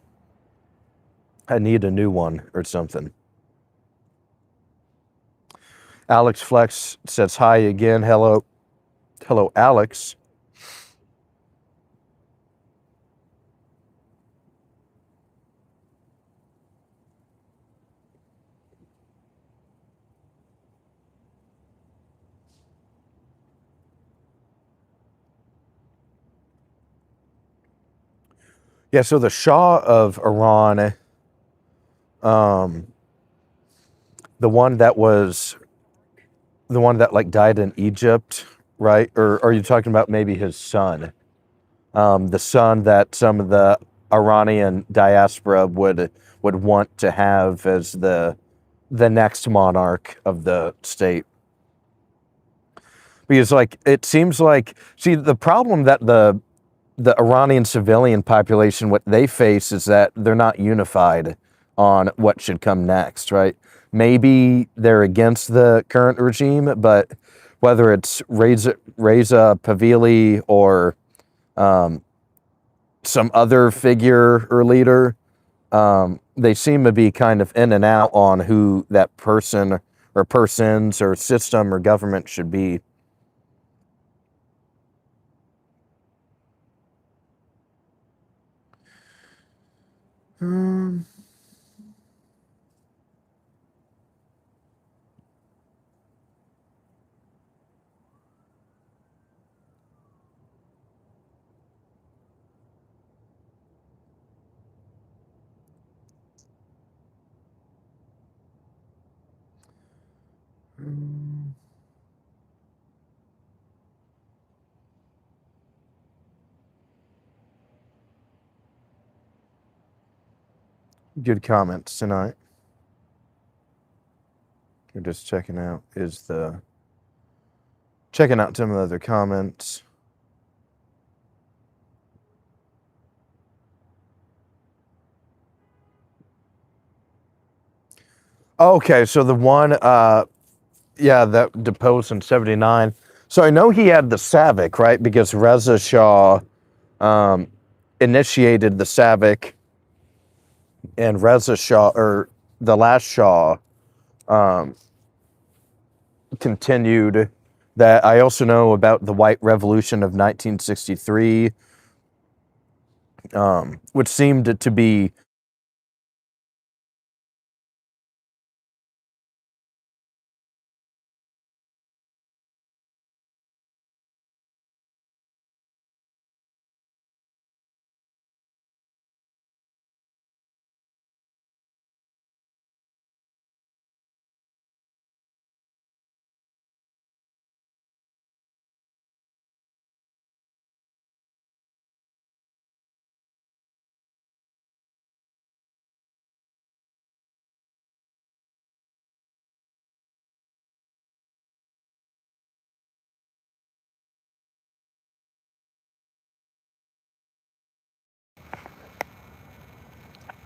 new one or something. Alex Flex says hi again. Hello, Alex. Yeah, so the Shah of Iran, the one that like died in Egypt, right? Or are you talking about maybe his son? The son that some of the Iranian diaspora would want to have as the next monarch of the state. Because like it seems like, see, the problem that the Iranian civilian population, what they face is that they're not unified on what should come next, right? Maybe they're against the current regime, but whether it's Reza Pahlavi or some other figure or leader, they seem to be kind of in and out on who that person or persons or system or government should be. Good comments tonight. We're just checking out some of the other comments. Okay, so the one, yeah, that deposed in 79. So I know he had the Savick, right? Because Reza Shah initiated the Savick, and Reza Shah, or the last Shah, continued that. I also know about the White Revolution of 1963, which seemed to be.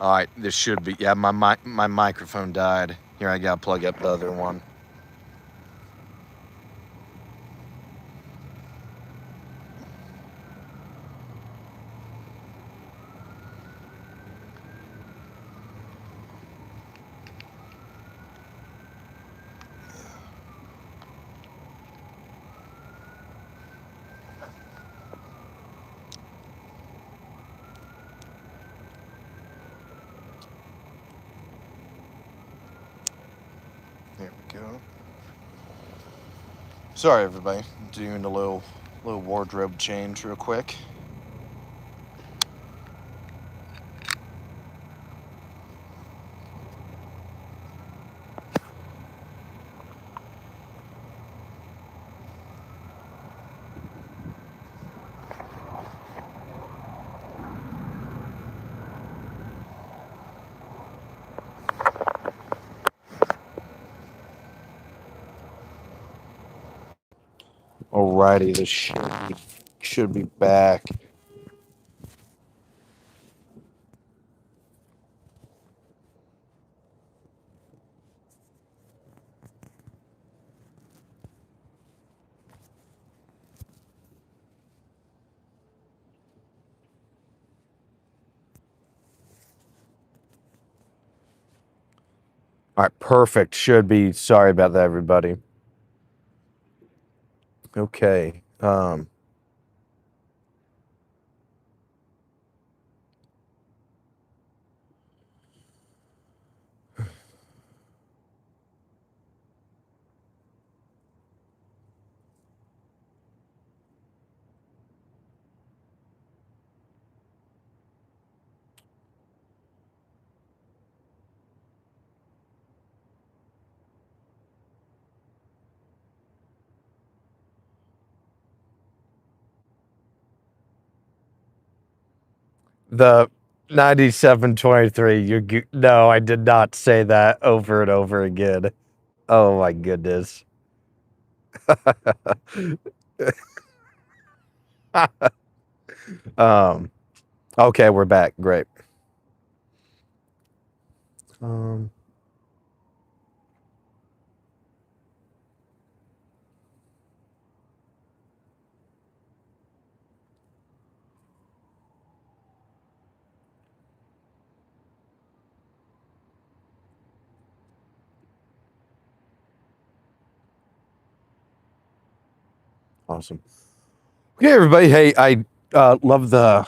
All right, this should be. Yeah, my microphone died. Here, I gotta plug up the other one. There we go. Sorry, everybody. Doing a little wardrobe change real quick. Alrighty, this should be back. All right, perfect. Should be. Sorry about that, everybody. Okay. The 9723. No, I did not say that over and over again. Oh my goodness. Okay, we're back. Great. Um, awesome. Okay, everybody. Hey, I love the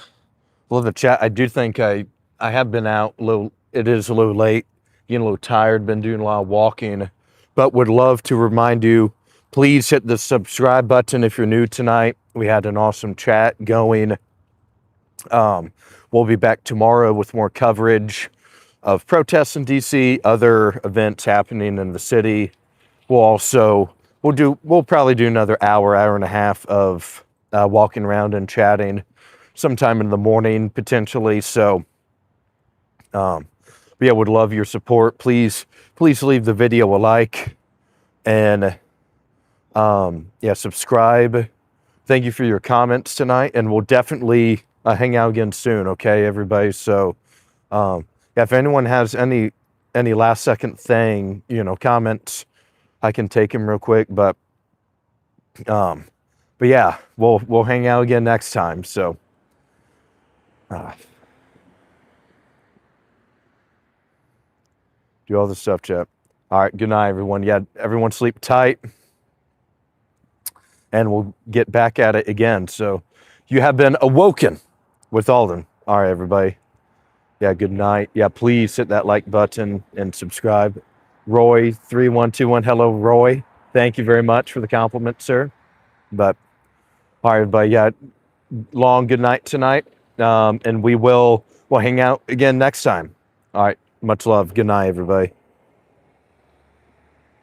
chat. I do think I have been out a little. It is a little late, getting a little tired. Been doing a lot of walking, but would love to remind you. Please hit the subscribe button if you're new tonight. We had an awesome chat going. We'll be back tomorrow with more coverage of protests in DC, other events happening in the city. We'll probably do another hour and a half of walking around and chatting sometime in the morning potentially. So, yeah, would love your support. Please leave the video a like and yeah, subscribe. Thank you for your comments tonight, and we'll definitely hang out again soon. Okay, everybody. So, yeah, if anyone has any any last second thing, comments, I can take them real quick. But yeah, we'll hang out again next time. So do all the stuff, chat. All right, good night, everyone. Yeah, everyone sleep tight, and we'll get back at it again. So you have been awoken with Aulden. All right, everybody. Yeah, good night. Yeah, please hit that like button and subscribe. Roy3121, hello, Roy. Thank you very much for the compliment, sir. But all right, everybody. Yeah, long good night tonight, and we'll hang out again next time. All right, much love. Good night, everybody.